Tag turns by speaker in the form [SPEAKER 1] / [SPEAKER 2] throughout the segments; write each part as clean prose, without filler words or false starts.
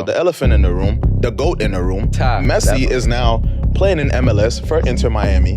[SPEAKER 1] the elephant in the room, the GOAT in the room. Messi is now playing in MLS for Inter Miami,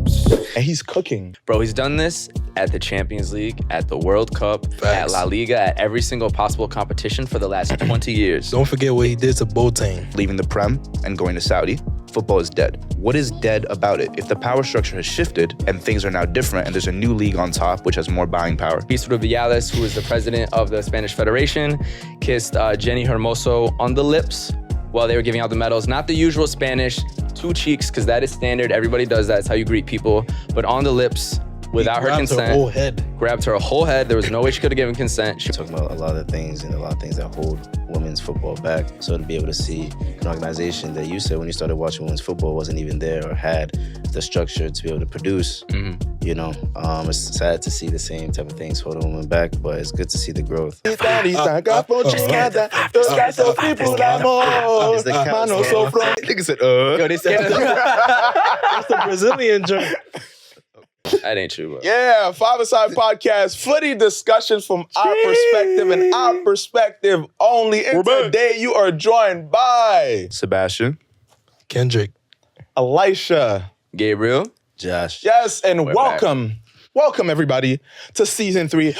[SPEAKER 1] and he's cooking.
[SPEAKER 2] Bro, he's done this at the Champions League, at the World Cup, at La Liga, at every single possible competition for the last 20 years.
[SPEAKER 3] Don't forget what he did to Boateng.
[SPEAKER 4] Leaving the Prem and going to Saudi, football is dead. What is dead about it? If the power structure has shifted and things are now different and there's a new league on top which has more buying power.
[SPEAKER 2] Rubiales, who is the president of the Spanish Federation, kissed Jenni Hermoso on the lips while they were giving out the medals. Not the usual Spanish, 2 cheeks, because that is standard. Everybody does that. It's how you greet people. But on the lips, without her consent.
[SPEAKER 3] Her whole head.
[SPEAKER 2] Grabbed her whole head. There was no way she could have given consent.
[SPEAKER 5] We're talking about a lot of things and a lot of things that hold women's football back. So to be able to see an organization that you said when you started watching women's football wasn't even there or had the structure to be able to produce, you know, it's sad to see the same type of things hold the women back, but it's good to see the growth.
[SPEAKER 3] It's the Brazilian joke.
[SPEAKER 2] That ain't true, bro.
[SPEAKER 1] Yeah, 5ASIDE podcast, footy discussions from our perspective and our perspective only. And today you are joined by
[SPEAKER 4] Sebastian,
[SPEAKER 3] Kendrick,
[SPEAKER 1] Elisha,
[SPEAKER 2] Gabriel,
[SPEAKER 5] Josh.
[SPEAKER 1] Yes, and welcome everybody to season 3.
[SPEAKER 2] Your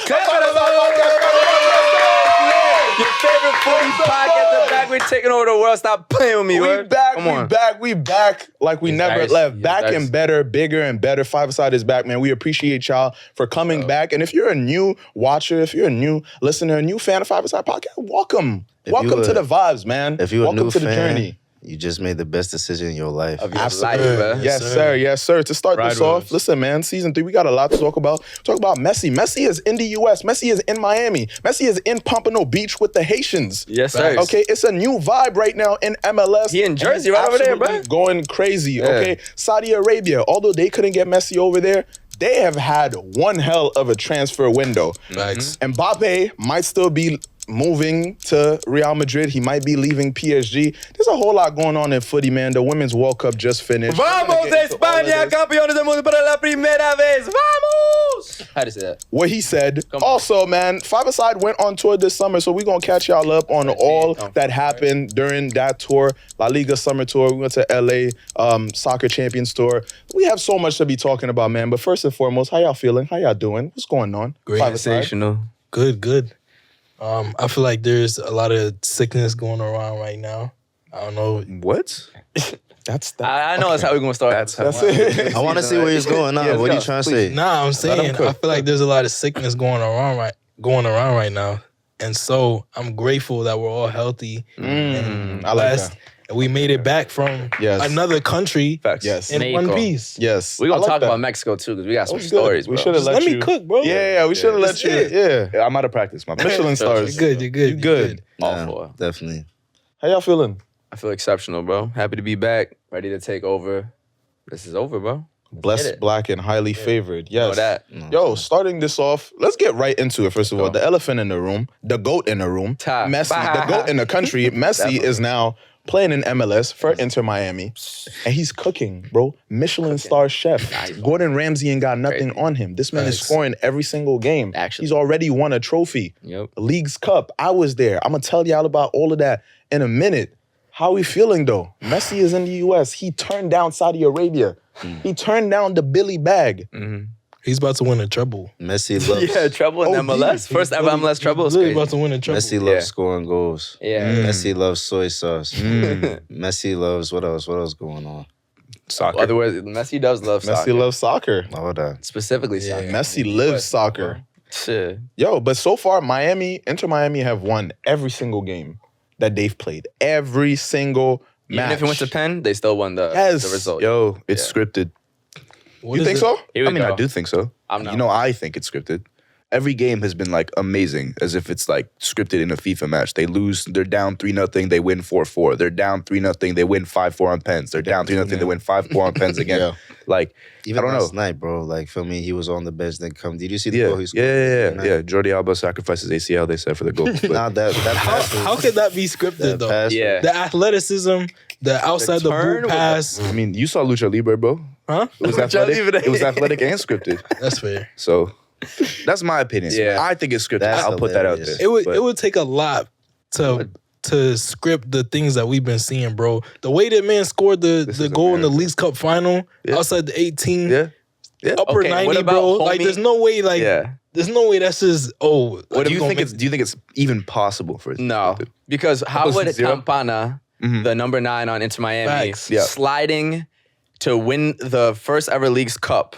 [SPEAKER 2] favorite footy podcast is back. We're taking over the world. Stop playing with me,
[SPEAKER 1] We back like we never left. Back and better, bigger and better. 5ASIDE is back, man. We appreciate y'all for coming back. And if you're a new watcher, if you're a new listener, a new fan of 5ASIDE podcast, welcome. Welcome to the vibes, man.
[SPEAKER 5] If you're a new
[SPEAKER 1] to the
[SPEAKER 5] fan,
[SPEAKER 1] journey.
[SPEAKER 5] You just made the best decision in your life.
[SPEAKER 1] Absolutely.
[SPEAKER 2] Bro.
[SPEAKER 1] Yes, sir. Yes, sir. To start this off, listen, man, season 3, we got a lot to talk about. Talk about Messi. Messi is in the U.S. Messi is in Miami. Messi is in Pompano Beach with the Haitians.
[SPEAKER 2] Yes, sir.
[SPEAKER 1] Okay, it's a new vibe right now in MLS.
[SPEAKER 2] He in Jersey right over there, bro.
[SPEAKER 1] Going crazy, okay? Saudi Arabia, although they couldn't get Messi over there, they have had one hell of a transfer window.
[SPEAKER 3] Facts.
[SPEAKER 1] Mbappe might still be moving to Real Madrid. He might be leaving PSG. There's a whole lot going on in footy, man. The Women's World Cup just finished.
[SPEAKER 2] Vamos España, campeones del mundo para la primera vez. Vamos! How to say that?
[SPEAKER 1] What he said. Also, man, 5ASIDE went on tour this summer, so we're going to catch y'all up on all that happened during that tour. La Liga summer tour. We went to LA Soccer Champions Tour. We have so much to be talking about, man. But first and foremost, how y'all feeling? How y'all doing? What's going on?
[SPEAKER 3] Great.
[SPEAKER 2] Sensational.
[SPEAKER 3] Good. I feel like there's a lot of sickness going around right now. I don't know.
[SPEAKER 4] What?
[SPEAKER 1] That's that.
[SPEAKER 2] I know that's how we're going to start.
[SPEAKER 1] That's it.
[SPEAKER 5] I want to see where he's going now. What are you trying to say?
[SPEAKER 3] Nah, I'm saying I feel like there's a lot of sickness going around right now. And so I'm grateful that we're all healthy and
[SPEAKER 1] I like
[SPEAKER 3] blessed. And we made it back from another country in one piece.
[SPEAKER 1] Yes.
[SPEAKER 2] We're going to talk about Mexico, too, because we got some stories, bro.
[SPEAKER 1] We should have let you.
[SPEAKER 3] Let me cook, bro.
[SPEAKER 1] Yeah, we should have let you. Yeah.
[SPEAKER 4] I'm out of practice, my
[SPEAKER 1] Michelin stars.
[SPEAKER 3] You're good.
[SPEAKER 1] You good.
[SPEAKER 5] Yeah,
[SPEAKER 2] All for.
[SPEAKER 5] definitely.
[SPEAKER 1] How y'all feeling?
[SPEAKER 2] I feel exceptional, bro. Happy to be back. Ready to take over. This is over, bro.
[SPEAKER 1] Blessed, black, and highly favored. Yes.
[SPEAKER 2] Know that.
[SPEAKER 1] Yo, starting this off, let's get right into it. First of all, the elephant in the room, the GOAT in the room, Messi, the GOAT in the country. Messi is now playing in MLS for Inter Miami, and he's cooking, bro. Michelin star chef. Gordon Ramsay ain't got nothing on him. This man is scoring every single game.
[SPEAKER 2] Actually.
[SPEAKER 1] He's already won a trophy.
[SPEAKER 2] Yep.
[SPEAKER 1] League's Cup. I was there. I'm going to tell y'all about all of that in a minute. How we feeling, though? Messi is in the U.S. He turned down Saudi Arabia. He turned down the Billy bag.
[SPEAKER 3] He's about to win a treble.
[SPEAKER 5] Messi loves.
[SPEAKER 2] Treble in MLS. First ever MLS treble.
[SPEAKER 3] He's really about to win a treble.
[SPEAKER 5] Messi loves scoring goals.
[SPEAKER 2] Yeah.
[SPEAKER 5] Messi loves soy sauce. Messi loves what else? What else going on?
[SPEAKER 4] Soccer.
[SPEAKER 2] In other words, Messi does love soccer.
[SPEAKER 1] Messi loves soccer.
[SPEAKER 5] All that.
[SPEAKER 2] Specifically soccer.
[SPEAKER 1] Messi lives soccer.
[SPEAKER 2] Shit.
[SPEAKER 1] Yo, but so far, Inter Miami have won every single game that they've played. Every single match.
[SPEAKER 2] Even if it went to pen, they still won the result.
[SPEAKER 4] Yo, it's scripted.
[SPEAKER 1] You think so?
[SPEAKER 4] I do think so.
[SPEAKER 2] I'm not.
[SPEAKER 4] You know, I think it's scripted. Every game has been like amazing, as if it's like scripted in a FIFA match. They lose, they're down 3-0, they win 4-4. They're down 3-0, they win 5-4 on pens. They're down 3-0, they win 5-4 on pens again. Like,
[SPEAKER 5] Even
[SPEAKER 4] I don't know.
[SPEAKER 5] last night, bro. Like, for me, he was on the bench. Then did you see the goal he scored?
[SPEAKER 4] Yeah. Jordi Alba sacrifices ACL, they said, for the goal.
[SPEAKER 5] Nah, that pass was-
[SPEAKER 3] How could that be scripted, though?
[SPEAKER 5] pass was-
[SPEAKER 2] Yeah.
[SPEAKER 3] The athleticism, the outside the
[SPEAKER 2] turn
[SPEAKER 3] boot
[SPEAKER 2] with
[SPEAKER 3] pass.
[SPEAKER 4] I mean, you saw Lucha Libre, bro.
[SPEAKER 3] Huh?
[SPEAKER 4] It was athletic. It was athletic and scripted.
[SPEAKER 3] That's fair.
[SPEAKER 4] So that's my opinion.
[SPEAKER 2] Yeah.
[SPEAKER 4] I think it's scripted.
[SPEAKER 5] That's
[SPEAKER 4] I'll put that out
[SPEAKER 5] hilarious.
[SPEAKER 4] there.
[SPEAKER 3] It would take a lot to to script the things that we've been seeing, bro. The way that man scored the goal in the Leagues Cup final outside the 18, upper 90, bro. Like, there's no way, like, there's no way that's just,
[SPEAKER 4] do you think it's even possible for it?
[SPEAKER 2] No, because how would Campana, the number 9 on Inter Miami, sliding to win the first ever Leagues Cup,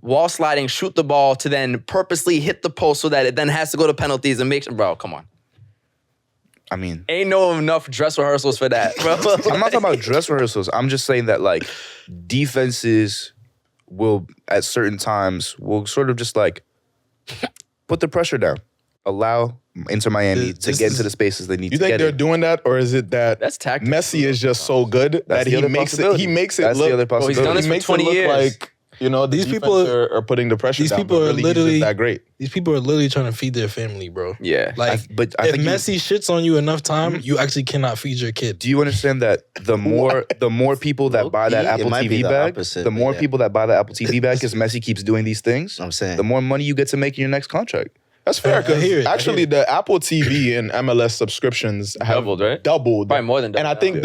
[SPEAKER 2] wall sliding, shoot the ball to then purposely hit the post so that it then has to go to penalties and make sure, bro, come on.
[SPEAKER 4] I mean,
[SPEAKER 2] ain't no enough dress rehearsals for that, bro.
[SPEAKER 4] I'm not talking about dress rehearsals. I'm just saying that, like, defenses will, at certain times, will sort of just, like, put the pressure down. Allow Inter Miami to get into the spaces they need to get in.
[SPEAKER 1] You think they're doing that, or is it that
[SPEAKER 2] that's tactical?
[SPEAKER 1] Messi is just so good that he makes it
[SPEAKER 4] That's
[SPEAKER 1] look,
[SPEAKER 4] the other possibility.
[SPEAKER 2] He's done this for 20 years.
[SPEAKER 1] Like, you know, these people are putting the pressure down. These people are really literally that great.
[SPEAKER 3] These people are literally trying to feed their family, bro.
[SPEAKER 2] Yeah.
[SPEAKER 3] Like, I think Messi shits on you enough time, you actually cannot feed your kid.
[SPEAKER 4] Do you understand that the more people that buy that Apple TV bag, the more people that buy the Apple TV bag, because Messi keeps doing these things,
[SPEAKER 5] I'm saying,
[SPEAKER 4] the more money you get to make in your next contract.
[SPEAKER 1] That's fair, because actually the Apple TV and MLS subscriptions have
[SPEAKER 2] doubled, right?
[SPEAKER 1] Doubled.
[SPEAKER 2] Probably more than doubled.
[SPEAKER 1] And I think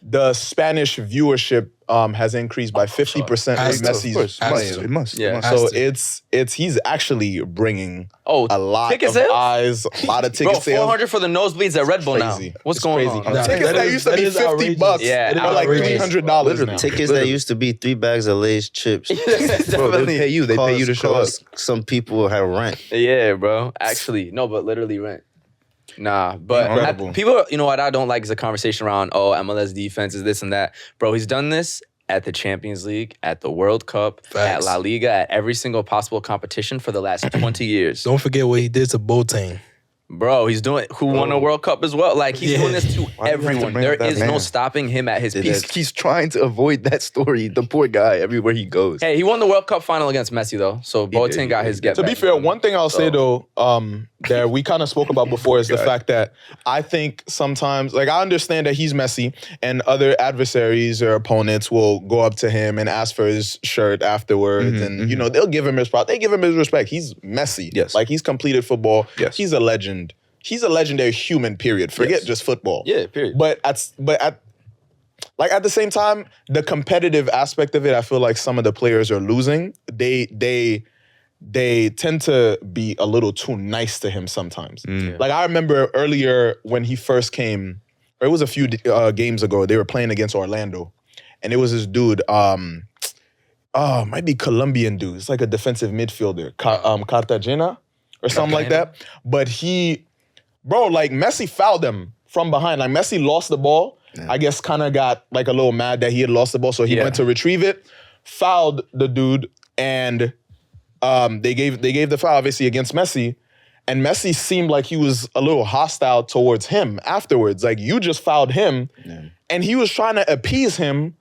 [SPEAKER 1] the Spanish viewership has increased by 50% with Messi's.
[SPEAKER 4] It must.
[SPEAKER 2] Yeah.
[SPEAKER 1] So it's he's actually bringing a lot of eyes, a lot of ticket sales.
[SPEAKER 2] 400 for the nosebleeds at Red Bull now. What's going on?
[SPEAKER 1] Tickets that used to be $50 are like $300 now.
[SPEAKER 5] Tickets that used to be 3 bags of Lay's chips.
[SPEAKER 4] Bro, they pay you to show up.
[SPEAKER 5] Some people have rent.
[SPEAKER 2] Yeah, bro. Actually, no, but literally rent. Nah, but people, you know what I don't like is a conversation around, MLS defense is this and that. Bro, he's done this at the Champions League, at the World Cup, at La Liga, at every single possible competition for the last 20 years.
[SPEAKER 3] Don't forget what he did to Boateng.
[SPEAKER 2] Bro, he's doing who won a World Cup as well. Like, he's doing this to everyone. There is no stopping him at his peak.
[SPEAKER 4] He's trying to avoid that story. The poor guy, everywhere he goes.
[SPEAKER 2] Hey, he won the World Cup final against Messi, though. So Boateng got his get back.
[SPEAKER 1] To be fair, one thing I'll say, though, that we kind of spoke about before is the fact that I think sometimes, like, I understand that he's Messi and other adversaries or opponents will go up to him and ask for his shirt afterwards. And, you know, they'll give him his spot. They give him his respect. He's Messi.
[SPEAKER 4] Yes.
[SPEAKER 1] Like, he's completed football.
[SPEAKER 4] Yes.
[SPEAKER 1] He's a legend. He's a legendary human, period. Forget just football.
[SPEAKER 2] Yeah, period.
[SPEAKER 1] But at the same time, the competitive aspect of it, I feel like some of the players are losing. They tend to be a little too nice to him sometimes. Like, I remember earlier when he first came, or it was a few games ago, they were playing against Orlando. And it was this dude, might be Colombian dude. It's like a defensive midfielder, Cartagena or something like that. But bro, like, Messi fouled him from behind. Like, Messi lost the ball. I guess kind of got like a little mad that he had lost the ball, so he went to retrieve it, fouled the dude, and they gave the foul obviously against Messi, and Messi seemed like he was a little hostile towards him afterwards. Like, you just fouled him, and he was trying to appease him.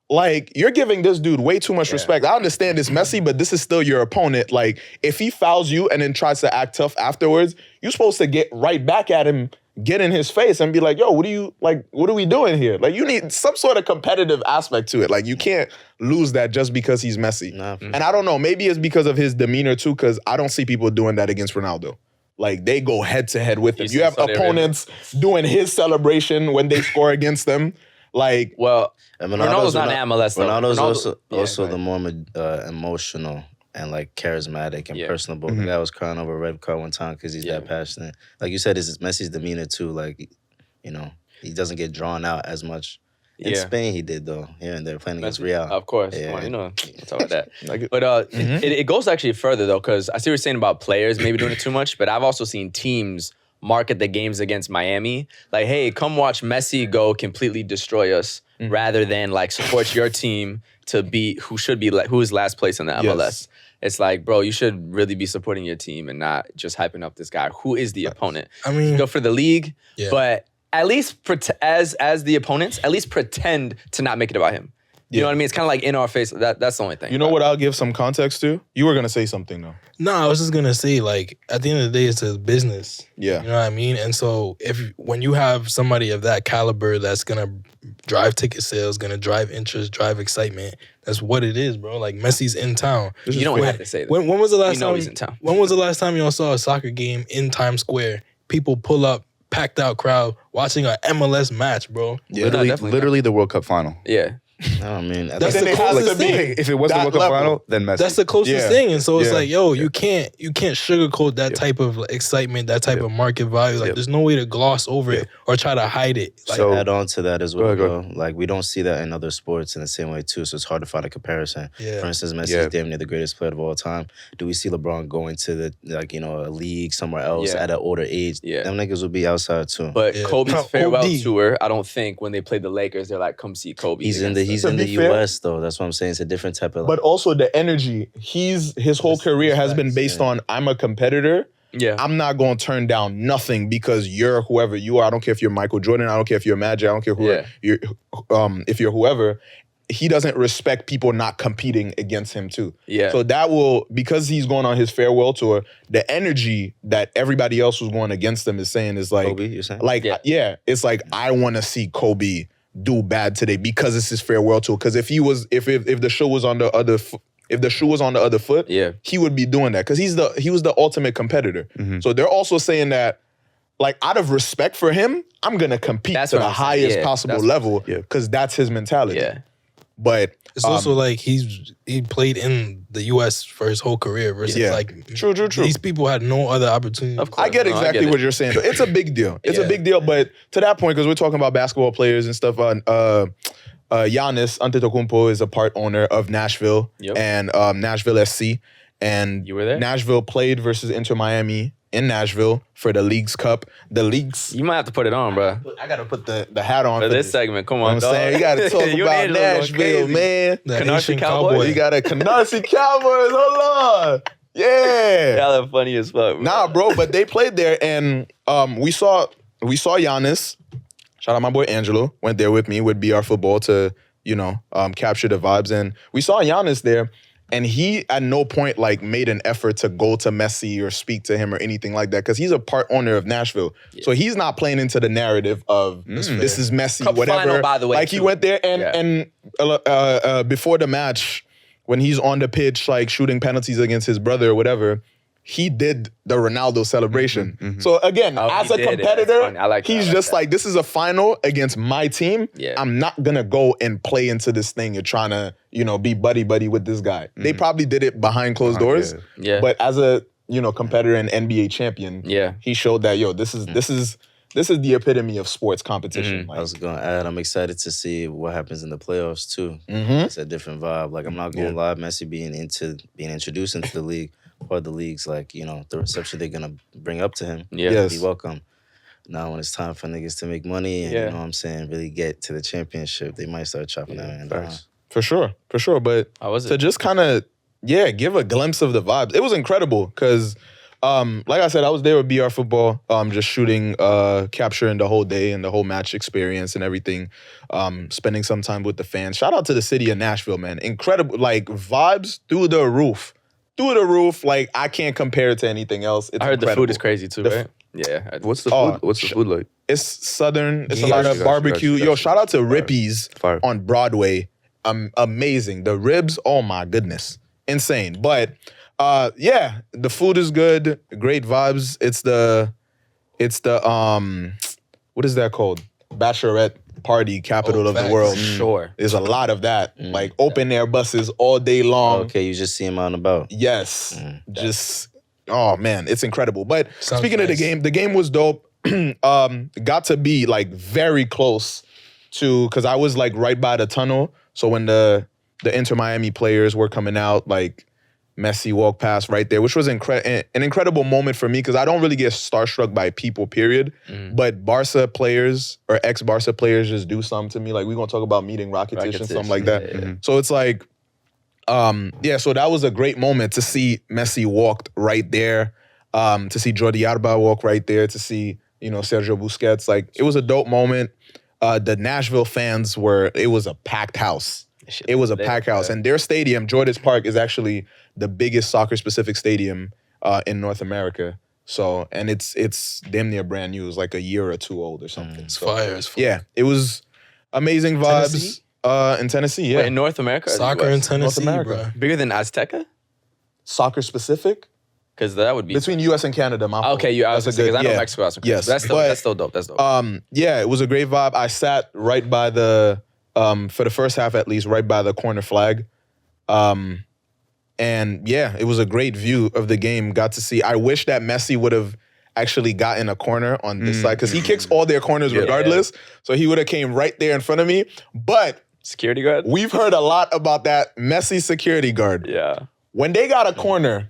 [SPEAKER 1] Like, you're giving this dude way too much respect. I understand it's Messi, but this is still your opponent. Like, if he fouls you and then tries to act tough afterwards, you're supposed to get right back at him, get in his face and be like, yo, what are we doing here? Like, you need some sort of competitive aspect to it. Like, you can't lose that just because he's Messi. And I don't know, maybe it's because of his demeanor too, because I don't see people doing that against Ronaldo. Like, they go head to head with him. You have opponents doing his celebration when they score against them. Like,
[SPEAKER 2] well, Ronaldo's not an MLS though.
[SPEAKER 5] Ronaldo's also the more emotional and like charismatic and personable. The guy was crying over a red card one time because he's that passionate. Like you said, it's Messi's demeanor too. Like, you know, he doesn't get drawn out as much. In Spain, he did though. Here and there, playing against Real.
[SPEAKER 2] Of course, well, you know, we'll talk about that. But it goes actually further though, because I see what you're saying about players maybe doing it too much. But I've also seen teams market the games against Miami. Like, hey, come watch Messi go completely destroy us, rather than like support your team to be who is last place in the MLS. Yes. It's like, bro, you should really be supporting your team and not just hyping up this guy who is the opponent. I mean, go for the league, but at least as the opponents, at least pretend to not make it about him. You know what I mean? It's kind of like in our face. That's the only thing.
[SPEAKER 1] You know what I'll give some context to? You were going to say something, though.
[SPEAKER 3] No, I was just going to say, like, at the end of the day, it's a business.
[SPEAKER 1] Yeah.
[SPEAKER 3] You know what I mean? And so when you have somebody of that caliber that's going to drive ticket sales, going to drive interest, drive excitement, that's what it is, bro. Like, Messi's in town.
[SPEAKER 2] You don't have to say that.
[SPEAKER 3] When was the last time?
[SPEAKER 2] He's in town.
[SPEAKER 3] When was the last time y'all saw a soccer game in Times Square? People pull up packed out crowd watching an MLS match, bro.
[SPEAKER 2] Yeah,
[SPEAKER 4] literally the World Cup final.
[SPEAKER 2] Yeah.
[SPEAKER 5] I mean,
[SPEAKER 3] That's the closest thing.
[SPEAKER 4] If it was the World Cup final, then Messi.
[SPEAKER 3] That's the closest thing, and so it's like, yo, you can't sugarcoat that type of excitement, that type of market value. Like, there's no way to gloss over it or try to hide it. Like,
[SPEAKER 5] so add on to that as well, bro. Like, we don't see that in other sports in the same way too. So it's hard to find a comparison.
[SPEAKER 3] Yeah.
[SPEAKER 5] For instance, Messi is damn near the greatest player of all time. Do we see LeBron going to the a league somewhere else at an older age? Yeah. Them niggas will be outside too.
[SPEAKER 2] But Kobe's farewell tour, I don't think when they played the Lakers, they're like, come see Kobe.
[SPEAKER 5] He's in the US though. That's what I'm saying. It's a different type of.
[SPEAKER 1] But also the energy. His whole career has been based on I'm a competitor.
[SPEAKER 2] Yeah.
[SPEAKER 1] I'm not going to turn down nothing because you're whoever you are. I don't care if you're Michael Jordan. I don't care if you're Magic. I don't care if you're whoever. He doesn't respect people not competing against him too.
[SPEAKER 2] Yeah.
[SPEAKER 1] So that will, because he's going on his farewell tour, the energy that everybody else was going against him is saying is like,
[SPEAKER 5] Kobe, you're saying?
[SPEAKER 1] Like, it's like, I want to see Kobe do bad today because it's his farewell tour. Because if the shoe was on the other foot, he would be doing that because he was the ultimate competitor. Mm-hmm. So they're also saying that, like, out of respect for him, I'm gonna compete to the highest possible level because that's his mentality.
[SPEAKER 2] Yeah.
[SPEAKER 1] But
[SPEAKER 3] it's also like he played in the U.S. for his whole career versus like
[SPEAKER 1] true.
[SPEAKER 3] These people had no other opportunity.
[SPEAKER 1] Of course. I get exactly what you're saying. It's a big deal. It's a big deal. But to that point, because we're talking about basketball players and stuff, Giannis Antetokounmpo is a part owner of Nashville and Nashville SC. And
[SPEAKER 2] you were there?
[SPEAKER 1] Nashville played versus Inter Miami in Nashville for the Leagues Cup. The Leagues.
[SPEAKER 2] You might have to put it on, bro.
[SPEAKER 1] I got to put the hat on
[SPEAKER 2] for this segment. Come on,
[SPEAKER 1] I'm saying you got to talk about Nashville, man.
[SPEAKER 2] Canarsie Cowboys.
[SPEAKER 1] You got a Canarsie Cowboys. Hold on. Yeah.
[SPEAKER 2] Y'all are funny as fuck. Bro.
[SPEAKER 1] Nah, bro, but they played there and we saw Giannis. Shout out my boy Angelo. Went there with me with BR Football to, capture the vibes. And we saw Giannis there. And he at no point like made an effort to go to Messi or speak to him or anything like that because he's a part owner of Nashville. Yeah. So he's not playing into the narrative of this is Messi,
[SPEAKER 2] Cup
[SPEAKER 1] whatever.
[SPEAKER 2] Final, by the way,
[SPEAKER 1] like he went there and before the match, when he's on the pitch like shooting penalties against his brother or whatever, he did the Ronaldo celebration. Mm-hmm, mm-hmm. So again, as a competitor, he's just like, this is a final against my team. Yeah. I'm not gonna go and play into this thing and trying to, be buddy with this guy. Mm-hmm. They probably did it behind closed doors.
[SPEAKER 2] Yeah.
[SPEAKER 1] But as a, competitor and NBA champion, he showed that, this is the epitome of sports competition.
[SPEAKER 5] Mm-hmm. I was gonna add, I'm excited to see what happens in the playoffs too.
[SPEAKER 1] Mm-hmm.
[SPEAKER 5] It's a different vibe. Like, I'm not gonna lie, Messi being introduced into the league, or the leagues, like, the reception they're gonna bring up to him.
[SPEAKER 1] Yes.
[SPEAKER 5] Be welcome. Now when it's time for niggas to make money and, you know what I'm saying, really get to the championship, they might start chopping that in down.
[SPEAKER 1] For sure. But to just kind of, give a glimpse of the vibes. It was incredible because, like I said, I was there with BR Football, just shooting, capturing the whole day and the whole match experience and everything, spending some time with the fans. Shout out to the city of Nashville, man. Incredible, like, vibes through the roof. Like, I can't compare it to anything else. It's
[SPEAKER 2] I heard
[SPEAKER 1] incredible.
[SPEAKER 2] The food is crazy too, right? Yeah.
[SPEAKER 4] What's the food? What's the food like?
[SPEAKER 1] It's southern. It's a lot of barbecue. Yo, shout out to Rippy's on Broadway. Amazing. The ribs, oh my goodness. Insane. But the food is good. Great vibes. It's the what is that called? Bachelorette party capital of the world.
[SPEAKER 2] Sure.
[SPEAKER 1] There's a lot of that. Like open air buses all day long.
[SPEAKER 5] Okay, you just see them out and about.
[SPEAKER 1] Yes. Oh man, it's incredible. But speaking of the game was dope. Got to be like very close to, because I was like right by the tunnel. So when the Inter Miami players were coming out, like Messi walked past right there, which was an incredible moment for me because I don't really get starstruck by people, period. But Barca players or ex-Barca players just do something to me. Like, we're going to talk about meeting Rakitic and something like that. Yeah. So it's like, so that was a great moment to see Messi walked right there, to see Jordi Alba walk right there, to see, Sergio Busquets. Like, it was a dope moment. The Nashville fans it was a packed house. It was a packed house. And their stadium, Jordan's Park, is actually the biggest soccer-specific stadium in North America. So, and it's damn near brand new. It was like a year or two old or something.
[SPEAKER 3] It's fire.
[SPEAKER 1] Yeah, it was amazing vibes in Tennessee. Yeah,
[SPEAKER 2] wait, in North America,
[SPEAKER 3] soccer in Tennessee, bro.
[SPEAKER 2] Bigger than Azteca?
[SPEAKER 1] Soccer-specific?
[SPEAKER 2] Because that would be
[SPEAKER 1] between U.S. and Canada. My fault.
[SPEAKER 2] Okay, I was
[SPEAKER 1] That's
[SPEAKER 2] because I know
[SPEAKER 1] yeah.
[SPEAKER 2] Mexico has some crazy.
[SPEAKER 1] Yes,
[SPEAKER 2] That's still dope. That's dope.
[SPEAKER 1] Yeah, it was a great vibe. I sat right by the for the first half at least, right by the corner flag. And yeah, it was a great view of the game. Got to see. I wish that Messi would have actually gotten a corner on this side because he kicks all their corners regardless. So he would have came right there in front of me. But
[SPEAKER 2] security guard.
[SPEAKER 1] we've heard a lot about that Messi security guard.
[SPEAKER 2] Yeah.
[SPEAKER 1] When they got a corner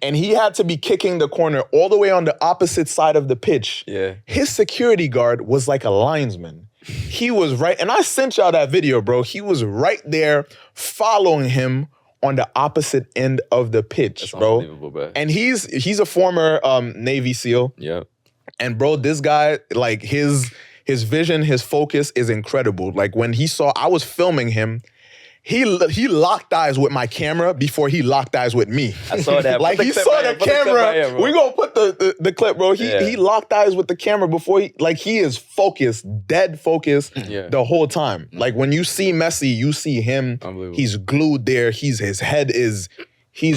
[SPEAKER 1] and he had to be kicking the corner all the way on the opposite side of the pitch, his security guard was like a linesman. He was right, and I sent y'all that video, bro. He was right there following him on the opposite end of the pitch,
[SPEAKER 2] That's
[SPEAKER 1] bro.
[SPEAKER 2] Unbelievable, bro.
[SPEAKER 1] And he's a former Navy SEAL.
[SPEAKER 2] Yeah.
[SPEAKER 1] And bro, this guy, like his vision, his focus is incredible. Like when he saw I was filming him, he locked eyes with my camera before he locked eyes with me.
[SPEAKER 2] I saw that.
[SPEAKER 1] Like he saw the camera. We gonna put the clip, bro. He locked eyes with the camera before he is focused, dead focused the whole time. Like when you see Messi, you see him. He's glued there. He's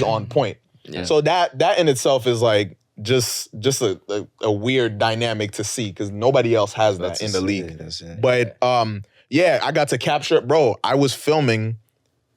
[SPEAKER 1] on point. Yeah. So that in itself is like just a weird dynamic to see because nobody else has that in the league. But yeah, I got to capture it. Bro, I was filming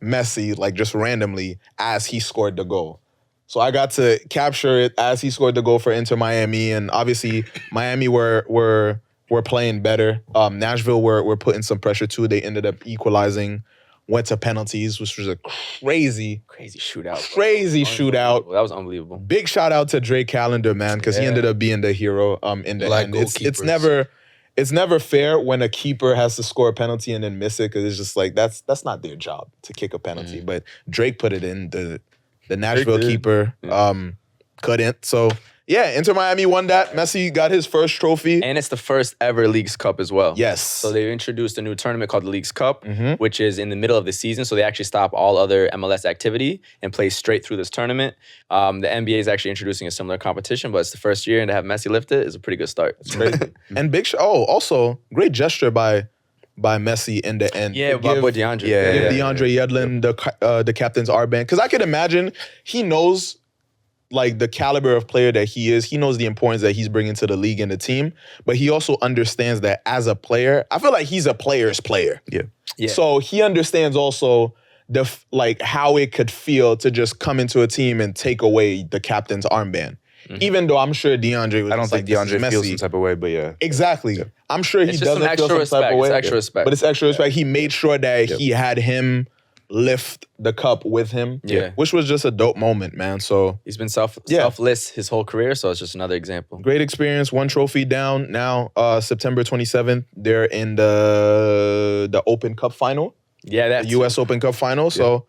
[SPEAKER 1] Messi like just randomly as he scored the goal. So I got to capture it as he scored the goal for Inter Miami. And obviously Miami were playing better. Nashville were putting some pressure too. They ended up equalizing, went to penalties, which was a crazy
[SPEAKER 2] shootout.
[SPEAKER 1] Crazy shootout.
[SPEAKER 2] That was unbelievable.
[SPEAKER 1] Big shout out to Drake Callender, man, because he ended up being the hero in the end. It's never fair when a keeper has to score a penalty and then miss it because it's just like that's not their job to kick a penalty. But Drake put it in. The Nashville keeper couldn't. So yeah, Inter Miami won that. Messi got his first trophy.
[SPEAKER 2] And it's the first ever Leagues Cup as well.
[SPEAKER 1] Yes.
[SPEAKER 2] So they introduced a new tournament called the Leagues Cup, which is in the middle of the season. So they actually stop all other MLS activity and play straight through this tournament. The NBA is actually introducing a similar competition, but it's the first year, and to have Messi lift it is a pretty good start.
[SPEAKER 1] It's crazy. And also great gesture by Messi in the end.
[SPEAKER 2] Yeah, by boy DeAndre.
[SPEAKER 1] Give DeAndre Yedlin the captain's armband. Because I could imagine he knows like the caliber of player that he is. He knows the importance that he's bringing to the league and the team, but he also understands that as a player, I feel like he's a player's player.
[SPEAKER 4] Yeah.
[SPEAKER 1] So he understands also how it could feel to just come into a team and take away the captain's armband. Even though I'm sure DeAndre was
[SPEAKER 4] I don't think DeAndre feels some type of way, but yeah.
[SPEAKER 1] Exactly. Yeah. I'm sure he doesn't feel some type of way.
[SPEAKER 2] It's extra respect.
[SPEAKER 1] But it's extra respect. He made sure that he had him lift the cup with him, which was just a dope moment, man. So
[SPEAKER 2] he's been selfless his whole career, so it's just another example.
[SPEAKER 1] Great experience. One trophy down. Now, September 27th, they're in the Open Cup final.
[SPEAKER 2] Yeah, that's
[SPEAKER 1] the U.S. Open Cup final. So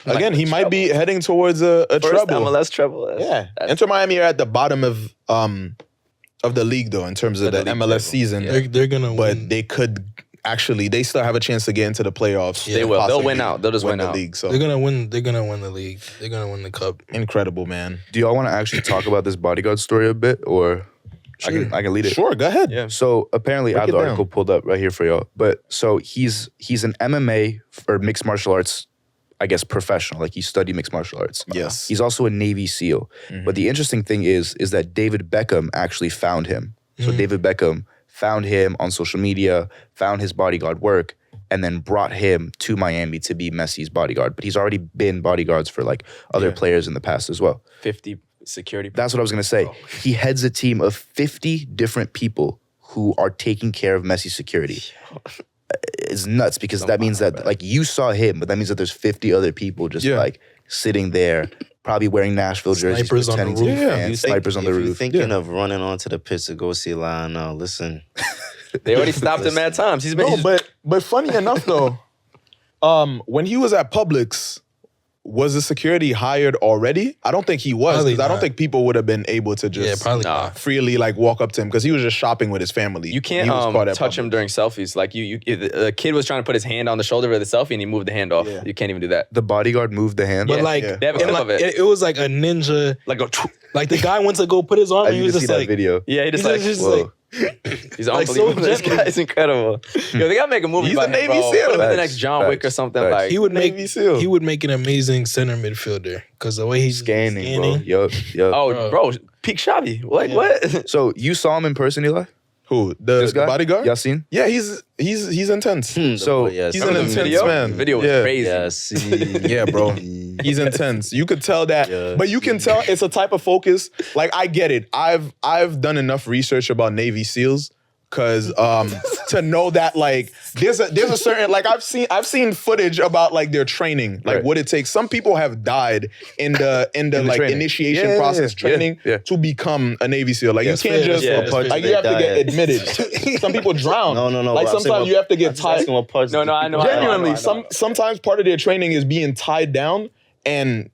[SPEAKER 1] again, he might be heading towards a
[SPEAKER 2] first
[SPEAKER 1] treble.
[SPEAKER 2] MLS treble.
[SPEAKER 1] Yeah, Inter Miami are at the bottom of the league though in terms of the MLS season.
[SPEAKER 3] Yeah. They're gonna win.
[SPEAKER 1] But they could. Actually, they still have a chance to get into the playoffs.
[SPEAKER 2] Yeah. They will. They'll win out. They'll just win
[SPEAKER 1] the
[SPEAKER 2] out.
[SPEAKER 1] league. So
[SPEAKER 3] they're gonna win. They're gonna win the league. They're gonna win the cup.
[SPEAKER 1] Incredible, man.
[SPEAKER 4] Do y'all want to actually talk about this Bodyguard story a bit, or I can lead it?
[SPEAKER 1] Sure, go ahead.
[SPEAKER 2] Yeah.
[SPEAKER 4] So apparently, I have the article pulled up right here for y'all. But so he's an MMA or mixed martial arts, I guess, professional. Like he studied mixed martial arts.
[SPEAKER 1] Yes.
[SPEAKER 4] He's also a Navy SEAL. But the interesting thing is that David Beckham actually found him. So David Beckham found him on social media, found his bodyguard work, and then brought him to Miami to be Messi's bodyguard. But he's already been bodyguards for like other players in the past as well.
[SPEAKER 2] 50 security.
[SPEAKER 4] That's what I was gonna say. He heads a team of 50 different people who are taking care of Messi's security. It's nuts because that means that like you saw him, but that means that there's 50 other people just like sitting there, probably wearing Nashville jerseys,
[SPEAKER 3] snipers on the roof.
[SPEAKER 4] Snipers on the roof.
[SPEAKER 5] If you're thinking of running onto the pitch to go see Lionel, listen.
[SPEAKER 2] They already stopped him mad times. He's been.
[SPEAKER 1] But funny enough though, when he was at Publix, was the security hired already? I don't think he was, because I don't think people would have been able to just freely like walk up to him because he was just shopping with his family.
[SPEAKER 2] You can't touch him during selfies. Like the kid was trying to put his hand on the shoulder of the selfie and he moved the hand off. Yeah. You can't even do that.
[SPEAKER 4] The bodyguard moved the hand.
[SPEAKER 3] But
[SPEAKER 2] they have a clip of it.
[SPEAKER 3] It was like a ninja. Like the guy went to go put his arm and he was just like
[SPEAKER 4] video.
[SPEAKER 2] Yeah, he just He's unbelievable. This guy's incredible. Yo, they gotta make a movie
[SPEAKER 1] He's
[SPEAKER 2] about
[SPEAKER 1] a Navy
[SPEAKER 2] him, bro.
[SPEAKER 1] SEAL.
[SPEAKER 2] Put him in the next John Wick or something. Like
[SPEAKER 3] He would make
[SPEAKER 1] Navy SEAL.
[SPEAKER 3] he would make an amazing center midfielder because the way he's
[SPEAKER 4] Scanning, bro. Yup.
[SPEAKER 2] oh, bro, peak Xavi. Like what?
[SPEAKER 4] So you saw him in person, Eli?
[SPEAKER 1] Who?
[SPEAKER 4] This
[SPEAKER 1] The
[SPEAKER 4] guy?
[SPEAKER 1] bodyguard?
[SPEAKER 4] Yasin?
[SPEAKER 1] Yeah, he's intense.
[SPEAKER 4] So
[SPEAKER 1] He's an intense man.
[SPEAKER 2] The video was crazy.
[SPEAKER 1] Yeah, bro. He's intense. You could tell that, but you can tell it's a type of focus. Like I get it. I've done enough research about Navy SEALs because to know that like there's a certain like I've seen footage about like their training, like what it takes. Some people have died in the like
[SPEAKER 4] training.
[SPEAKER 1] initiation process training to become a Navy SEAL. Like you can't just like you have to get admitted. Some people drown.
[SPEAKER 5] No.
[SPEAKER 1] Like sometimes you have to get tied.
[SPEAKER 2] No, I know.
[SPEAKER 1] Genuinely, sometimes part of their training is being tied down and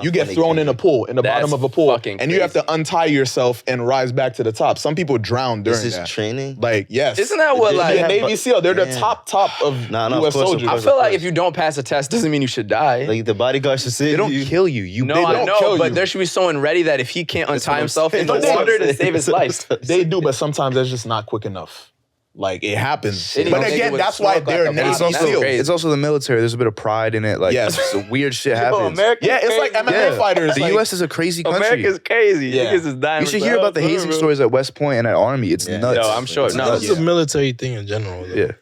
[SPEAKER 1] you get thrown in a pool, in the bottom of a pool, and you have to untie yourself and rise back to the top. Some people drown during
[SPEAKER 5] This
[SPEAKER 1] that.
[SPEAKER 5] is training?
[SPEAKER 1] Like, yes.
[SPEAKER 2] Isn't that what, like-
[SPEAKER 1] Yeah, Navy SEAL, they're the top of U.S. soldiers.
[SPEAKER 2] I feel like if you don't pass a test, doesn't mean you should die.
[SPEAKER 5] Like the bodyguard should say
[SPEAKER 4] They don't kill you.
[SPEAKER 2] No,
[SPEAKER 1] They
[SPEAKER 2] I
[SPEAKER 1] don't
[SPEAKER 2] know,
[SPEAKER 1] kill
[SPEAKER 2] but
[SPEAKER 1] you.
[SPEAKER 2] there should be someone ready that if he can't untie himself in the
[SPEAKER 1] But they-
[SPEAKER 2] water to save his life.
[SPEAKER 1] They do, but sometimes that's just not quick enough. Like, it happens.
[SPEAKER 2] They need
[SPEAKER 1] But
[SPEAKER 2] to take it
[SPEAKER 1] again,
[SPEAKER 2] with
[SPEAKER 1] that's
[SPEAKER 2] a
[SPEAKER 1] why
[SPEAKER 2] smoke like
[SPEAKER 1] they're
[SPEAKER 2] a
[SPEAKER 1] Navy
[SPEAKER 2] bomb. That's
[SPEAKER 1] SEALs.
[SPEAKER 2] crazy.
[SPEAKER 4] It's also the military. There's a bit of pride in it. Like,
[SPEAKER 1] Yes.
[SPEAKER 4] some weird shit happens.
[SPEAKER 1] Yeah, it's like MMA fighters.
[SPEAKER 4] The
[SPEAKER 1] like,
[SPEAKER 4] U.S. is a crazy country.
[SPEAKER 2] America's crazy.
[SPEAKER 1] Yeah.
[SPEAKER 2] Niggas is dying.
[SPEAKER 4] You should hear about the hazing stories at West Point and at Army. It's nuts.
[SPEAKER 2] No, I'm sure.
[SPEAKER 4] It's
[SPEAKER 2] No,
[SPEAKER 4] nuts.
[SPEAKER 3] It's a military thing in general. Though.
[SPEAKER 4] Yeah.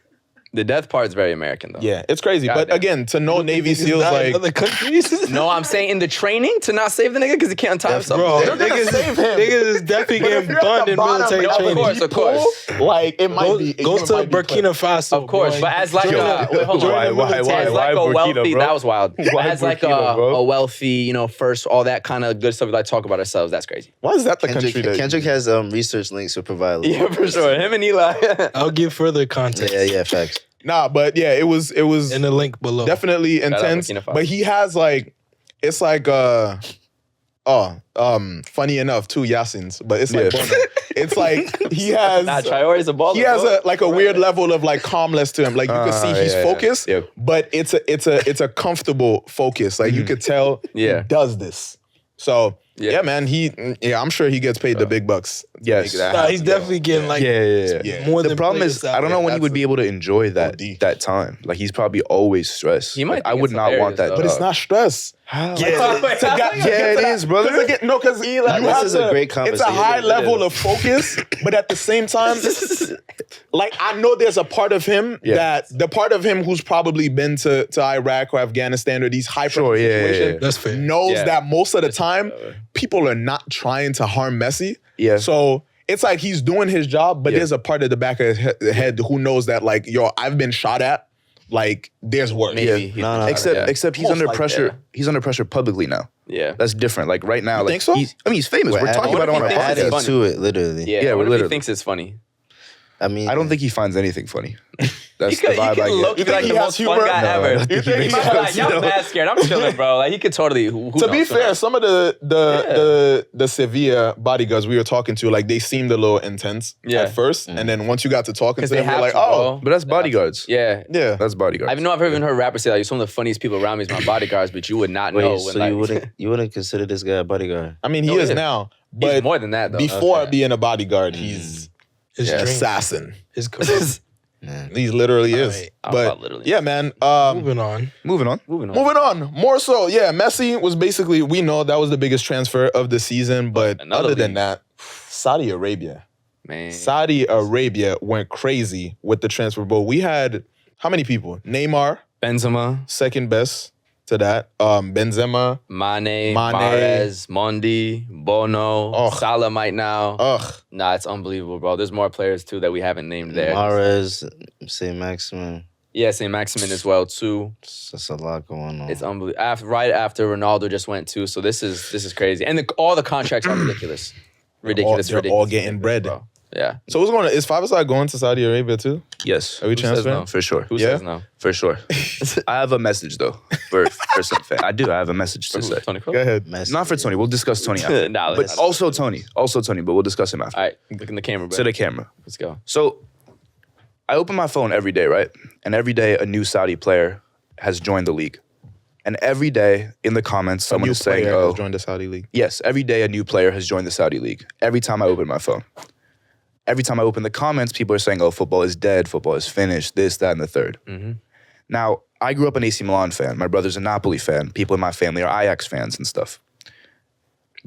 [SPEAKER 2] The death part is very American, though.
[SPEAKER 1] Yeah, it's crazy. But
[SPEAKER 2] Goddamn.
[SPEAKER 1] again, to know Navy SEAls,
[SPEAKER 3] Not in
[SPEAKER 1] like,
[SPEAKER 3] other countries.
[SPEAKER 2] No, I'm saying in the training to not save the nigga because he can't untie himself.
[SPEAKER 3] Bro,
[SPEAKER 1] They're gonna save him.
[SPEAKER 3] Niggas is definitely
[SPEAKER 1] But if
[SPEAKER 3] getting
[SPEAKER 1] you're at
[SPEAKER 3] burned
[SPEAKER 1] the
[SPEAKER 3] in
[SPEAKER 1] bottom
[SPEAKER 3] military
[SPEAKER 1] of
[SPEAKER 3] training.
[SPEAKER 2] course, of course.
[SPEAKER 1] pool, like, it might be.
[SPEAKER 3] Go to Burkina Faso.
[SPEAKER 2] Of course,
[SPEAKER 3] boy.
[SPEAKER 2] but as like a wait, hold on.
[SPEAKER 4] Why
[SPEAKER 2] As like a
[SPEAKER 4] Burkina,
[SPEAKER 2] wealthy,
[SPEAKER 4] bro?
[SPEAKER 2] that was wild.
[SPEAKER 4] Why
[SPEAKER 2] As like
[SPEAKER 4] Burkina, bro?
[SPEAKER 2] a wealthy, you know, first all that kind of good stuff we like to talk about ourselves. That's crazy.
[SPEAKER 1] Why is that the country that?
[SPEAKER 5] Kendrick has research links to provide.
[SPEAKER 2] Yeah, for sure. Him and Eli.
[SPEAKER 3] I'll give further context.
[SPEAKER 5] Yeah, facts.
[SPEAKER 1] Nah, but yeah, it was
[SPEAKER 3] In the link below.
[SPEAKER 1] definitely
[SPEAKER 2] out
[SPEAKER 1] intense.
[SPEAKER 2] Burkina Faso.
[SPEAKER 1] But he has like, it's like funny enough, two Yasins, but it's like Bono. It's like he has
[SPEAKER 2] Traore is a baller.
[SPEAKER 1] he has a weird level of like calmness to him. Like you can see he's focused, but it's a comfortable focus. Like you could tell he does this. So yeah, man, I'm sure he gets paid the big bucks.
[SPEAKER 4] Yes.
[SPEAKER 3] Nah, he's definitely getting like more
[SPEAKER 4] The
[SPEAKER 3] than
[SPEAKER 4] problem
[SPEAKER 3] players
[SPEAKER 4] is,
[SPEAKER 3] out
[SPEAKER 4] I don't know
[SPEAKER 3] there.
[SPEAKER 4] when he would be able to enjoy that
[SPEAKER 1] OD.
[SPEAKER 4] that time. Like, he's probably always stressed.
[SPEAKER 2] He might
[SPEAKER 4] Like, I
[SPEAKER 2] think
[SPEAKER 4] would
[SPEAKER 2] it's
[SPEAKER 4] not want that
[SPEAKER 2] hilarious, though.
[SPEAKER 1] But it's not stress.
[SPEAKER 4] How?
[SPEAKER 1] Yeah,
[SPEAKER 4] it is, brother.
[SPEAKER 1] Because you
[SPEAKER 5] This
[SPEAKER 1] have
[SPEAKER 5] is a great
[SPEAKER 1] It's a
[SPEAKER 5] conversation.
[SPEAKER 1] high level of focus, but at the same time, like I know there's a part of him that the part of him who's probably been to Iraq or Afghanistan or these high pressure situations
[SPEAKER 3] That's fair.
[SPEAKER 1] knows that most of the time people are not trying to harm Messi.
[SPEAKER 4] Yeah.
[SPEAKER 1] So it's like he's doing his job, but there's a part of the back of his head who knows that like, yo, I've been shot at. Like, there's worse.
[SPEAKER 2] Maybe.
[SPEAKER 5] No.
[SPEAKER 4] Except he's
[SPEAKER 1] Most
[SPEAKER 4] under
[SPEAKER 1] likely,
[SPEAKER 4] pressure.
[SPEAKER 2] yeah.
[SPEAKER 4] He's under pressure publicly now.
[SPEAKER 2] Yeah.
[SPEAKER 4] That's different. Like right now, like
[SPEAKER 1] think so?
[SPEAKER 4] He's famous. We're talking about it on our
[SPEAKER 2] What if he thinks
[SPEAKER 4] podcast.
[SPEAKER 2] it's
[SPEAKER 5] Added to it, literally.
[SPEAKER 2] Yeah,
[SPEAKER 4] we're
[SPEAKER 2] what if he
[SPEAKER 4] literally-
[SPEAKER 2] thinks it's funny?
[SPEAKER 5] I mean,
[SPEAKER 4] I don't think he finds anything funny.
[SPEAKER 2] He
[SPEAKER 4] That's the
[SPEAKER 2] could,
[SPEAKER 4] vibe I
[SPEAKER 2] look
[SPEAKER 4] get.
[SPEAKER 2] like
[SPEAKER 1] he
[SPEAKER 2] the
[SPEAKER 1] has
[SPEAKER 2] most
[SPEAKER 1] humor?
[SPEAKER 2] fun guy
[SPEAKER 4] No,
[SPEAKER 2] ever.
[SPEAKER 4] I don't think he
[SPEAKER 2] He
[SPEAKER 4] makes
[SPEAKER 2] might be like,
[SPEAKER 4] sense.
[SPEAKER 2] I'm mad scared. I'm chilling, bro. Like he could totally. Who
[SPEAKER 1] To be
[SPEAKER 2] knows?
[SPEAKER 1] fair, some of the Sevilla bodyguards we were talking to, like they seemed a little intense at first, and then once you got to talking to
[SPEAKER 2] they
[SPEAKER 1] them, you're
[SPEAKER 2] have
[SPEAKER 1] like,
[SPEAKER 2] to,
[SPEAKER 1] oh,
[SPEAKER 2] bro.
[SPEAKER 4] But that's bodyguards.
[SPEAKER 2] Yeah.
[SPEAKER 1] yeah.
[SPEAKER 4] That's bodyguards.
[SPEAKER 2] I've even heard rappers say like some of the funniest people around me is my bodyguards, but you would not know.
[SPEAKER 5] wait,
[SPEAKER 2] when,
[SPEAKER 5] so
[SPEAKER 2] like,
[SPEAKER 5] you wouldn't consider this guy a bodyguard?
[SPEAKER 1] I mean, he
[SPEAKER 2] No,
[SPEAKER 1] is
[SPEAKER 2] yeah.
[SPEAKER 1] now,
[SPEAKER 2] he's
[SPEAKER 1] but
[SPEAKER 2] more than that though.
[SPEAKER 1] before being a bodyguard, he's
[SPEAKER 3] His
[SPEAKER 1] an
[SPEAKER 3] dream.
[SPEAKER 1] assassin.
[SPEAKER 3] His career.
[SPEAKER 1] He literally is.
[SPEAKER 3] Alright.
[SPEAKER 1] But
[SPEAKER 2] literally.
[SPEAKER 1] yeah, man.
[SPEAKER 3] Moving on.
[SPEAKER 4] Moving on.
[SPEAKER 2] Moving on.
[SPEAKER 1] Moving on. More so, yeah, Messi was basically, we know that was the biggest transfer of the season, but
[SPEAKER 2] Another
[SPEAKER 1] other than
[SPEAKER 2] league.
[SPEAKER 1] that, Saudi Arabia.
[SPEAKER 2] Man.
[SPEAKER 1] Saudi Arabia went crazy with the transfer. But we had, how many people? Neymar,
[SPEAKER 2] Benzema,
[SPEAKER 1] second best to that. Benzema.
[SPEAKER 2] Mane,
[SPEAKER 1] Mane.
[SPEAKER 2] Mahrez, Mondi, Bono,
[SPEAKER 1] Ugh.
[SPEAKER 2] Salah might now.
[SPEAKER 1] Ugh.
[SPEAKER 2] Nah, it's unbelievable, bro. There's more players too that we haven't named there.
[SPEAKER 5] Mahrez, St. Maximin.
[SPEAKER 2] Yeah, St. Maximin as well too.
[SPEAKER 5] That's a lot going on.
[SPEAKER 2] It's unbelievable. Right after Ronaldo just went too, so this is crazy. And all the contracts are ridiculous. Ridiculous.
[SPEAKER 1] They're all getting bread.
[SPEAKER 2] bro. Yeah.
[SPEAKER 1] So what's going on? Is 5ASIDE going to Saudi Arabia too?
[SPEAKER 4] Yes.
[SPEAKER 1] Are we
[SPEAKER 2] Who says
[SPEAKER 1] transferring?
[SPEAKER 2] no?
[SPEAKER 4] For sure.
[SPEAKER 2] Who
[SPEAKER 1] Yeah?
[SPEAKER 2] says no?
[SPEAKER 4] For sure. I have a message though for some fan. I do. I have a message to say.
[SPEAKER 2] Toni Kroos?
[SPEAKER 1] Go ahead.
[SPEAKER 5] Messi.
[SPEAKER 4] Not for Tony. We'll discuss Tony after.
[SPEAKER 2] Nah,
[SPEAKER 4] But
[SPEAKER 2] let's-
[SPEAKER 4] also Tony. Also Tony. But we'll discuss him after.
[SPEAKER 2] All right, look in the camera, bro.
[SPEAKER 4] To the camera.
[SPEAKER 2] Let's go.
[SPEAKER 4] So I open my phone every day, right? And every day a new Saudi player has joined the league. And every day in the comments, someone
[SPEAKER 1] New
[SPEAKER 4] is saying,
[SPEAKER 1] player
[SPEAKER 4] oh,
[SPEAKER 1] has joined the Saudi league.
[SPEAKER 4] yes, every day a new player has joined the Saudi league. Every time I open my phone. every time I open the comments, people are saying, oh, football is dead, football is finished, this, that, and the third. Now, I grew up an AC Milan fan. My brother's a Napoli fan. People in my family are Ajax fans and stuff.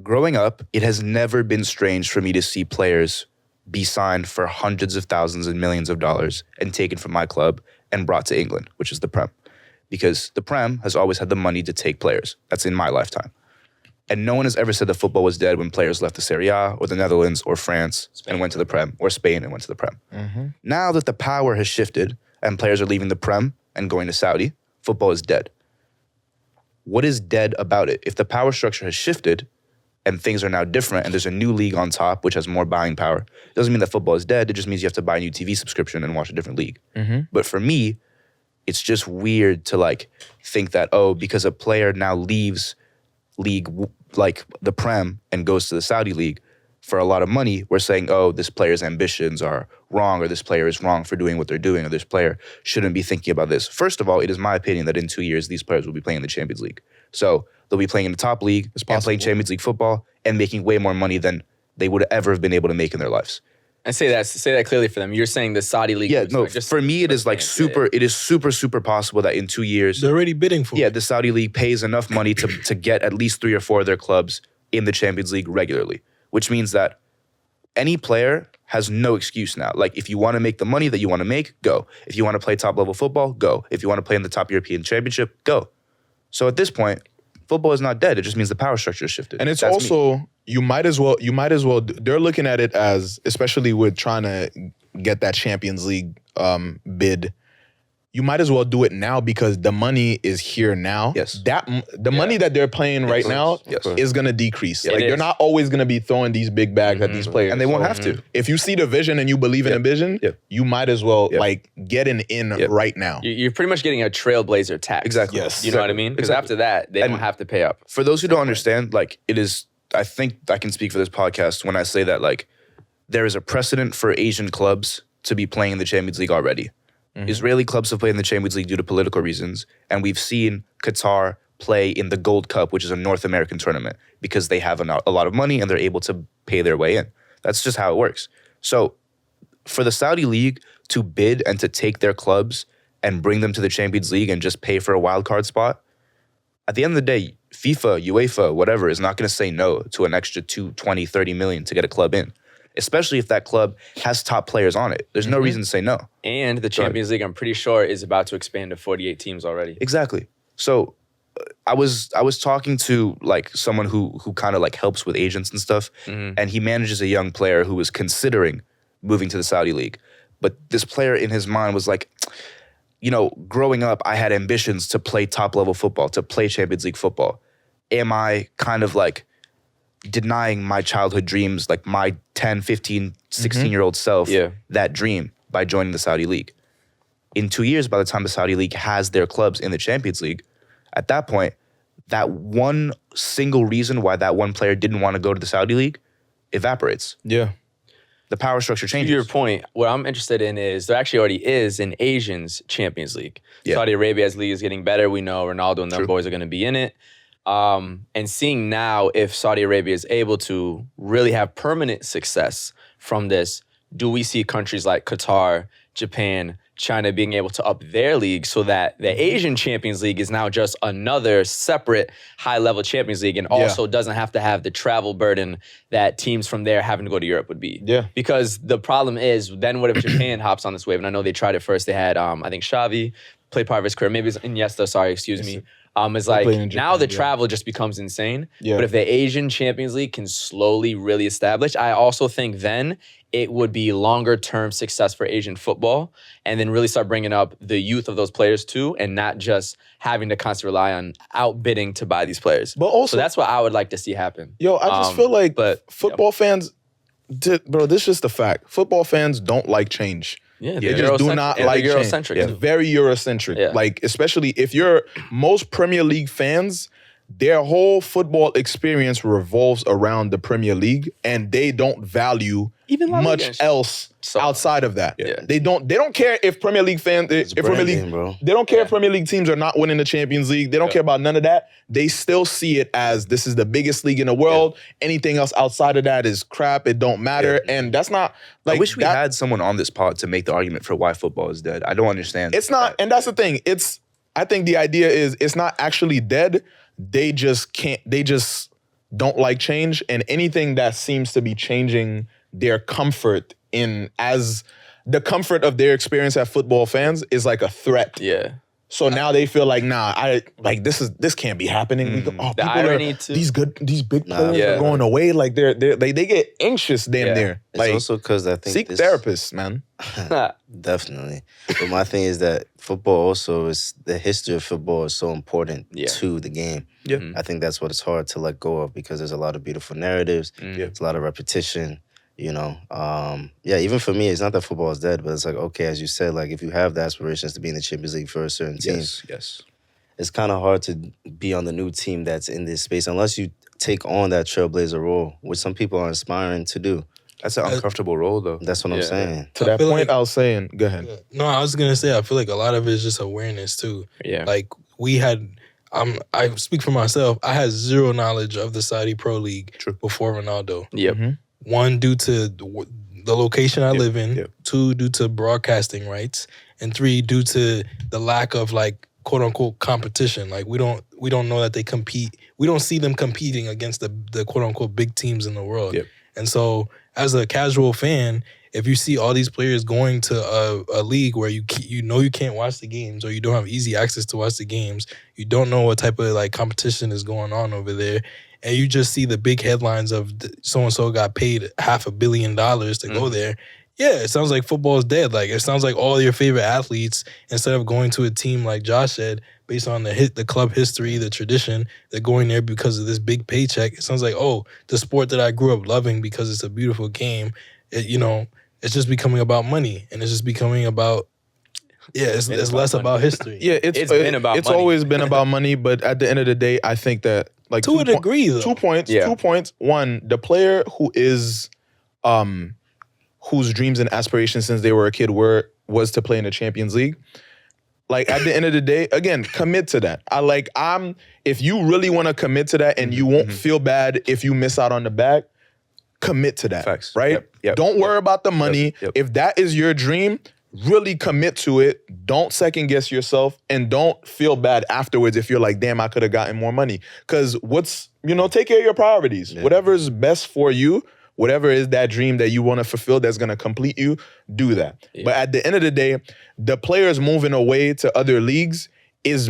[SPEAKER 4] Growing up, it has never been strange for me to see players be signed for hundreds of thousands and millions of dollars and taken from my club and brought to England, which is the Prem. Because the Prem has always had the money to take players. That's in my lifetime. And no one has ever said that football was dead when players left the Serie A or the Netherlands or France and went to the Prem, or Spain and went to the Prem. Now that the power has shifted and players are leaving the Prem and going to Saudi, football is dead. What is dead about it? If the power structure has shifted and things are now different and there's a new league on top which has more buying power, it doesn't mean that football is dead. It just means you have to buy a new TV subscription and watch a different league. But for me, it's just weird to like think that, oh, because a player now leaves league like the Prem and goes to the Saudi league for a lot of money, we're saying, oh, this player's ambitions are wrong, or this player is wrong for doing what they're doing, or this player shouldn't be thinking about this. First of all, it is my opinion that in 2 years, these players will be playing in the Champions League. So they'll be playing in the top league and playing Champions League football and making way more money than they would ever have been able to make in their lives.
[SPEAKER 2] And say that clearly for them. You're saying the Saudi league.
[SPEAKER 4] Yeah, no. For me, it is like super. It is super possible that in 2 years
[SPEAKER 3] they're already bidding for.
[SPEAKER 4] Yeah, the Saudi league pays enough money to get at least 3 or 4 of their clubs in the Champions League regularly, which means that any player has no excuse now. Like, if you want to make the money that you want to make, go. If you want to play top level football, go. If you want to play in the top European championship, go. So at this point, football is not dead. It just means the power structure has shifted.
[SPEAKER 1] And it's also, you might as well, they're looking at it as, especially with trying to get that Champions League bid, you might as well do it now because the money is here now.
[SPEAKER 4] Yes.
[SPEAKER 1] The money that they're playing right now is going to decrease. Like, they're not always going to be throwing these big bags at these players.
[SPEAKER 4] And they won't have to.
[SPEAKER 1] If you see the vision and you believe in a vision, you might as well like get an in right now.
[SPEAKER 2] You're pretty much getting a trailblazer tax.
[SPEAKER 4] Exactly.
[SPEAKER 1] Yes.
[SPEAKER 2] You know what I mean? Because after that, they don't have to pay up.
[SPEAKER 4] For those who don't understand, like, it is, I think I can speak for this podcast when I say that, like, there is a precedent for Asian clubs to be playing in the Champions League already. Israeli clubs have played in the Champions League due to political reasons, and we've seen Qatar play in the Gold Cup, which is a North American tournament, because they have a lot of money and they're able to pay their way in. That's just how it works. So for the Saudi League to bid and to take their clubs and bring them to the Champions League and just pay for a wild card spot, at the end of the day, FIFA, UEFA, whatever, is not going to say no to an extra 20, 30 million to get a club in. Especially if that club has top players on it. There's no reason to say no.
[SPEAKER 2] And the Champions League, I'm pretty sure, is about to expand to 48 teams already.
[SPEAKER 4] Exactly. So I was talking to like someone who kind of like helps with agents and stuff, and he manages a young player who was considering moving to the Saudi League. But this player in his mind was like, you know, growing up, I had ambitions to play top level football, to play Champions League football. Am I kind of like denying my childhood dreams, like my 10, 15, 16-year-old self, that dream by joining the Saudi League? In 2 years, by the time the Saudi League has their clubs in the Champions League, at that point, that one single reason why that one player didn't want to go to the Saudi League evaporates.
[SPEAKER 1] Yeah.
[SPEAKER 4] The power structure changes.
[SPEAKER 2] To your point, what I'm interested in is there actually already is an Asians Champions League. Saudi Arabia's league is getting better. We know Ronaldo and them boys are going to be in it. And seeing now if Saudi Arabia is able to really have permanent success from this, do we see countries like Qatar, Japan, China being able to up their league so that the Asian Champions League is now just another separate high-level Champions League and also doesn't have to have the travel burden that teams from there having to go to Europe would be?
[SPEAKER 1] Yeah.
[SPEAKER 2] Because the problem is, then what if Japan hops on this wave? And I know they tried it first. They had, I think, Xavi played part of his career. Maybe it's Iniesta, sorry, excuse me. It's like now the travel just becomes insane.
[SPEAKER 1] Yeah.
[SPEAKER 2] But if the Asian Champions League can slowly really establish, I also think then it would be longer term success for Asian football and then really start bringing up the youth of those players too and not just having to constantly rely on outbidding to buy these players.
[SPEAKER 1] But also,
[SPEAKER 2] so that's what I would like to see happen.
[SPEAKER 1] Yo, I just feel like football fans, bro, this is just the fact. Football fans don't like change.
[SPEAKER 2] Yeah,
[SPEAKER 1] they just do not like
[SPEAKER 2] Eurocentric.
[SPEAKER 1] It's very Eurocentric.
[SPEAKER 2] Yeah.
[SPEAKER 1] Like, especially if you're most Premier League fans, their whole football experience revolves around the Premier League, and they don't value
[SPEAKER 2] even
[SPEAKER 1] much else outside of that.
[SPEAKER 2] Yeah.
[SPEAKER 1] They don't care if Premier League fans, they don't care if Premier League teams are not winning the Champions League. They don't care about none of that. They still see it as this is the biggest league in the world. Anything else outside of that is crap. It don't matter. And that's not like
[SPEAKER 4] I wish we had someone on this pod to make the argument for why football is dead. I don't understand.
[SPEAKER 1] It's not, and that's the thing. I think the idea is it's not actually dead. They just don't like change, and anything that seems to be changing their comfort as the comfort of their experience as football fans is like a threat.
[SPEAKER 2] Yeah.
[SPEAKER 1] So now they feel like, this can't be happening.
[SPEAKER 2] The irony too.
[SPEAKER 1] These big players are going away. Like they get anxious damn near.
[SPEAKER 5] It's
[SPEAKER 1] like,
[SPEAKER 5] also because I think
[SPEAKER 1] seek therapists, man.
[SPEAKER 5] Definitely. But my thing is that football also is the history of football is so important to the game.
[SPEAKER 1] Yeah.
[SPEAKER 5] I think that's what it's hard to let go of because there's a lot of beautiful narratives. There's a lot of repetition. You know, even for me, it's not that football is dead, but it's like, okay, as you said, like if you have the aspirations to be in the Champions League for a certain team, it's kind of hard to be on the new team that's in this space unless you take on that trailblazer role, which some people are aspiring to do.
[SPEAKER 4] That's an uncomfortable role, though.
[SPEAKER 5] That's what I'm saying.
[SPEAKER 1] To that point, I was saying, go ahead.
[SPEAKER 3] No, I was gonna say, I feel like a lot of it is just awareness too. Yeah, like we had. I speak for myself. I had zero knowledge of the Saudi Pro League before Ronaldo.
[SPEAKER 2] Yep. Mm-hmm.
[SPEAKER 3] One, due to the location I live in. Yep. Two, due to broadcasting rights. And three, due to the lack of like quote unquote competition. Like we don't know that they compete. We don't see them competing against the quote unquote big teams in the world. Yep. And so as a casual fan, if you see all these players going to a league where you can't watch the games or you don't have easy access to watch the games, you don't know what type of like competition is going on over there, and you just see the big headlines of so-and-so got paid $500 million to go there, it sounds like football is dead. Like, it sounds like all your favorite athletes, instead of going to a team like Josh said, based on the club history, the tradition, they're going there because of this big paycheck. It sounds like, the sport that I grew up loving because it's a beautiful game, it's just becoming about money, and it's just becoming about it's less about history.
[SPEAKER 1] Yeah, it's been about money. Always been about money, but at the end of the day, I think that like
[SPEAKER 3] to a degree, though.
[SPEAKER 1] 2 points. 2 points. One, the player who is whose dreams and aspirations since they were a kid was to play in the Champions League. Like at the end of the day, again, commit to that. If you really want to commit to that and you won't feel bad if you miss out on the bag, commit to that.
[SPEAKER 4] Facts.
[SPEAKER 1] Right?
[SPEAKER 4] Yep.
[SPEAKER 1] Don't worry about the money.
[SPEAKER 4] Yep.
[SPEAKER 1] If that is your dream, really commit to it. Don't second guess yourself, and don't feel bad afterwards if you're like, damn, I could have gotten more money. Because take care of your priorities. Yeah. Whatever's best for you, whatever is that dream that you want to fulfill that's going to complete you, do that. Yeah. But at the end of the day, the players moving away to other leagues is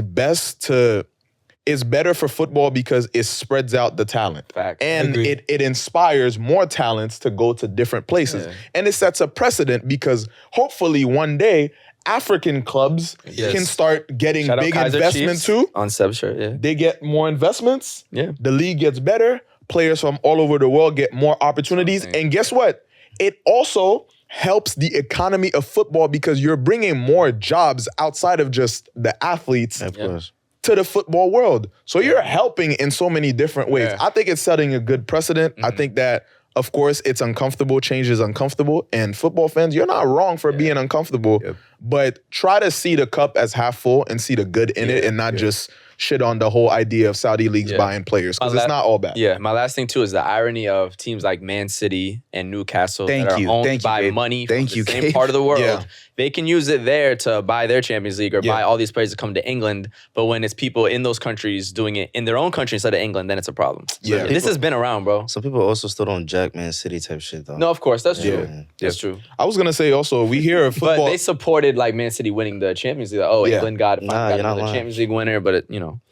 [SPEAKER 1] better for football because it spreads out the talent.
[SPEAKER 2] Facts.
[SPEAKER 1] And it inspires more talents to go to different places. Yeah. And it sets a precedent because hopefully one day African clubs can start getting big investment too.
[SPEAKER 2] On Seb's shirt, yeah.
[SPEAKER 1] They get more investments.
[SPEAKER 2] Yeah.
[SPEAKER 1] The league gets better. Players from all over the world get more opportunities. And guess what? It also helps the economy of football because you're bringing more jobs outside of just the athletes. Of course. To the football world. So you're helping in so many different ways. Yeah. I think it's setting a good precedent. I think that, of course, it's uncomfortable. Change is uncomfortable. And football fans, you're not wrong for being uncomfortable. Yep. But try to see the cup as half full and see the good in it and not just shit on the whole idea of Saudi leagues buying players, because it's not all bad.
[SPEAKER 2] Yeah, my last thing too is the irony of teams like Man City and Newcastle that are owned by money from the same part of the world. Yeah. They can use it there to buy their Champions League or buy all these players to come to England. But when it's people in those countries doing it in their own country instead of England, then it's a problem. Yeah, this has been around, bro.
[SPEAKER 5] Some people also still don't jack Man City type shit, though.
[SPEAKER 2] No, of course, that's true. Yeah. That's true.
[SPEAKER 1] I was gonna say also, we hear of football,
[SPEAKER 2] but they supported like Man City winning the Champions League. Like, England got another Champions League winner, but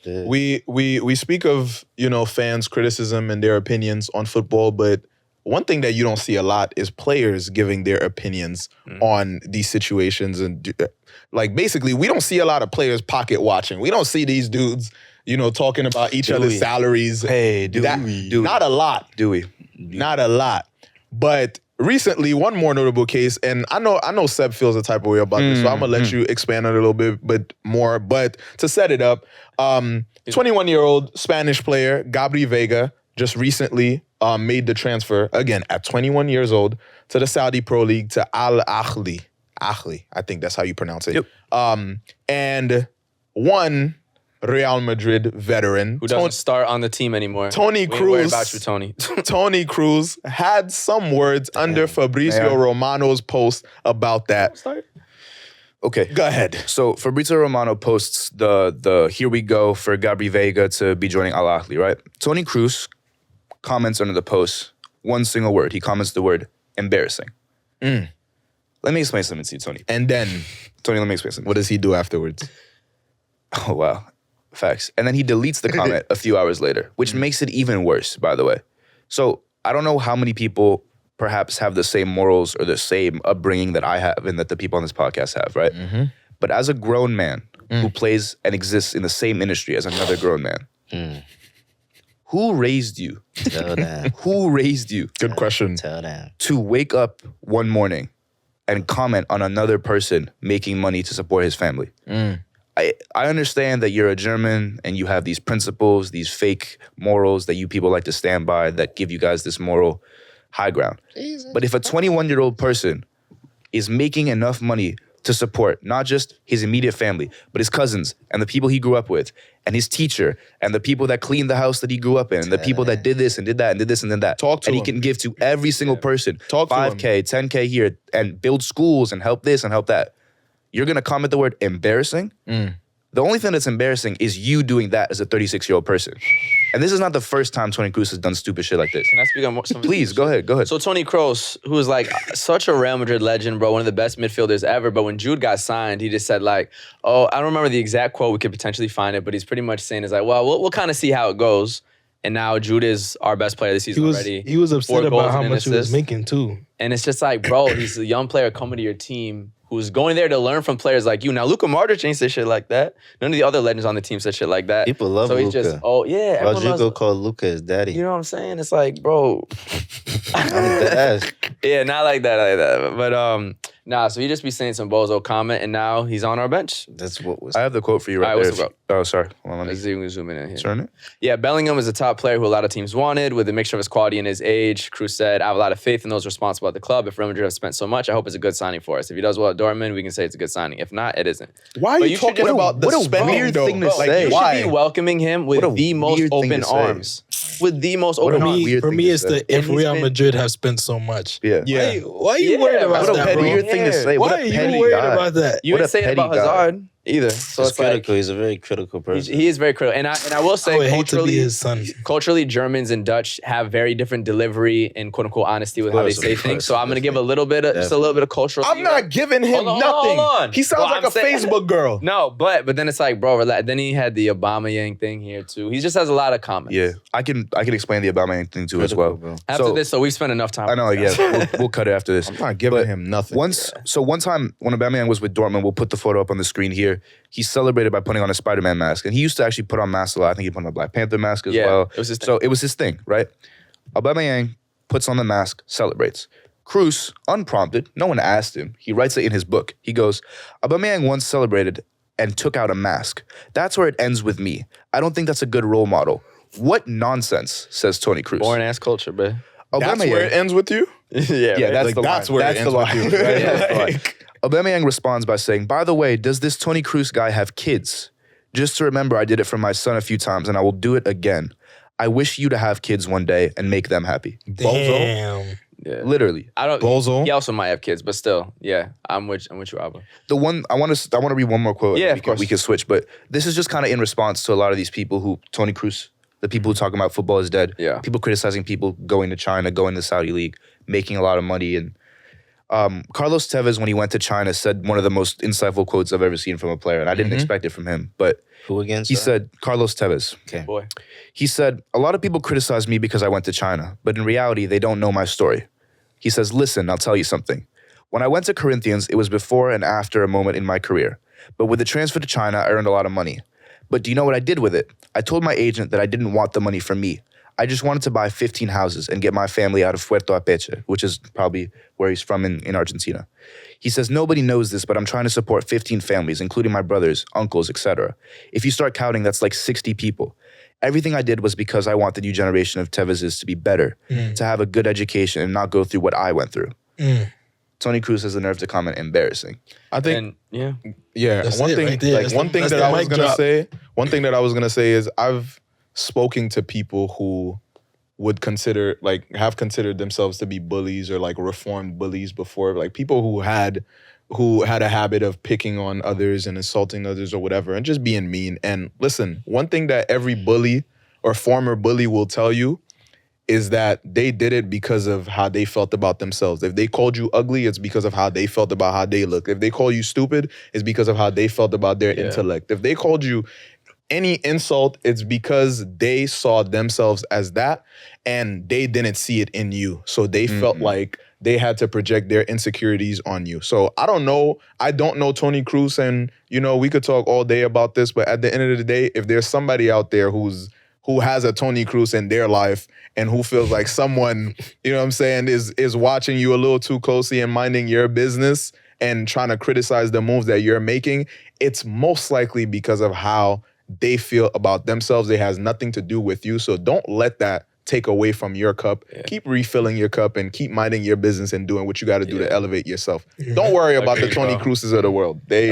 [SPEAKER 1] we speak of fans' criticism and their opinions on football, but one thing that you don't see a lot is players giving their opinions on these situations. And like basically, we don't see a lot of players pocket watching. We don't see these dudes, talking about each other's salaries.
[SPEAKER 4] Hey,
[SPEAKER 1] not a lot.
[SPEAKER 4] Do we?
[SPEAKER 1] Not a lot. But recently, one more notable case, and I know Seb feels a type of way about this, so I'm gonna let you expand on it a little bit more. But to set it up, 21-year-old Spanish player Gabri Vega just recently made the transfer again at 21 years old to the Saudi Pro League to Al Ahly. Ahly, I think that's how you pronounce it. Yep. And one Real Madrid veteran
[SPEAKER 2] who doesn't start on the team anymore.
[SPEAKER 1] Toni Kroos.
[SPEAKER 2] About you, Tony.
[SPEAKER 1] Toni Kroos had some words under Fabrizio Romano's post about that.
[SPEAKER 4] Okay.
[SPEAKER 1] Go ahead.
[SPEAKER 4] So Fabrizio Romano posts the here we go for Gabri Vega to be joining Al Ahly, right? Toni Kroos comments under the post one single word. He comments the word embarrassing. Let me explain something to you, Tony.
[SPEAKER 1] And then,
[SPEAKER 4] Tony, let me explain something.
[SPEAKER 1] What does he do afterwards?
[SPEAKER 4] Oh, wow. Facts. And then he deletes the comment a few hours later, which makes it even worse, by the way. So I don't know how many people perhaps have the same morals or the same upbringing that I have and that the people on this podcast have, right? But as a grown man who plays and exists in the same industry as another grown man, who raised you?
[SPEAKER 5] Tell them.
[SPEAKER 4] Who raised you?
[SPEAKER 1] Good question.
[SPEAKER 5] Tell them.
[SPEAKER 4] To wake up one morning and comment on another person making money to support his family. I understand that you're a German and you have these principles, these fake morals that you people like to stand by that give you guys this moral high ground. But if a 21-year-old person is making enough money to support not just his immediate family, but his cousins and the people he grew up with and his teacher and the people that cleaned the house that he grew up in and the people that did this and did that and did this and did that.
[SPEAKER 1] Talk to him.
[SPEAKER 4] And he can give to every single person
[SPEAKER 1] Talk to
[SPEAKER 4] 5K, 10K here and build schools and help this and help that. You're going to comment the word embarrassing? The only thing that's embarrassing is you doing that as a 36-year-old person. And this is not the first time Toni Kroos has done stupid shit like this.
[SPEAKER 2] Can I speak on some
[SPEAKER 4] Please, go ahead.
[SPEAKER 2] So Toni Kroos, who is like such a Real Madrid legend, bro, one of the best midfielders ever, but when Jude got signed, he just said like, oh, I don't remember the exact quote, we could potentially find it, but he's pretty much saying is like, well, we'll kind of see how it goes. And now Jude is our best player this season already.
[SPEAKER 3] He was upset about how much he was making too.
[SPEAKER 2] And it's just like, bro, he's a young player coming to your team who's going there to learn from players like you. Now, Luka Modric ain't said shit like that. None of the other legends on the team said shit like that.
[SPEAKER 5] People love
[SPEAKER 2] so
[SPEAKER 5] Luka.
[SPEAKER 2] He's just,
[SPEAKER 5] Rodrigo called Luka his daddy.
[SPEAKER 2] You know what I'm saying? It's like, bro. Yeah, not like that. But nah, so he just be saying some bozo comment, and now he's on our bench.
[SPEAKER 5] That's what was.
[SPEAKER 4] I have the quote for you right there. Oh, sorry. Hold on,
[SPEAKER 2] Let's zoom in here.
[SPEAKER 4] Turn it.
[SPEAKER 2] Yeah, Bellingham is a top player who a lot of teams wanted with a mixture of his quality and his age. Kroos said, I have a lot of faith in those responsible at the club. If Real Madrid have spent so much, I hope it's a good signing for us. If he does well at Dortmund, we can say it's a good signing. If not, it isn't.
[SPEAKER 1] Why are you talking about the spending
[SPEAKER 4] weird
[SPEAKER 1] though?
[SPEAKER 4] thing to say.
[SPEAKER 2] You should be welcoming him with the most open arms. With the most open arms.
[SPEAKER 3] For me, it's the if Real Madrid have spent so much.
[SPEAKER 4] Yeah.
[SPEAKER 3] Why are you worried about
[SPEAKER 4] What a
[SPEAKER 3] that, bro?
[SPEAKER 4] weird thing to say.
[SPEAKER 3] Why are you worried about that?
[SPEAKER 2] You didn't say it about Hazard either. So
[SPEAKER 5] He's
[SPEAKER 2] it's critical.
[SPEAKER 5] Like, he's a very critical person.
[SPEAKER 2] He is very critical. And I will say,
[SPEAKER 3] I would hate to be his son.
[SPEAKER 2] Culturally, Germans and Dutch have very different delivery and quote unquote honesty with how they say things. So I'm going to give a little bit of, just a little bit of cultural.
[SPEAKER 1] I'm not giving him nothing.
[SPEAKER 2] Hold on.
[SPEAKER 1] He sounds like a Facebook girl.
[SPEAKER 2] No, but then it's like, bro, relax. Then he had the Obama-Yang thing here too. He just has a lot of comments.
[SPEAKER 4] Yeah, I can explain the Obama thing too as well.
[SPEAKER 5] Bro.
[SPEAKER 2] After this, so we've spent enough time.
[SPEAKER 4] I know, yeah. We'll cut it after this.
[SPEAKER 1] I'm not giving him nothing.
[SPEAKER 4] One time when Aubameyang was with Dortmund, we'll put the photo up on the screen here. He celebrated by putting on a Spider-Man mask, and he used to actually put on masks a lot. I think he put on a Black Panther mask as well.
[SPEAKER 2] It was his thing.
[SPEAKER 4] So it was his thing, right? Aubameyang puts on the mask, celebrates. Kroos, unprompted, no one asked him. He writes it in his book. He goes, Aubameyang once celebrated and took out a mask. That's where it ends with me. I don't think that's a good role model. What nonsense, says Toni Kroos.
[SPEAKER 2] Boring ass culture, bro.
[SPEAKER 1] That's where it ends with you?
[SPEAKER 4] Yeah, that's the line.
[SPEAKER 1] That's where it ends with you.
[SPEAKER 4] That's the line. Aubameyang responds by saying, by the way, does this Toni Kroos guy have kids? Just to remember, I did it for my son a few times, and I will do it again. I wish you to have kids one day and make them happy.
[SPEAKER 3] Damn.
[SPEAKER 2] Yeah.
[SPEAKER 4] Literally.
[SPEAKER 2] I don't.
[SPEAKER 1] Bozo.
[SPEAKER 2] He also might have kids, but still, yeah, I'm with you, Abba.
[SPEAKER 4] The one I want to read one more quote.
[SPEAKER 2] Yeah,
[SPEAKER 4] of course. We can switch, but this is just kind of in response to a lot of these people who Toni Kroos, the people who talk about football is dead.
[SPEAKER 2] Yeah.
[SPEAKER 4] People criticizing people going to China, going to the Saudi League, making a lot of money. And Carlos Tevez, when he went to China, said one of the most insightful quotes I've ever seen from a player, and I didn't expect it from him. But
[SPEAKER 5] Who again?
[SPEAKER 4] he said, Carlos Tevez.
[SPEAKER 5] Okay.
[SPEAKER 2] Boy.
[SPEAKER 4] He said, a lot of people criticize me because I went to China, but in reality, they don't know my story. He says, listen, I'll tell you something. When I went to Corinthians, it was before and after a moment in my career. But with the transfer to China, I earned a lot of money. But do you know what I did with it? I told my agent that I didn't want the money for me. I just wanted to buy 15 houses and get my family out of Puerto Apeche, which is probably where he's from in Argentina. He says, nobody knows this, but I'm trying to support 15 families, including my brothers, uncles, etc. If you start counting, that's like 60 people. Everything I did was because I want the new generation of Tevezes to be better, to have a good education and not go through what I went through. Toni Kroos has the nerve to comment embarrassing.
[SPEAKER 1] I think,
[SPEAKER 3] That's
[SPEAKER 1] one thing,
[SPEAKER 3] right there.
[SPEAKER 1] like one thing that I was gonna say is I've spoken to people who would have considered themselves to be bullies or like reformed bullies before, like people who had a habit of picking on others and insulting others or whatever and just being mean. And listen, one thing that every bully or former bully will tell you is that they did it because of how they felt about themselves. If they called you ugly, it's because of how they felt about how they look. If they call you stupid, it's because of how they felt about their intellect. If they called you any insult, it's because they saw themselves as that and they didn't see it in you. So they felt like they had to project their insecurities on you. So I don't know Toni Kroos, and we could talk all day about this, but at the end of the day, if there's somebody out there who has a Toni Kroos in their life and who feels like someone, is watching you a little too closely and minding your business and trying to criticize the moves that you're making, it's most likely because of how they feel about themselves. It has nothing to do with you. So don't let that take away from your cup. Yeah. Keep refilling your cup and keep minding your business and doing what you got to do to elevate yourself. Don't worry about the Toni Krooses of the world. They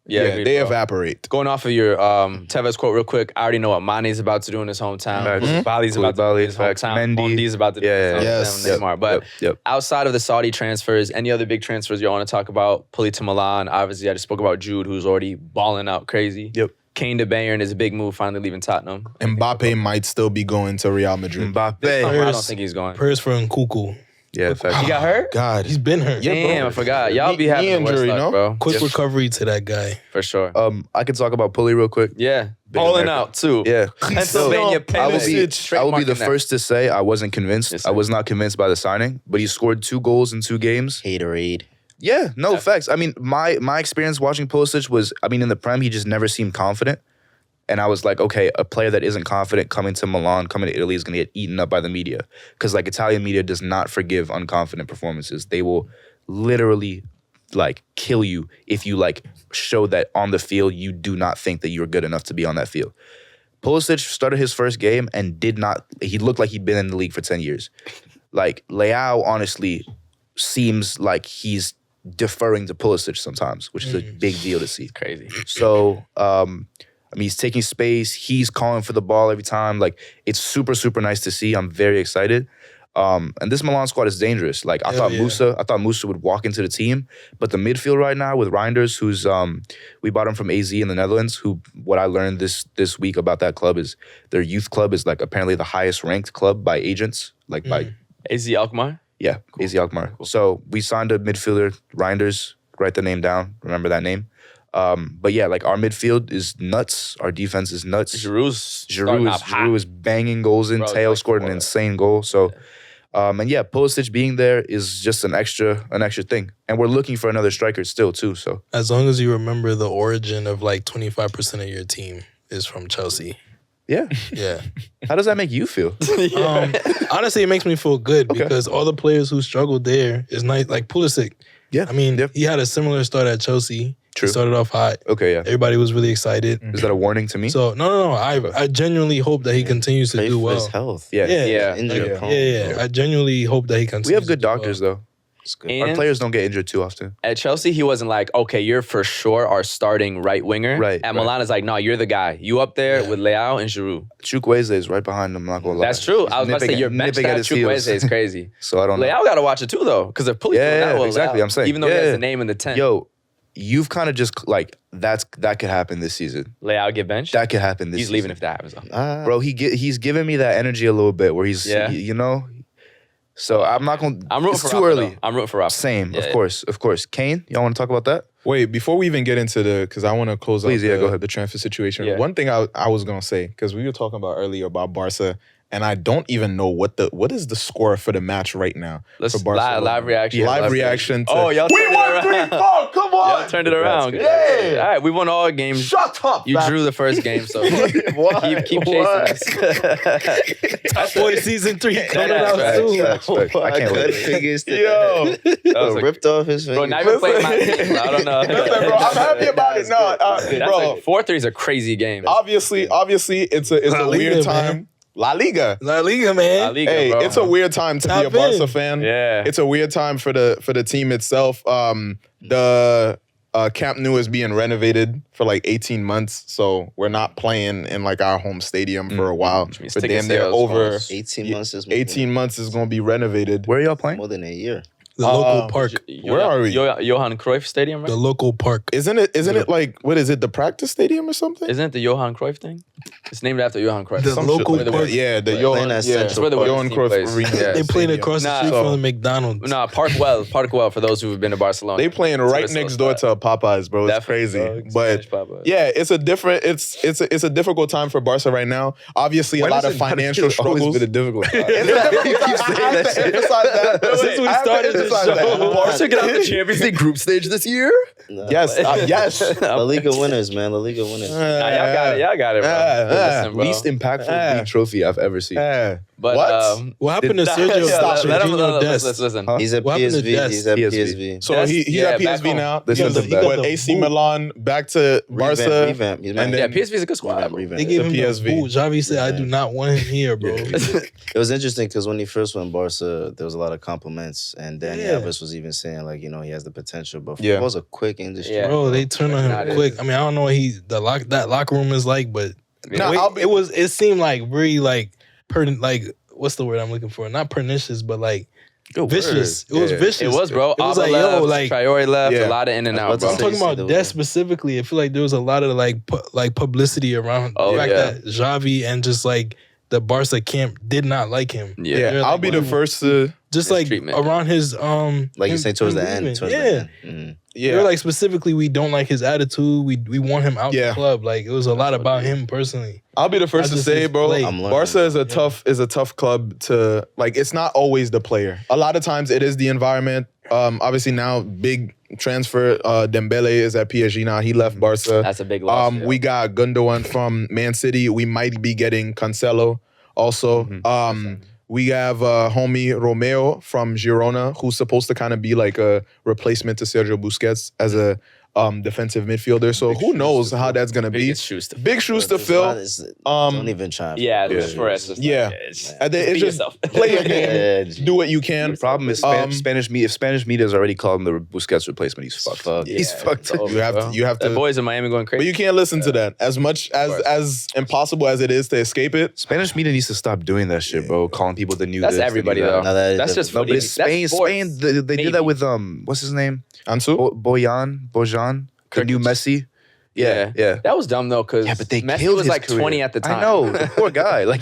[SPEAKER 1] evaporate.
[SPEAKER 2] Going off of your Tevez quote real quick, I already know what Mane's about to do in his hometown. Bali's about to do in his hometown. Mendy's about to do in his hometown. Neymar. But outside of the Saudi transfers, any other big transfers you want to talk about? Pulli to Milan. Obviously, I just spoke about Jude, who's already balling out crazy. Kane to Bayern is a big move, finally leaving Tottenham.
[SPEAKER 1] Mbappe might still be going to Real Madrid.
[SPEAKER 2] I don't think he's going.
[SPEAKER 3] Prayers for Nkunku.
[SPEAKER 4] Yeah,
[SPEAKER 2] he got hurt?
[SPEAKER 3] God, he's been hurt.
[SPEAKER 2] Damn, I forgot. Y'all be having injury, bro.
[SPEAKER 3] Quick recovery to that guy.
[SPEAKER 2] For sure.
[SPEAKER 4] I can talk about Pulli real quick.
[SPEAKER 2] Yeah. Balling out, too.
[SPEAKER 4] Yeah.
[SPEAKER 2] Pennsylvania
[SPEAKER 4] I will be the first to say I wasn't convinced. Yes, I was not convinced by the signing, but he scored 2 goals in 2 games.
[SPEAKER 5] Haterade.
[SPEAKER 4] Yeah, no, facts. I mean, my experience watching Pulisic was, in the Prem, he just never seemed confident. And I was like, okay, a player that isn't confident coming to Milan, coming to Italy is going to get eaten up by the media. Because, Italian media does not forgive unconfident performances. They will literally, kill you if you, show that on the field you do not think that you're good enough to be on that field. Pulisic started his first game and he looked like he'd been in the league for 10 years. Leao, honestly, seems like he's deferring to Pulisic sometimes, which is a big deal to see.
[SPEAKER 2] Crazy.
[SPEAKER 4] So, he's taking space. He's calling for the ball every time. It's super, super nice to see. I'm very excited. And this Milan squad is dangerous. I thought Musa would walk into the team, but the midfield right now with Reinders, who's we bought him from AZ in the Netherlands. Who what I learned this week about that club is their youth club is apparently the highest ranked club by agents. By
[SPEAKER 2] AZ Alkmaar.
[SPEAKER 4] Yeah, cool. AZ Alkmaar. Cool. So we signed a midfielder, Reinders. Write the name down. Remember that name. But yeah, our midfield is nuts. Our defense is nuts. Giroud is banging goals in. Teo scored an insane goal. So, Pulisic being there is just an extra thing. And we're looking for another striker still too. So
[SPEAKER 3] as long as you remember the origin of 25% of your team is from Chelsea.
[SPEAKER 4] Yeah.
[SPEAKER 3] Yeah.
[SPEAKER 4] How does that make you feel?
[SPEAKER 3] Honestly, it makes me feel good because all the players who struggled there is nice. Like Pulisic.
[SPEAKER 4] Yeah.
[SPEAKER 3] He had a similar start at Chelsea.
[SPEAKER 4] True.
[SPEAKER 3] He started off hot.
[SPEAKER 4] Okay, yeah.
[SPEAKER 3] Everybody was really excited.
[SPEAKER 4] Is that a warning to me?
[SPEAKER 3] So no. I genuinely hope that he continues to do well.
[SPEAKER 5] His health.
[SPEAKER 3] Yeah.
[SPEAKER 5] Injury prone.
[SPEAKER 3] Yeah. I genuinely hope that he continues.
[SPEAKER 4] We have good doctors though. Our players don't get injured too often.
[SPEAKER 2] At Chelsea, he wasn't okay, you're for sure our starting right winger.
[SPEAKER 4] Right.
[SPEAKER 2] At Milan, it's no, you're the guy. You up there with Leao and Giroud.
[SPEAKER 4] Chukwueze is right behind him, I'm not going to lie.
[SPEAKER 2] That's true. I was about to say, your bench stat Chukwueze is crazy.
[SPEAKER 4] So I don't know.
[SPEAKER 2] Leao got to watch it too, though, because if Pulisic that well,
[SPEAKER 4] exactly,
[SPEAKER 2] Leao,
[SPEAKER 4] I'm saying.
[SPEAKER 2] Even though he has the name in the tent.
[SPEAKER 4] Yo, you've kind of just, that could happen this season.
[SPEAKER 2] Leao get benched?
[SPEAKER 4] That could happen this season.
[SPEAKER 2] He's leaving if that happens, though.
[SPEAKER 4] Bro, he's giving me that energy a little bit where he's, So I'm not going to... It's too early.
[SPEAKER 2] I'm rooting for Rafa.
[SPEAKER 4] Same, of course. Kane, y'all want to talk about that?
[SPEAKER 1] Wait, before we even get into because I want to close out
[SPEAKER 4] go ahead.
[SPEAKER 1] the transfer situation.
[SPEAKER 2] Yeah.
[SPEAKER 1] One thing I was going to say, because we were talking about earlier about Barca and I don't even know what is the score for the match right now
[SPEAKER 2] Let's
[SPEAKER 1] for Barcelona.
[SPEAKER 2] live reaction.
[SPEAKER 1] Yeah, live reaction.
[SPEAKER 2] Oh, y'all
[SPEAKER 1] we
[SPEAKER 2] turned
[SPEAKER 1] won
[SPEAKER 2] it around.
[SPEAKER 1] 3-4. Come on.
[SPEAKER 2] Y'all turned it around.
[SPEAKER 1] Yeah.
[SPEAKER 2] All right, we won all games.
[SPEAKER 1] Shut up.
[SPEAKER 2] You
[SPEAKER 1] man.
[SPEAKER 2] drew the first game, so keep chasing us.
[SPEAKER 3] Top Boy season 3 coming out
[SPEAKER 2] Facts,
[SPEAKER 3] soon.
[SPEAKER 4] I can't wait.
[SPEAKER 5] Fingers to
[SPEAKER 1] Yo.
[SPEAKER 2] That was
[SPEAKER 5] ripped off his
[SPEAKER 2] Bro,
[SPEAKER 5] fingers.
[SPEAKER 2] not even playing my team. I don't know.
[SPEAKER 1] Listen, bro, I'm happy about it. No, bro.
[SPEAKER 2] 4-3 is a crazy game.
[SPEAKER 1] Obviously, it's a
[SPEAKER 3] La Liga,
[SPEAKER 1] weird time.
[SPEAKER 3] man.
[SPEAKER 1] La Liga.
[SPEAKER 3] La Liga, man.
[SPEAKER 2] La Liga,
[SPEAKER 1] Hey,
[SPEAKER 2] bro.
[SPEAKER 1] it's a weird time to be a
[SPEAKER 3] Top
[SPEAKER 1] Barca
[SPEAKER 3] in.
[SPEAKER 1] fan.
[SPEAKER 2] Yeah.
[SPEAKER 1] It's a weird time for the team itself. The Camp Nou is being renovated for like 18 months, so we're not playing in like our home stadium for a while.
[SPEAKER 2] Which means
[SPEAKER 1] For
[SPEAKER 2] ticket
[SPEAKER 1] damn near
[SPEAKER 2] sales
[SPEAKER 1] over
[SPEAKER 2] goes
[SPEAKER 5] 18 months is
[SPEAKER 1] 18 months is going to be renovated.
[SPEAKER 4] Where are y'all playing?
[SPEAKER 5] more than a year.
[SPEAKER 3] The local park.
[SPEAKER 1] Where are we?
[SPEAKER 2] Johan Cruyff Stadium, right?
[SPEAKER 3] The local park.
[SPEAKER 1] Isn't it like, what is it, the practice stadium or something?
[SPEAKER 2] Isn't it the Johan Cruyff thing? It's named after Johan Cruyff.
[SPEAKER 3] The
[SPEAKER 1] Some
[SPEAKER 3] local
[SPEAKER 1] shit like
[SPEAKER 3] park.
[SPEAKER 1] that. Yeah, the
[SPEAKER 5] Playing
[SPEAKER 1] Johan,
[SPEAKER 5] at
[SPEAKER 1] yeah,
[SPEAKER 5] Central
[SPEAKER 2] Park.
[SPEAKER 1] Johan Cruyff
[SPEAKER 2] Place.
[SPEAKER 1] Arena.
[SPEAKER 2] Yeah.
[SPEAKER 3] They playing
[SPEAKER 1] Stadium.
[SPEAKER 3] across the
[SPEAKER 2] Nah,
[SPEAKER 3] street
[SPEAKER 1] so-
[SPEAKER 3] from the McDonald's.
[SPEAKER 2] No, Parkwell for those who've been to Barcelona.
[SPEAKER 1] They playing right next door to Popeyes, bro. It's crazy. But yeah, it's a different. It's a difficult time for Barca right now. Obviously, a lot of financial struggles.
[SPEAKER 4] Always been a difficult time.
[SPEAKER 1] It's a difficult time. I have to emphasize that.
[SPEAKER 3] Since we
[SPEAKER 1] I have to
[SPEAKER 3] started this
[SPEAKER 1] emphasize
[SPEAKER 3] show.
[SPEAKER 1] that.
[SPEAKER 2] Barca get out the Champions League group stage this year?
[SPEAKER 5] No.
[SPEAKER 1] Yes, yes.
[SPEAKER 5] La Liga winners, man. La Liga winners.
[SPEAKER 2] Y'all got it, bro. Listen, bro.
[SPEAKER 4] Least impactful league trophy I've ever seen.
[SPEAKER 2] But,
[SPEAKER 1] What?
[SPEAKER 3] What happened to
[SPEAKER 2] Nah,
[SPEAKER 3] Sergio
[SPEAKER 2] yeah, let him-
[SPEAKER 3] Jorginho Dest?
[SPEAKER 2] Listen.
[SPEAKER 4] Huh?
[SPEAKER 5] He's at
[SPEAKER 3] What happened to
[SPEAKER 5] PSV.
[SPEAKER 3] Dest?
[SPEAKER 5] He's at
[SPEAKER 4] PSV.
[SPEAKER 5] PSV.
[SPEAKER 1] So
[SPEAKER 2] That's-
[SPEAKER 1] he's
[SPEAKER 2] yeah,
[SPEAKER 1] at
[SPEAKER 2] back
[SPEAKER 1] PSV
[SPEAKER 2] home.
[SPEAKER 1] now.
[SPEAKER 4] This
[SPEAKER 1] He
[SPEAKER 4] is
[SPEAKER 1] got
[SPEAKER 4] the
[SPEAKER 1] the
[SPEAKER 4] best.
[SPEAKER 1] AC Milan back to Barca.
[SPEAKER 5] Revamp.
[SPEAKER 1] And then-
[SPEAKER 2] Yeah, PSV's a good squad.
[SPEAKER 5] Revamp.
[SPEAKER 3] They gave
[SPEAKER 1] The
[SPEAKER 3] him
[SPEAKER 1] PSV.
[SPEAKER 3] the boot. Javi said, I do not want him here, bro.
[SPEAKER 5] It was interesting because when he first went Barca, there was a lot of compliments, and Danny
[SPEAKER 3] Yeah.
[SPEAKER 5] Alves was even saying like, he has the potential. But
[SPEAKER 1] Yeah.
[SPEAKER 5] football's a quick industry.
[SPEAKER 2] Yeah.
[SPEAKER 3] Bro, they turn on
[SPEAKER 2] Not
[SPEAKER 3] him quick. I mean, I don't know what that locker room is like, but
[SPEAKER 1] Nah,
[SPEAKER 3] the way-
[SPEAKER 1] I'll be-
[SPEAKER 3] it seemed like very like what's the word I'm looking for? Not pernicious, but like vicious. It was vicious.
[SPEAKER 2] It was, bro.
[SPEAKER 3] It was
[SPEAKER 2] Alba
[SPEAKER 3] like, yo,
[SPEAKER 2] left,
[SPEAKER 3] like
[SPEAKER 2] Traore left,
[SPEAKER 1] Yeah.
[SPEAKER 2] a lot of in and
[SPEAKER 5] I
[SPEAKER 2] out,
[SPEAKER 5] was
[SPEAKER 2] bro.
[SPEAKER 5] about
[SPEAKER 3] I'm
[SPEAKER 5] to
[SPEAKER 3] talking
[SPEAKER 5] say,
[SPEAKER 3] about
[SPEAKER 5] see
[SPEAKER 3] Des specifically. I feel like there was a lot of like publicity around the fact that Xavi and just like the Barca camp did not like him.
[SPEAKER 2] Yeah.
[SPEAKER 3] They're
[SPEAKER 1] I'll
[SPEAKER 3] like,
[SPEAKER 1] be the
[SPEAKER 3] "Well,
[SPEAKER 1] first to.
[SPEAKER 3] just
[SPEAKER 2] His
[SPEAKER 3] like
[SPEAKER 2] treatment.
[SPEAKER 3] around his
[SPEAKER 5] Like you
[SPEAKER 3] him-
[SPEAKER 5] say towards
[SPEAKER 3] him
[SPEAKER 5] the end.
[SPEAKER 3] leaving.
[SPEAKER 5] Towards
[SPEAKER 3] yeah.
[SPEAKER 5] the end. Mm.
[SPEAKER 3] They're like specifically we don't like his attitude. We want him out
[SPEAKER 1] Yeah.
[SPEAKER 3] the club. Like it was a lot about him personally.
[SPEAKER 1] I'll be the first to
[SPEAKER 3] just
[SPEAKER 1] say,
[SPEAKER 3] his
[SPEAKER 1] bro.
[SPEAKER 3] play.
[SPEAKER 5] I'm learning.
[SPEAKER 1] Barca is a tough club to like. It's not always the player. A lot of times it is the environment. Obviously now big transfer. Dembele is at PSG now. He left Barca.
[SPEAKER 2] That's a big loss.
[SPEAKER 1] We got Gundogan from Man City. We might be getting Cancelo also. We have homie Romeo from Girona, who's supposed to kind of be like a replacement to Sergio Busquets as a defensive midfielder. So who knows how that's gonna be?
[SPEAKER 2] Biggest shoes to
[SPEAKER 1] Big shoes to fill.
[SPEAKER 5] Don't even try.
[SPEAKER 2] Yeah, for us.
[SPEAKER 1] Yeah. And then it's
[SPEAKER 2] Be
[SPEAKER 1] just
[SPEAKER 2] yourself.
[SPEAKER 1] play your game, do what you can.
[SPEAKER 4] The problem is Spanish media. If Spanish media has already called him the Busquets replacement, he's fucked.
[SPEAKER 5] Fuck.
[SPEAKER 4] He's fucked.
[SPEAKER 1] You have
[SPEAKER 2] The
[SPEAKER 1] to.
[SPEAKER 2] boys in Miami going
[SPEAKER 1] But
[SPEAKER 2] crazy.
[SPEAKER 1] you can't listen to that. As much as impossible as it is to escape it.
[SPEAKER 4] Spanish media needs to stop doing that shit, bro. Calling people the new.
[SPEAKER 2] That's
[SPEAKER 4] this, the
[SPEAKER 2] everybody
[SPEAKER 4] new
[SPEAKER 2] though.
[SPEAKER 4] that.
[SPEAKER 5] No, that is
[SPEAKER 2] That's just
[SPEAKER 5] different.
[SPEAKER 4] No,
[SPEAKER 2] footy.
[SPEAKER 4] but it's
[SPEAKER 2] That's
[SPEAKER 4] Spain.
[SPEAKER 2] sports.
[SPEAKER 4] Spain. They did that with what's his name?
[SPEAKER 1] Ansu?
[SPEAKER 4] Bojan, the new Messi. Yeah.
[SPEAKER 2] That was dumb though, because
[SPEAKER 4] Yeah, but they
[SPEAKER 2] Messi
[SPEAKER 4] killed
[SPEAKER 2] was
[SPEAKER 4] his
[SPEAKER 2] like
[SPEAKER 4] career.
[SPEAKER 2] 20 at the time.
[SPEAKER 4] I know, the poor guy. Like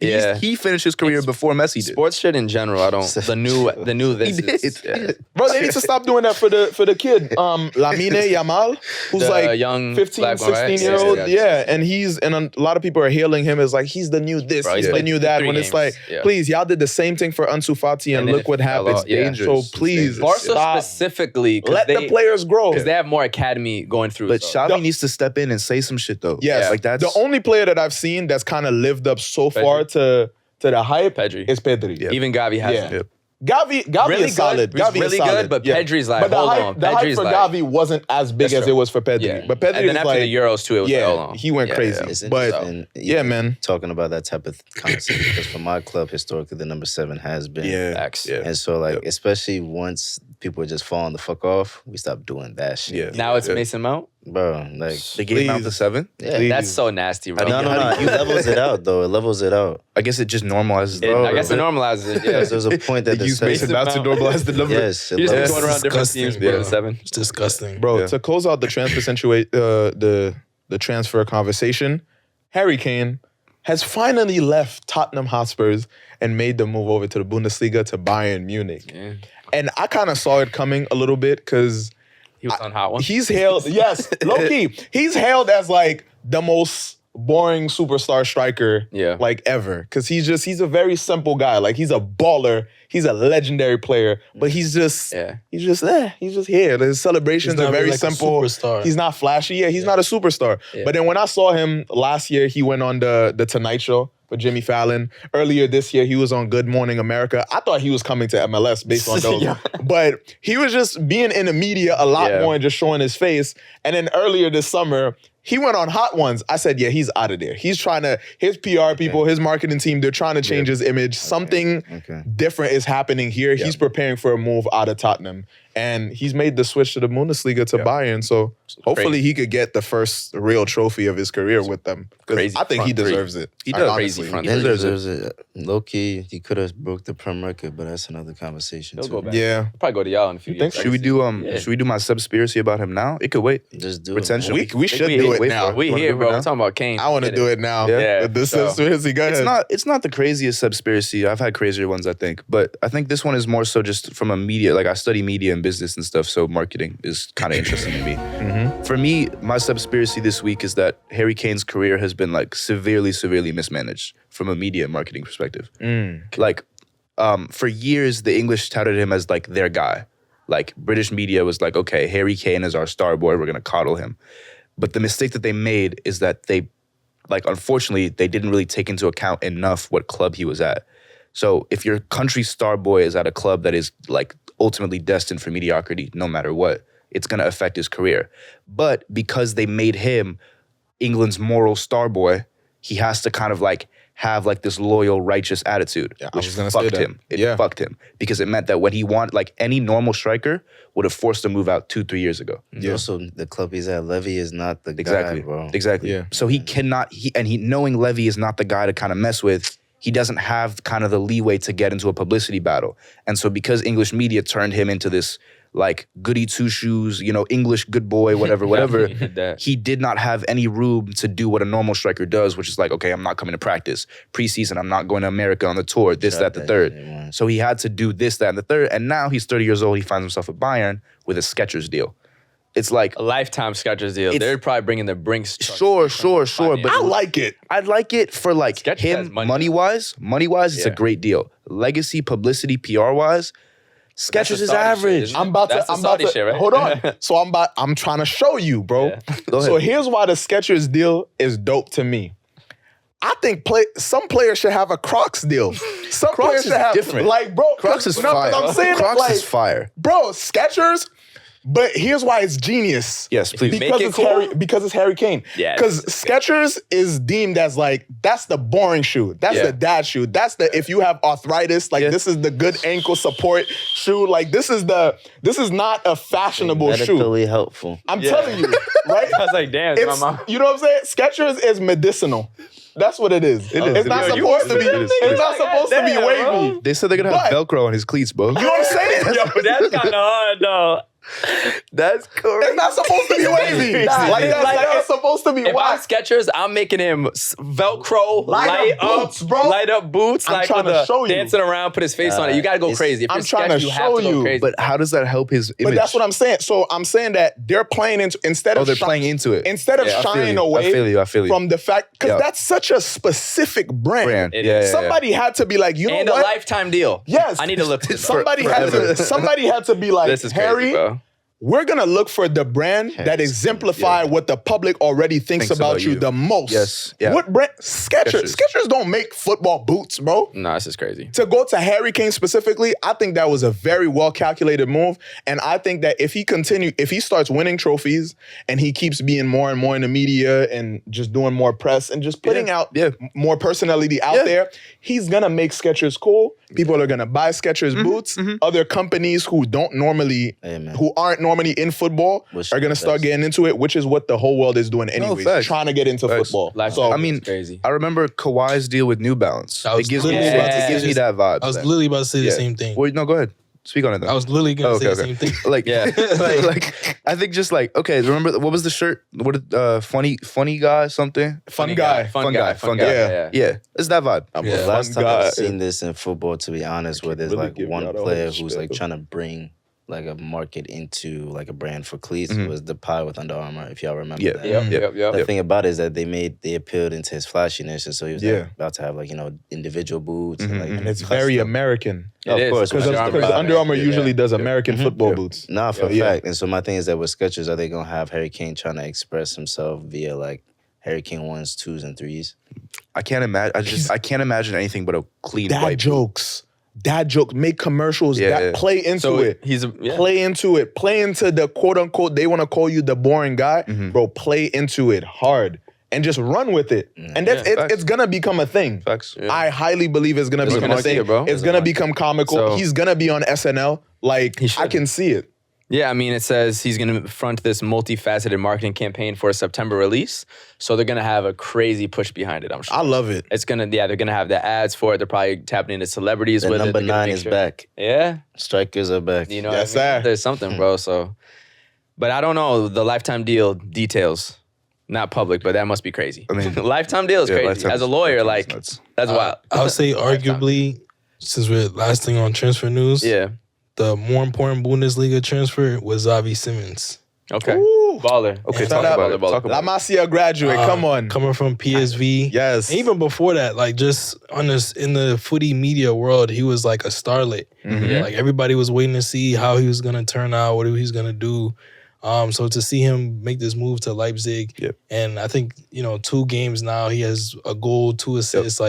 [SPEAKER 2] Yeah.
[SPEAKER 4] he finished his career before Messi did.
[SPEAKER 2] Sports shit in general, I don't. The new this
[SPEAKER 4] He
[SPEAKER 2] is
[SPEAKER 4] did.
[SPEAKER 1] Bro, they need to stop doing that for the kid. Lamine Yamal, who's
[SPEAKER 2] The
[SPEAKER 1] like
[SPEAKER 2] young
[SPEAKER 1] 15,
[SPEAKER 2] black one, right?
[SPEAKER 1] 16-year-old.
[SPEAKER 2] Yeah.
[SPEAKER 1] And a lot of people are hailing him as like he's the new this,
[SPEAKER 2] Bro,
[SPEAKER 1] he's
[SPEAKER 2] he's
[SPEAKER 1] the
[SPEAKER 2] played
[SPEAKER 1] new that.
[SPEAKER 2] 3
[SPEAKER 1] When it's
[SPEAKER 2] games.
[SPEAKER 1] like,
[SPEAKER 2] Yeah.
[SPEAKER 1] please, y'all did the same thing for Ansu Fati and
[SPEAKER 2] then
[SPEAKER 1] look
[SPEAKER 2] it
[SPEAKER 1] what
[SPEAKER 2] fell
[SPEAKER 1] happened.
[SPEAKER 2] off. Yeah.
[SPEAKER 1] So please,
[SPEAKER 2] Barca
[SPEAKER 1] stop.
[SPEAKER 2] specifically,
[SPEAKER 1] Let the players grow.
[SPEAKER 2] because they have more academy going through.
[SPEAKER 4] But
[SPEAKER 2] so.
[SPEAKER 4] Xavi needs to step in and say some shit though.
[SPEAKER 1] Yes,
[SPEAKER 4] like that's
[SPEAKER 1] the only player that I've seen that's kind of lived up so far to the hype
[SPEAKER 2] Pedri.
[SPEAKER 1] is Pedri.
[SPEAKER 4] Yeah.
[SPEAKER 2] Even Gavi hasn't.
[SPEAKER 1] Yeah. Gavi
[SPEAKER 2] Really
[SPEAKER 1] is solid.
[SPEAKER 2] good. He's
[SPEAKER 1] Gavi
[SPEAKER 2] really
[SPEAKER 1] is solid.
[SPEAKER 2] good, but Pedri's like,
[SPEAKER 1] but the
[SPEAKER 2] hold
[SPEAKER 1] hype,
[SPEAKER 2] on.
[SPEAKER 1] The hype
[SPEAKER 2] Pedri's
[SPEAKER 1] for
[SPEAKER 2] like-
[SPEAKER 1] Gavi wasn't as big
[SPEAKER 2] That's
[SPEAKER 1] as
[SPEAKER 2] true.
[SPEAKER 1] it was for Pedri.
[SPEAKER 2] Yeah.
[SPEAKER 1] But Pedri
[SPEAKER 2] and then
[SPEAKER 1] is
[SPEAKER 2] after
[SPEAKER 1] like,
[SPEAKER 2] the Euros too, it was like, hold on.
[SPEAKER 1] he went
[SPEAKER 2] Yeah,
[SPEAKER 1] crazy.
[SPEAKER 2] yeah.
[SPEAKER 5] It's
[SPEAKER 1] But
[SPEAKER 5] interesting,
[SPEAKER 1] yeah, man.
[SPEAKER 5] Talking about that type of concept because for my club historically the number 7 has been.
[SPEAKER 2] Facts.
[SPEAKER 4] Yeah.
[SPEAKER 5] And so like especially once people are just falling the fuck off, we stop doing that shit.
[SPEAKER 4] Yeah.
[SPEAKER 2] Now it's Mason Mount.
[SPEAKER 5] Bro, like
[SPEAKER 4] they gave him out
[SPEAKER 1] Please.
[SPEAKER 4] to 7.
[SPEAKER 5] yeah.
[SPEAKER 2] That's so nasty, bro.
[SPEAKER 5] No, it levels it out though. It levels it out.
[SPEAKER 4] I guess it just normalizes.
[SPEAKER 2] I guess it normalizes it. Yeah.
[SPEAKER 5] Because there's a point that the
[SPEAKER 4] use Mason
[SPEAKER 5] 7
[SPEAKER 4] Mount to normalize the number.
[SPEAKER 5] Yes, it
[SPEAKER 2] You just
[SPEAKER 5] levels-
[SPEAKER 2] going around different
[SPEAKER 3] disgusting,
[SPEAKER 2] teams,
[SPEAKER 3] bro.
[SPEAKER 2] being the 7.
[SPEAKER 3] It's disgusting.
[SPEAKER 1] Bro,
[SPEAKER 4] Yeah.
[SPEAKER 1] to close out the transfer the transfer conversation, Harry Kane has finally left Tottenham Hotspurs and made the move over to the Bundesliga to Bayern Munich.
[SPEAKER 2] Yeah.
[SPEAKER 1] And I kind of saw it coming a little bit because
[SPEAKER 2] He was on Hot One.
[SPEAKER 1] he's hailed, yes, low key, he's hailed as like the most boring superstar striker like ever. Because he's a very simple guy. Like he's a baller. He's a legendary player. But he's just there. He's just here. His celebrations are very simple. He's not flashy. Yeah, he's not a superstar. Yeah. But then when I saw him last year, he went on the Tonight Show with Jimmy Fallon. Earlier this year, he was on Good Morning America. I thought he was coming to MLS based on those. But he was just being in the media a lot more and just showing his face. And then earlier this summer, he went on Hot Ones. I said, yeah, he's out of there. He's trying to, his PR people, his marketing team, they're trying to change his image. Something different is happening here. He's preparing for a move out of Tottenham. And he's made the switch to the Bundesliga to Bayern. So hopefully he could get the first real trophy of his career with them. Because I think he deserves it.
[SPEAKER 2] He does. Crazy front.
[SPEAKER 5] He deserves it. Low-key, he could have broke the Prem record, but that's another conversation too.
[SPEAKER 1] Yeah.
[SPEAKER 2] He'll probably go to y'all in a few years.
[SPEAKER 4] Should we do my subspiracy about him now? It could wait.
[SPEAKER 5] Just do
[SPEAKER 4] Potentially.
[SPEAKER 5] it.
[SPEAKER 1] We should do it now.
[SPEAKER 2] We here, bro. We're talking about Kane.
[SPEAKER 1] I want to do it now.
[SPEAKER 2] Yeah.
[SPEAKER 1] This subspiracy, go ahead.
[SPEAKER 4] It's not the craziest subspiracy. I've had crazier ones, I think. But I think this one is more so just from a media, like I study media and business and stuff, so marketing is kind of interesting to me. For me, my subspiracy this week is that Harry Kane's career has been like severely mismanaged from a media and marketing perspective. Like, for years, the English touted him as like their guy. Like British media was like, okay, Harry Kane is our star boy. We're going to coddle him. But the mistake that they made is that they, like, unfortunately, they didn't really take into account enough what club he was at. So if your country's star boy is at a club that is like ultimately destined for mediocrity, no matter what, it's going to affect his career. But because they made him England's moral star boy, he has to kind of like have like this loyal, righteous attitude, which fucked him. It fucked him because it meant that when he wanted, like any normal striker would have forced him to move out 2-3 years ago.
[SPEAKER 5] Also, the club he's at, Levy is not the guy, bro.
[SPEAKER 4] Exactly. Yeah. So he cannot, knowing Levy is not the guy to kind of mess with, he doesn't have kind of the leeway to get into a publicity battle. And so because English media turned him into this like goody two-shoes, English good boy, whatever, he did not have any room to do what a normal striker does, which is like, okay, I'm not coming to practice. Preseason, I'm not going to America on the tour, this, that, the third. So he had to do this, that, and the third. And now he's 30 years old. He finds himself at Bayern with a SKECHERS deal. It's like
[SPEAKER 2] a lifetime SKECHERS deal. They're probably bringing the Brinks.
[SPEAKER 4] Sure. But
[SPEAKER 1] I like it.
[SPEAKER 4] I'd like it for like
[SPEAKER 2] SKECHERS
[SPEAKER 4] him money-wise. Money-wise, it's a great deal. Legacy, publicity, PR-wise, SKECHERS is average.
[SPEAKER 2] Shit, I'm about to shit, right?
[SPEAKER 1] Hold on. So I'm trying to show you, bro.
[SPEAKER 4] Go ahead.
[SPEAKER 1] So here's why the SKECHERS deal is dope to me. I think some players should have a Crocs deal. Some
[SPEAKER 4] Crocs
[SPEAKER 1] players should have
[SPEAKER 4] different.
[SPEAKER 1] Like, bro,
[SPEAKER 4] Crocs is fire.
[SPEAKER 1] I'm saying
[SPEAKER 4] Crocs is fire.
[SPEAKER 1] Bro, SKECHERS. But here's why it's genius.
[SPEAKER 4] Yes, please.
[SPEAKER 1] Because it's Harry Kane.
[SPEAKER 2] Yeah.
[SPEAKER 1] Because SKECHERS is deemed as like, that's the boring shoe. That's the dad shoe. That's the, if you have arthritis, like this is the good ankle support shoe. Like this is not a fashionable shoe.
[SPEAKER 5] Medically helpful.
[SPEAKER 1] I'm telling you, right?
[SPEAKER 2] I was like, damn, my mom.
[SPEAKER 1] You know what I'm saying? SKECHERS is medicinal. That's what it is. It's not supposed to be. It's not supposed to be wavy.
[SPEAKER 4] They said they're gonna have Velcro on his cleats, bro.
[SPEAKER 1] You know what I'm saying?
[SPEAKER 2] Yo, that's kind of hard, though.
[SPEAKER 4] That's correct.
[SPEAKER 1] It's not supposed to be wavy. It's supposed to be
[SPEAKER 2] if
[SPEAKER 1] wide.
[SPEAKER 2] I'm SKECHERS, I'm making him Velcro, light up boots,
[SPEAKER 1] I'm
[SPEAKER 2] like
[SPEAKER 1] trying to show you.
[SPEAKER 2] dancing around, put his face on it. You gotta go crazy. If
[SPEAKER 1] I'm
[SPEAKER 2] you're
[SPEAKER 1] trying to
[SPEAKER 2] you have
[SPEAKER 1] show
[SPEAKER 2] to go
[SPEAKER 1] you.
[SPEAKER 2] crazy.
[SPEAKER 4] But how does that help his image?
[SPEAKER 1] But that's what I'm saying. So I'm saying that they're playing into
[SPEAKER 4] they're playing into it.
[SPEAKER 1] Instead of shying away
[SPEAKER 4] I feel you.
[SPEAKER 1] from the fact, because that's such a specific brand. Somebody had to be like, you know
[SPEAKER 2] and
[SPEAKER 1] what?
[SPEAKER 2] a lifetime deal.
[SPEAKER 1] Yes.
[SPEAKER 2] I need to look this.
[SPEAKER 1] Somebody had to be like,
[SPEAKER 2] this is crazy,
[SPEAKER 1] Harry,
[SPEAKER 2] bro.
[SPEAKER 1] we're going to look for the brand that exemplify what the public already thinks about you the most.
[SPEAKER 4] Yes. Yeah.
[SPEAKER 1] What brand? SKECHERS. SKECHERS don't make football boots, bro.
[SPEAKER 2] No, this is crazy.
[SPEAKER 1] To go to Harry Kane specifically, I think that was a very well-calculated move. And I think that if he starts winning trophies and he keeps being more and more in the media and just doing more press and just putting out more personality out there, he's going to make SKECHERS cool. People are going to buy SKECHERS boots. Other companies who aren't normally in football are going to start getting into it, which is what the whole world is doing anyways, trying to get into football.
[SPEAKER 2] So,
[SPEAKER 4] I mean,
[SPEAKER 2] crazy.
[SPEAKER 4] I remember Kawhi's deal with New Balance. It gives me that vibe.
[SPEAKER 3] I was literally about to say the same thing.
[SPEAKER 4] Well, no, go ahead. Speak on it then.
[SPEAKER 3] I was literally going to say the same thing.
[SPEAKER 4] Like, like, I think just like, okay, remember, what was the shirt? What did, funny guy something?
[SPEAKER 1] Fun guy.
[SPEAKER 4] Yeah. It's that vibe.
[SPEAKER 5] Last time I've seen this in football, to be honest, where there's like one player who's like trying to bring like a market into like a brand for cleats was the pie with Under Armour, if y'all remember that. The thing about it is that they appealed into his flashiness, and so he was like, about to have like, you know, individual boots. And, like,
[SPEAKER 1] and it's very American.
[SPEAKER 5] Of course.
[SPEAKER 1] Because Under Armour usually does American football boots.
[SPEAKER 5] Nah, for a fact. And so my thing is that with Skechers, are they going to have Harry Kane trying to express himself via like Harry Kane 1s, 2s, and 3s?
[SPEAKER 4] I can't imagine. I can't imagine anything but a clean white
[SPEAKER 1] jokes. Dad jokes, make commercials, play into it. Play into it. Play into the quote unquote, they want to call you the boring guy. Bro, play into it hard and just run with it. And that's it's gonna become a thing.
[SPEAKER 4] Facts.
[SPEAKER 1] I highly believe it's gonna become a thing. It's gonna become comical. So, he's gonna be on SNL. Like, I can see it.
[SPEAKER 2] Yeah, I mean, it says he's going to front this multifaceted marketing campaign for a September release. So they're going to have a crazy push behind it, I'm sure.
[SPEAKER 1] I love it.
[SPEAKER 2] It's going to, they're going to have the ads for it. They're probably tapping into celebrities with it.
[SPEAKER 5] Number 9 is back.
[SPEAKER 2] Yeah.
[SPEAKER 5] Strikers are back.
[SPEAKER 2] You know, there's something, bro. So, but I don't know the lifetime deal details. Not public, but that must be crazy. I mean, lifetime deal is crazy. As a lawyer, like, that's wild.
[SPEAKER 3] I would say arguably, since we're last thing on transfer news, the more important Bundesliga transfer was Xavi Simons.
[SPEAKER 2] Okay. Ooh. Baller.
[SPEAKER 4] Okay, talk about it.
[SPEAKER 1] La Masia graduate, come on.
[SPEAKER 3] Coming from PSV.
[SPEAKER 1] Yes.
[SPEAKER 3] And even before that, like just on this in the footy media world, he was like a starlet. Like everybody was waiting to see how he was gonna turn out, what he was gonna do. So to see him make this move to Leipzig, and I think, you know, 2 games now, he has a goal, 2 assists.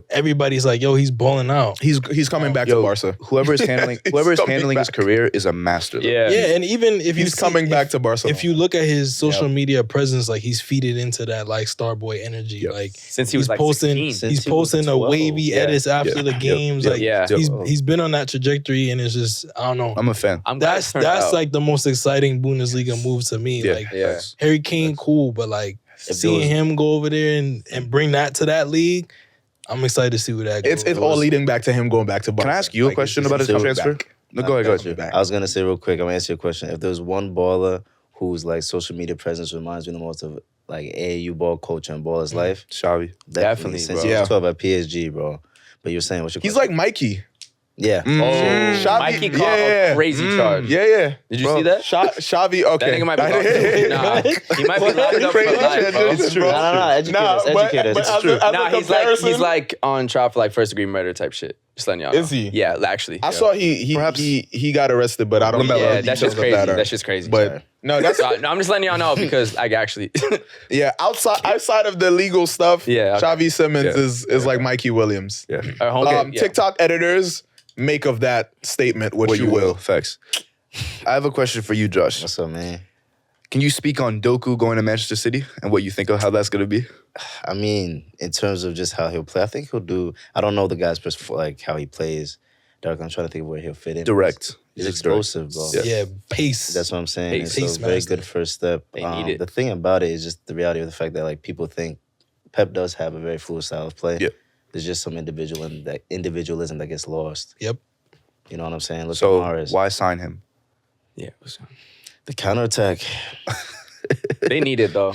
[SPEAKER 3] Everybody's like, yo, he's balling out.
[SPEAKER 1] He's coming back to Barca.
[SPEAKER 4] Whoever is handling his career is a master.
[SPEAKER 3] Yeah, and even if
[SPEAKER 1] he's coming back to Barca,
[SPEAKER 3] if you look at his social media presence, like he's feeded into that like Starboy energy. Like
[SPEAKER 2] since he was like
[SPEAKER 3] posting,
[SPEAKER 2] 16.
[SPEAKER 3] he's posting a wavy edits after the games. Like he's been on that trajectory, and it's just, I don't know.
[SPEAKER 4] I'm a fan.
[SPEAKER 3] That's like the most exciting Bundesliga move to me. Like Harry Kane, cool, but like seeing him go over there and bring that to that league, I'm excited to see where that goes.
[SPEAKER 1] It's all leading back to him going back to Barca.
[SPEAKER 4] Can I ask you a question about his transfer? No, go ahead.
[SPEAKER 5] I was gonna say real quick, I'm gonna answer your question. If there's one baller whose like social media presence reminds me the most of like AAU ball culture and baller's life,
[SPEAKER 4] Xavi.
[SPEAKER 2] Definitely,
[SPEAKER 5] since
[SPEAKER 2] bro.
[SPEAKER 5] he was 12 at PSG, bro. But you're saying, what's your question?
[SPEAKER 1] He's like Mikey.
[SPEAKER 5] Yeah.
[SPEAKER 1] Xavi,
[SPEAKER 2] Mikey caught a crazy charge.
[SPEAKER 1] Yeah.
[SPEAKER 2] Did you see that?
[SPEAKER 1] Xavi, okay.
[SPEAKER 2] That nigga might be nah, he might be locked up for life, bro.
[SPEAKER 1] It's true.
[SPEAKER 5] No, educate us. It's true.
[SPEAKER 2] Nah, he's like on trial for like first-degree murder type shit. Just letting y'all know.
[SPEAKER 1] Is he?
[SPEAKER 2] Yeah, actually.
[SPEAKER 1] I saw he got arrested, but I don't know.
[SPEAKER 2] Yeah, that's just crazy. That's just crazy.
[SPEAKER 1] But no, that's
[SPEAKER 2] no, I'm just letting y'all know because I actually
[SPEAKER 1] outside of the legal stuff, Xavi Simons is like Mikey Williams.
[SPEAKER 4] Yeah.
[SPEAKER 1] TikTok editors, make of that statement what you will.
[SPEAKER 4] Facts. I have a question for you, Josh.
[SPEAKER 5] What's up, man?
[SPEAKER 4] Can you speak on Doku going to Manchester City and what you think of how that's going to be?
[SPEAKER 5] I mean, in terms of just how he'll play, I think he'll do. I don't know the guy's like how he plays. Derek, I'm trying to think of where he'll fit in.
[SPEAKER 4] Direct.
[SPEAKER 5] He's explosive, bro.
[SPEAKER 3] Yeah, pace.
[SPEAKER 5] That's what I'm saying.
[SPEAKER 3] Pace
[SPEAKER 5] It's a very good first step.
[SPEAKER 2] They need it.
[SPEAKER 5] The thing about it is just the reality of the fact that like people think Pep does have a very fluid style of play.
[SPEAKER 4] Yeah.
[SPEAKER 5] There's just some individualism that gets lost.
[SPEAKER 3] Yep.
[SPEAKER 5] You know what I'm saying? Look
[SPEAKER 4] So
[SPEAKER 5] at Mahrez.
[SPEAKER 4] why sign him?
[SPEAKER 2] Yeah.
[SPEAKER 5] The counterattack.
[SPEAKER 2] They need it though.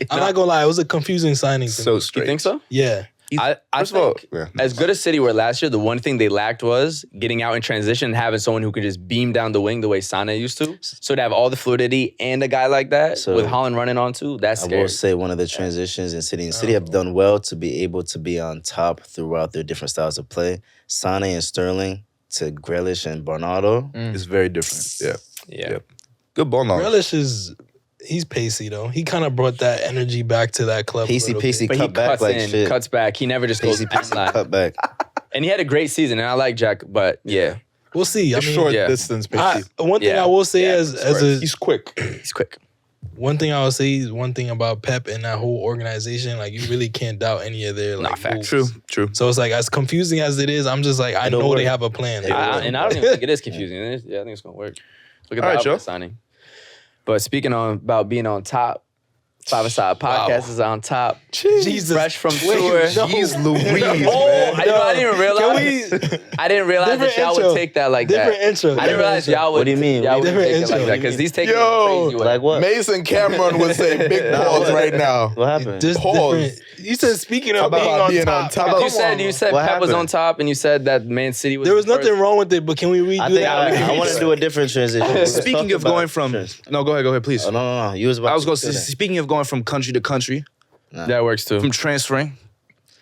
[SPEAKER 3] I'm not gonna lie, it was a confusing signing.
[SPEAKER 4] So
[SPEAKER 2] You
[SPEAKER 4] strange.
[SPEAKER 2] think so?
[SPEAKER 3] Yeah.
[SPEAKER 2] I
[SPEAKER 4] First of all,
[SPEAKER 2] think as good as City were last year, the one thing they lacked was getting out in transition and having someone who could just beam down the wing the way Sana used to. So to have all the fluidity and a guy like that with Haaland running on too, that's scary.
[SPEAKER 5] I will say one of the transitions in City and City have done well to be able to be on top throughout their different styles of play. Sane and Sterling to Grealish and Bernardo.
[SPEAKER 4] It's very different.
[SPEAKER 2] Yeah.
[SPEAKER 4] Good ball knowledge.
[SPEAKER 3] Grealish he's pacey though. He kind of brought that energy back to that club.
[SPEAKER 5] Pacey,
[SPEAKER 2] But
[SPEAKER 5] cut
[SPEAKER 2] he
[SPEAKER 5] back
[SPEAKER 2] cuts
[SPEAKER 5] like
[SPEAKER 2] in,
[SPEAKER 5] shit.
[SPEAKER 2] cuts back. He never just goes baseline.
[SPEAKER 5] Cut back.
[SPEAKER 2] And he had a great season, and I like Jack, but yeah.
[SPEAKER 3] We'll see. I mean,
[SPEAKER 1] Short distance pacey.
[SPEAKER 3] one thing I will say
[SPEAKER 1] He's quick.
[SPEAKER 2] He's quick.
[SPEAKER 3] one thing I will say is one thing about Pep and that whole organization, like you really can't doubt any of their like moves.
[SPEAKER 4] True.
[SPEAKER 3] So it's like as confusing as it is, I'm just like I know they have a plan.
[SPEAKER 2] And I don't even think it is confusing. I think it's gonna work. Look at the signing. But speaking about being on top, 5ASIDE podcast is on top.
[SPEAKER 3] Jesus.
[SPEAKER 2] Fresh from tour.
[SPEAKER 4] Jeez Louise,
[SPEAKER 2] I didn't even realize. I didn't realize that y'all would take that like that.
[SPEAKER 3] Different intro.
[SPEAKER 2] I didn't realize y'all would.
[SPEAKER 5] What do you mean?
[SPEAKER 2] Y'all would
[SPEAKER 3] Different
[SPEAKER 2] take it
[SPEAKER 3] intro.
[SPEAKER 2] like that because he's taking
[SPEAKER 1] Yo,
[SPEAKER 2] it crazy way.
[SPEAKER 5] Like what?
[SPEAKER 1] Mason Cameron would say big pause right now.
[SPEAKER 5] What happened?
[SPEAKER 3] Just
[SPEAKER 1] Pause.
[SPEAKER 3] different. You said speaking of being on top.
[SPEAKER 2] You said Pep was on top, and you said that Man City was.
[SPEAKER 3] There was nothing wrong with it, but can we redo that?
[SPEAKER 5] I want to do a different transition.
[SPEAKER 4] Speaking of going from, no, go ahead, please.
[SPEAKER 5] Oh, no. You was about.
[SPEAKER 4] I was going to say, speaking of going from country to country,
[SPEAKER 2] that works too.
[SPEAKER 4] From transferring.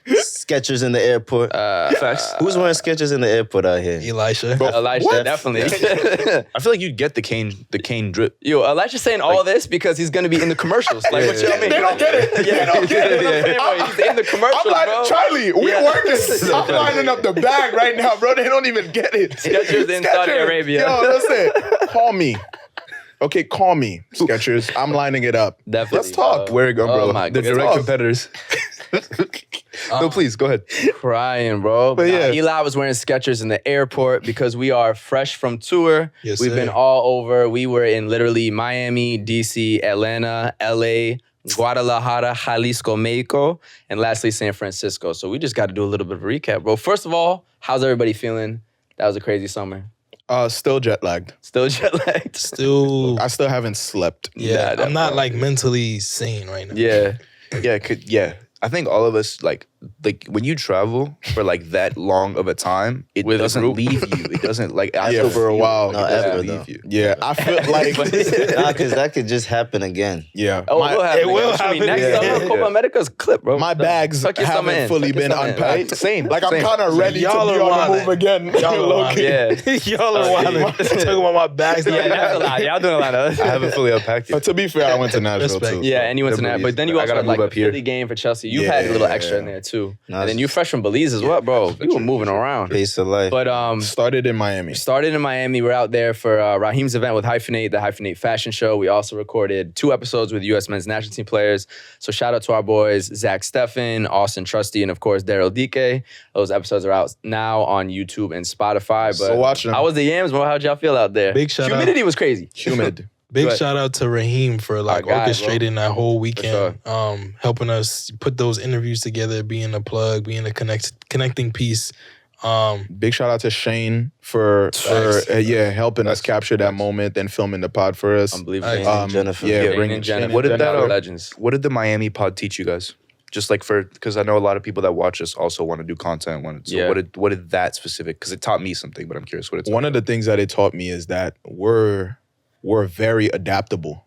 [SPEAKER 5] SKECHERS in the airport.
[SPEAKER 4] Facts.
[SPEAKER 5] Who's wearing SKECHERS in the airport out here?
[SPEAKER 3] Elisha,
[SPEAKER 2] definitely.
[SPEAKER 4] I feel like you'd get the Kane drip.
[SPEAKER 2] Yo, Elisha's saying all this because he's gonna be in the commercials. Like, what you mean?
[SPEAKER 1] They don't get it.
[SPEAKER 2] Yeah,
[SPEAKER 1] They don't get it.
[SPEAKER 2] He's in the commercials,
[SPEAKER 1] I'm like,
[SPEAKER 2] bro.
[SPEAKER 1] Charlie, we're working. I'm lining up the bag right now, bro. They don't even get it.
[SPEAKER 2] SKECHERS in Saudi Arabia.
[SPEAKER 1] Yo, listen. Call me. Okay, call me, SKECHERS. I'm lining it up.
[SPEAKER 2] Definitely.
[SPEAKER 1] Let's talk.
[SPEAKER 4] Wearing umbrella.
[SPEAKER 2] The
[SPEAKER 4] direct competitors. No, please, go ahead.
[SPEAKER 2] Crying, bro.
[SPEAKER 1] But yeah.
[SPEAKER 2] Eli was wearing SKECHERS in the airport because we are fresh from tour.
[SPEAKER 3] Yes,
[SPEAKER 2] We've been all over. We were in literally Miami, DC, Atlanta, LA, Guadalajara, Jalisco, Mexico, and lastly, San Francisco. So we just got to do a little bit of a recap, bro. First of all, how's everybody feeling? That was a crazy summer.
[SPEAKER 1] Still jet lagged.
[SPEAKER 2] Still jet lagged.
[SPEAKER 1] I still haven't slept.
[SPEAKER 3] Yeah, I'm not like mentally sane right now.
[SPEAKER 2] Yeah.
[SPEAKER 4] Yeah. I think all of us, like when you travel for like that long of a time, it doesn't leave you. It doesn't like
[SPEAKER 1] Yeah, for a while.
[SPEAKER 5] No, ever though.
[SPEAKER 1] Yeah, I feel like
[SPEAKER 5] Because that could just happen again.
[SPEAKER 1] yeah.
[SPEAKER 2] Oh, it will
[SPEAKER 3] happen
[SPEAKER 2] happen. Next
[SPEAKER 3] again.
[SPEAKER 2] summer, Copa America's clip, bro.
[SPEAKER 1] My bags
[SPEAKER 2] Tuck your stomach
[SPEAKER 1] haven't
[SPEAKER 2] in.
[SPEAKER 1] fully
[SPEAKER 2] Tuck your
[SPEAKER 1] been
[SPEAKER 2] stomach in.
[SPEAKER 1] unpacked.
[SPEAKER 4] Same.
[SPEAKER 1] Like I'm kind of ready
[SPEAKER 3] Y'all
[SPEAKER 1] to be
[SPEAKER 3] are
[SPEAKER 1] on the
[SPEAKER 3] wildin'.
[SPEAKER 1] move again.
[SPEAKER 3] Y'all are
[SPEAKER 1] Low-key.
[SPEAKER 2] Yeah.
[SPEAKER 3] Y'all are wild. Talking about my bags.
[SPEAKER 2] Yeah, that's a lot. Y'all doing a lot of
[SPEAKER 4] I haven't fully unpacked
[SPEAKER 1] But
[SPEAKER 4] it.
[SPEAKER 1] to be fair, I went to Nashville
[SPEAKER 3] Respect.
[SPEAKER 1] too.
[SPEAKER 2] Yeah, and you went to that. But then you
[SPEAKER 4] I
[SPEAKER 2] also
[SPEAKER 4] gotta
[SPEAKER 2] had like
[SPEAKER 4] move
[SPEAKER 2] a
[SPEAKER 4] up here.
[SPEAKER 2] Philly game for Chelsea. You had a little extra in there too.
[SPEAKER 5] Nice.
[SPEAKER 2] And then you fresh from Belize as well, bro. You were moving around.
[SPEAKER 5] Pace of life.
[SPEAKER 2] But
[SPEAKER 1] Started in Miami.
[SPEAKER 2] started in Miami. We're out there for Raheem's event with Hyphenate, the Hyphenate fashion show. We also recorded 2 episodes with U.S. men's national team players. So shout out to our boys, Zach Steffen, Austin Trusty, and of course, Daryl Dike. Those episodes are out now on YouTube and Spotify. But
[SPEAKER 1] So watch them.
[SPEAKER 2] How was the Yams, bro? How'd y'all feel out there?
[SPEAKER 3] Big shout out.
[SPEAKER 2] Humidity was crazy.
[SPEAKER 1] Humid.
[SPEAKER 3] Big
[SPEAKER 2] Good.
[SPEAKER 3] shout out to Raheem for like
[SPEAKER 2] Our guy,
[SPEAKER 3] orchestrating that whole weekend,
[SPEAKER 2] For
[SPEAKER 3] helping us put those interviews together, being a plug, being a connecting piece.
[SPEAKER 1] Big shout out to Shane for helping us capture that moment and filming the pod for us.
[SPEAKER 2] Unbelievable.
[SPEAKER 5] Jennifer.
[SPEAKER 1] Yeah,
[SPEAKER 2] Shane
[SPEAKER 1] bringing
[SPEAKER 2] and Jennifer.
[SPEAKER 1] Shane
[SPEAKER 4] What did
[SPEAKER 1] and
[SPEAKER 4] that,
[SPEAKER 1] Jennifer.
[SPEAKER 2] legends.
[SPEAKER 4] What did the Miami pod teach you guys? Just like because I know a lot of people that watch us also want to do content. What did that specific? Because it taught me something, but I'm curious what it taught.
[SPEAKER 1] One of the things that it taught me is that we're very adaptable.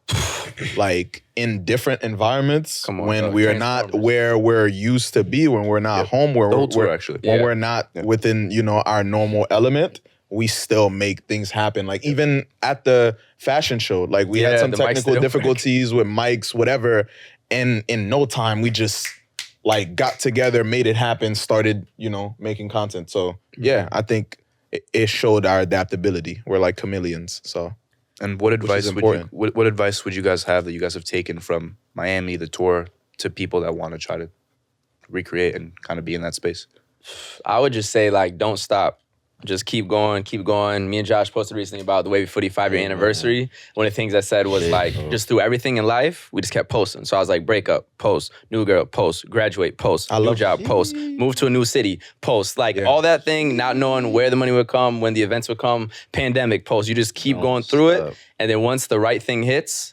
[SPEAKER 1] Like in different environments, when we are not where we're used to be, when we're not home, where
[SPEAKER 4] The whole tour,
[SPEAKER 1] we're
[SPEAKER 4] actually.
[SPEAKER 1] when we're not within our normal element, we still make things happen. Like even at the fashion show, like we had some
[SPEAKER 2] the mics
[SPEAKER 1] technical
[SPEAKER 2] didn't
[SPEAKER 1] difficulties with mics, whatever, and in no time we just like got together, made it happen, started making content. So yeah, I think it showed our adaptability. We're like chameleons. So.
[SPEAKER 4] And what advice
[SPEAKER 1] important.
[SPEAKER 4] what advice would you guys have that you guys have taken from Miami, the tour, to people that want to try to recreate and kind of be in that space?
[SPEAKER 2] I would just say, like, don't stop. Just keep going, keep going. Me and Josh posted recently about the Wavy Footy 5-year anniversary. One of the things I said was just through everything in life, we just kept posting. So I was like, break up, post, new girl, post, graduate, post, new job, post, move to a new city, post. Like all that thing, not knowing where the money would come, when the events would come, pandemic, post. You just keep going through it. And then once the right thing hits,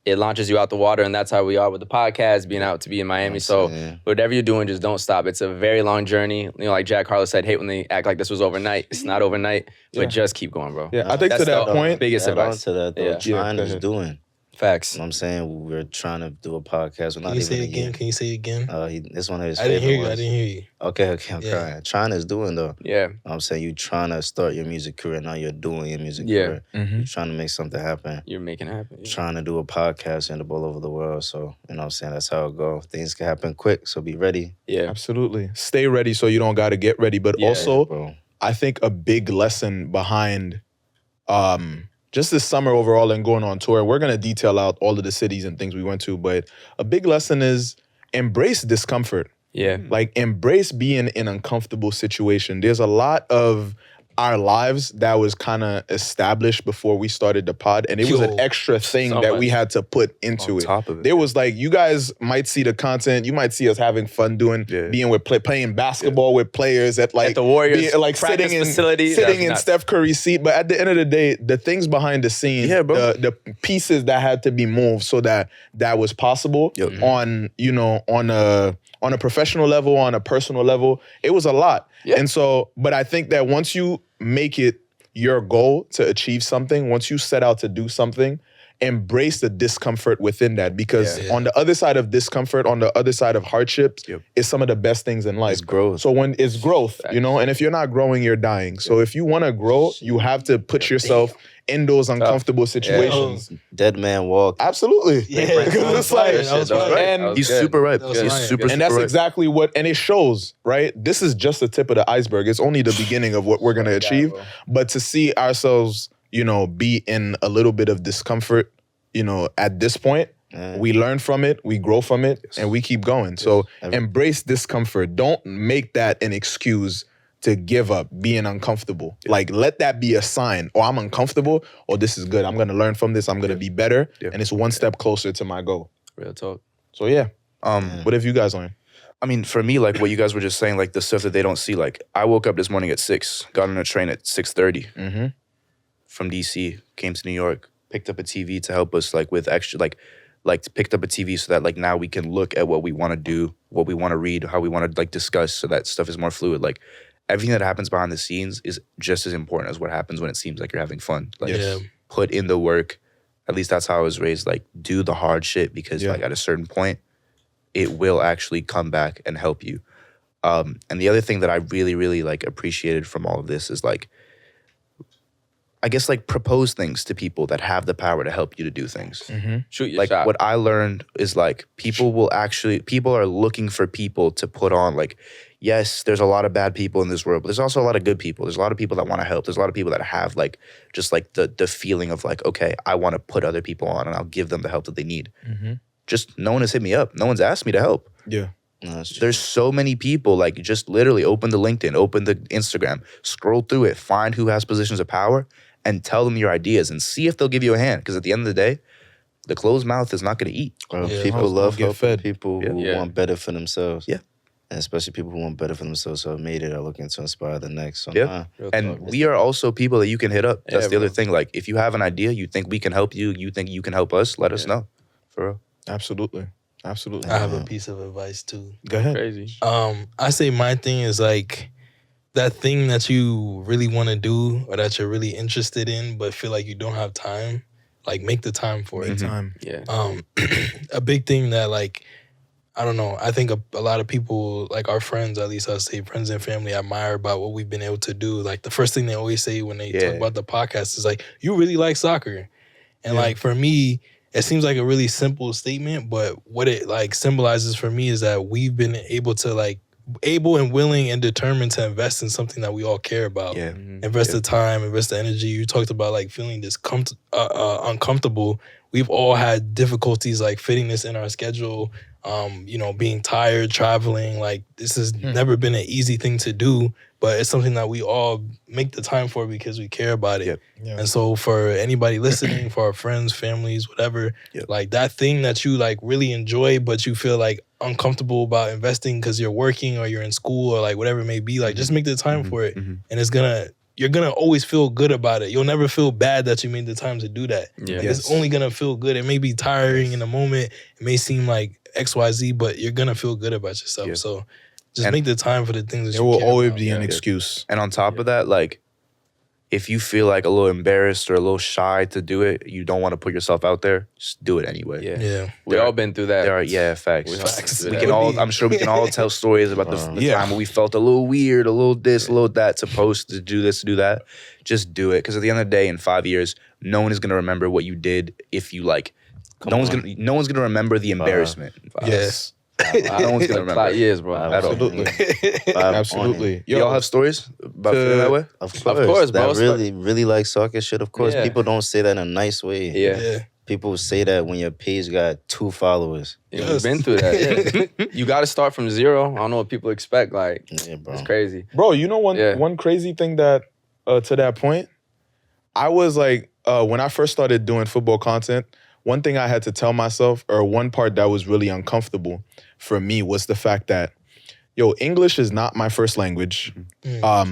[SPEAKER 2] it launches you out the water, and that's how we are with the podcast, being out to be in Miami. So whatever you're doing, just don't stop. It's a very long journey. Like Jack Harlow said, hate when they act like this was overnight. It's not overnight, but just keep going, bro.
[SPEAKER 1] Yeah, I think
[SPEAKER 2] That's
[SPEAKER 1] to that
[SPEAKER 2] the
[SPEAKER 1] point,
[SPEAKER 2] biggest
[SPEAKER 5] Add on
[SPEAKER 2] advice.
[SPEAKER 5] to that, though. China's doing.
[SPEAKER 2] Facts.
[SPEAKER 5] You know what I'm saying? We're trying to do a podcast. We're not
[SPEAKER 3] Can you say
[SPEAKER 5] even
[SPEAKER 3] it again? Can you say it again?
[SPEAKER 5] This one of his
[SPEAKER 3] I didn't
[SPEAKER 5] favorite
[SPEAKER 3] hear you.
[SPEAKER 5] ones.
[SPEAKER 3] I didn't hear you.
[SPEAKER 5] Okay, I'm crying. China's doing, though.
[SPEAKER 2] Yeah.
[SPEAKER 5] You know what I'm saying? You trying to start your music career, now you're doing your music career. You're trying to make something happen.
[SPEAKER 2] You're making it happen.
[SPEAKER 5] Trying to do a podcast and all over the world. So, you know what I'm saying? That's how it go. Things can happen quick, so be ready.
[SPEAKER 2] Yeah.
[SPEAKER 1] absolutely. Stay ready so you don't got to get ready. But also,
[SPEAKER 5] Bro.
[SPEAKER 1] I think a big lesson behind just this summer overall and going on tour, we're going to detail out all of the cities and things we went to, but a big lesson is embrace discomfort.
[SPEAKER 2] Yeah.
[SPEAKER 1] Like embrace being in an uncomfortable situation. There's a lot of our lives that was kind of established before we started the pod, and it was an extra thing that we had to put into it.
[SPEAKER 4] Top of it.
[SPEAKER 1] There was like, you guys might see the content, you might see us having fun being with playing basketball with players at like
[SPEAKER 2] At the Warriors
[SPEAKER 1] like
[SPEAKER 2] practice
[SPEAKER 1] sitting
[SPEAKER 2] facility.
[SPEAKER 1] in Steph Curry's seat. But at the end of the day, the things behind the scene, the pieces that had to be moved so that was possible on on a professional level, on a personal level, it was a lot.
[SPEAKER 2] Yeah.
[SPEAKER 1] And so, but I think that once you make it your goal to achieve something, once you set out to do something, embrace the discomfort within that, because on the other side of discomfort, on the other side of hardships, is some of the best things in life.
[SPEAKER 5] It's growth.
[SPEAKER 1] So when it's growth, you know, and if you're not growing, you're dying. So if you want to grow, you have to put yourself in those uncomfortable situations.
[SPEAKER 5] Dead man walk.
[SPEAKER 1] Absolutely. Because it's like,
[SPEAKER 4] and he's super right. He's super
[SPEAKER 1] and that's
[SPEAKER 4] right.
[SPEAKER 1] exactly what, and it shows, right? This is just the tip of the iceberg. It's only the beginning of what we're going to achieve. But to see ourselves, you know, be in a little bit of discomfort, you know, at this point, we learn from it, we grow from it, and we keep going. So embrace discomfort. Don't make that an excuse to give up being uncomfortable. Like, let that be a sign. Oh, I'm uncomfortable. Oh, this is good. I'm going to learn from this. I'm going to be better. And it's one step closer to my goal.
[SPEAKER 2] Real talk.
[SPEAKER 1] So yeah. What have you guys learned?
[SPEAKER 4] I mean, for me, like what you guys were just saying, like the stuff that they don't see. Like I woke up this morning at 6, got on a train at 6:30 from DC, came to New York, picked up a TV to help us like with extra, like picked up a TV so that like now we can look at what we want to do, what we want to read, how we want to like discuss, so that stuff is more fluid. Like everything that happens behind the scenes is just as important as what happens when it seems like you're having fun. Like put in the work. At least that's how I was raised. Like do the hard shit, because like at a certain point, it will actually come back and help you. And the other thing that I really, really like appreciated from all of this is like, I guess like propose things to people that have the power to help you to do things.
[SPEAKER 2] Shoot your
[SPEAKER 4] Like
[SPEAKER 2] shot.
[SPEAKER 4] what I learned is like people are looking for people to put on. Like, yes, there's a lot of bad people in this world, but there's also a lot of good people. There's a lot of people that want to help. There's a lot of people that have like just like the feeling of like, okay, I want to put other people on and I'll give them the help that they need. Just no one has hit me up. No one's asked me to help.
[SPEAKER 1] Yeah.
[SPEAKER 5] No,
[SPEAKER 4] There's so many people, like just literally open the LinkedIn, open the Instagram, scroll through it, find who has positions of power and tell them your ideas and see if they'll give you a hand. Because at the end of the day, the closed mouth is not going to eat.
[SPEAKER 5] People love
[SPEAKER 1] get
[SPEAKER 5] helping
[SPEAKER 1] fed.
[SPEAKER 5] people who want better for themselves.
[SPEAKER 4] Yeah.
[SPEAKER 5] And especially people who want better for themselves, so have made it, are looking to inspire the next. So,
[SPEAKER 4] And we are also people that you can hit up. That's the other
[SPEAKER 2] bro.
[SPEAKER 4] thing. Like, if you have an idea, you think we can help you, you think you can help us, let us know. For real.
[SPEAKER 1] Absolutely. Absolutely.
[SPEAKER 3] I have a piece of advice too.
[SPEAKER 1] Go ahead.
[SPEAKER 2] Crazy.
[SPEAKER 3] I say my thing is like that thing that you really want to do or that you're really interested in, but feel like you don't have time. Like make the time for it.
[SPEAKER 1] Time.
[SPEAKER 2] Yeah.
[SPEAKER 3] A big thing that like, I don't know, I think a lot of people, like our friends, at least I'll say friends and family, admire about what we've been able to do. Like the first thing they always say when they talk about the podcast is like, you really like soccer. And like for me, it seems like a really simple statement, but what it like symbolizes for me is that we've been able to like, able and willing and determined to invest in something that we all care about.
[SPEAKER 4] Yeah.
[SPEAKER 3] Invest the time, invest the energy. You talked about like feeling this uncomfortable. We've all had difficulties like fitting this in our schedule, you know, being tired, traveling. Like this has never been an easy thing to do, but it's something that we all make the time for because we care about it. And so for anybody listening, for our friends, families, whatever, like that thing that you like really enjoy, but you feel like uncomfortable about investing because you're working or you're in school or like whatever it may be, like just make the time for it. And you're gonna always feel good about it. You'll never feel bad that you made the time to do that. Like, it's only gonna feel good. It may be tiring in the moment. It may seem like XYZ, but you're gonna feel good about yourself. So just make the time for the things that
[SPEAKER 1] There
[SPEAKER 3] you
[SPEAKER 1] will
[SPEAKER 3] care
[SPEAKER 1] always
[SPEAKER 3] about.
[SPEAKER 1] be an excuse.
[SPEAKER 4] And on top of that, like, if you feel like a little embarrassed or a little shy to do it, you don't want to put yourself out there, just do it anyway.
[SPEAKER 3] Yeah.
[SPEAKER 2] We all been through that.
[SPEAKER 4] There are, facts.
[SPEAKER 2] Facts.
[SPEAKER 4] We can all, I'm sure we can all tell stories about the time when we felt a little weird, a little this, a little that, to post, to do this, to do that. Just do it. Because at the end of the day, in 5 years, no one is going to remember what you did if you like, no one's gonna remember the embarrassment.
[SPEAKER 3] Yes.
[SPEAKER 4] No one's gonna remember.
[SPEAKER 2] 5 years, bro.
[SPEAKER 1] Absolutely. Absolutely.
[SPEAKER 4] Y'all have stories about feeling that way?
[SPEAKER 5] Of
[SPEAKER 2] course,
[SPEAKER 5] course,
[SPEAKER 2] bro.
[SPEAKER 5] that really like soccer shit. Of course,
[SPEAKER 2] Yeah.
[SPEAKER 5] people don't say that in a nice way.
[SPEAKER 2] Yeah.
[SPEAKER 5] People say that when your page got 2 followers.
[SPEAKER 2] Yeah, we've been through that. Yeah. You got to start from zero. I don't know what people expect. Like,
[SPEAKER 5] Yeah, bro.
[SPEAKER 2] it's crazy.
[SPEAKER 1] Bro, you know one crazy thing that, to that point, I was like, when I first started doing football content, one thing I had to tell myself, or one part that was really uncomfortable for me, was the fact that, English is not my first language. I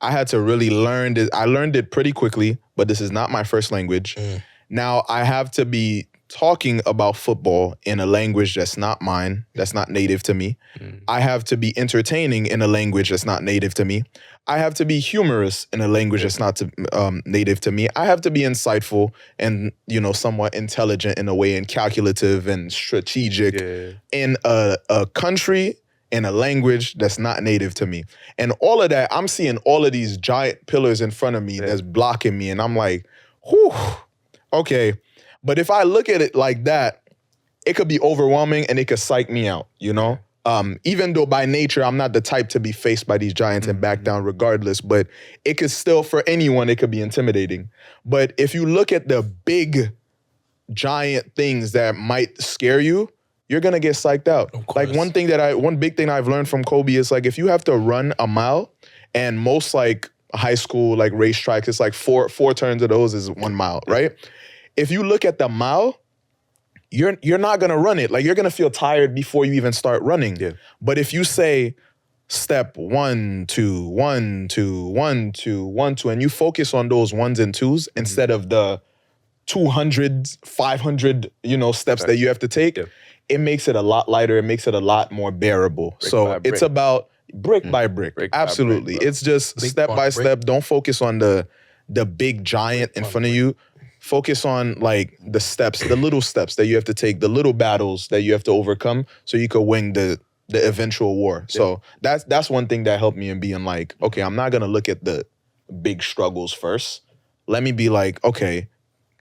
[SPEAKER 1] had to really learn it. I learned it pretty quickly, but this is not my first language. Now I have to be talking about football in a language that's not mine, that's not native to me. I have to be entertaining in a language that's not native to me. I have to be humorous in a language that's not native to me. I have to be insightful and, you know, somewhat intelligent in a way, and calculative and strategic in a country, in a language that's not native to me. And all of that, I'm seeing all of these giant pillars in front of me that's blocking me. And I'm like, whew, okay. But if I look at it like that, it could be overwhelming and it could psych me out, you know? Even though by nature, I'm not the type to be faced by these giants and back down regardless, but it could still, for anyone, it could be intimidating. But if you look at the big giant things that might scare you, you're gonna get psyched out. Like one big thing I've learned from Kobe is like, if you have to run a mile, and most like high school like racetracks, it's like four turns of those is 1 mile, right? If you look at the mile, you're not gonna run it. Like you're gonna feel tired before you even start running. Yeah. But if you say step 1, 2, 1, 2, 1, 2, 1, 2, and you focus on those 1s and 2s instead of the 200, 500, you know, steps that you have to take, it makes it a lot lighter. It makes it a lot more bearable. It's about brick by brick. Absolutely. It's just step by step. Don't focus on the big giant in front of you. Focus on like the steps, the little steps that you have to take, the little battles that you have to overcome so you could win the eventual war. So that's one thing that helped me in being like, okay, I'm not gonna look at the big struggles first. Let me be like, okay,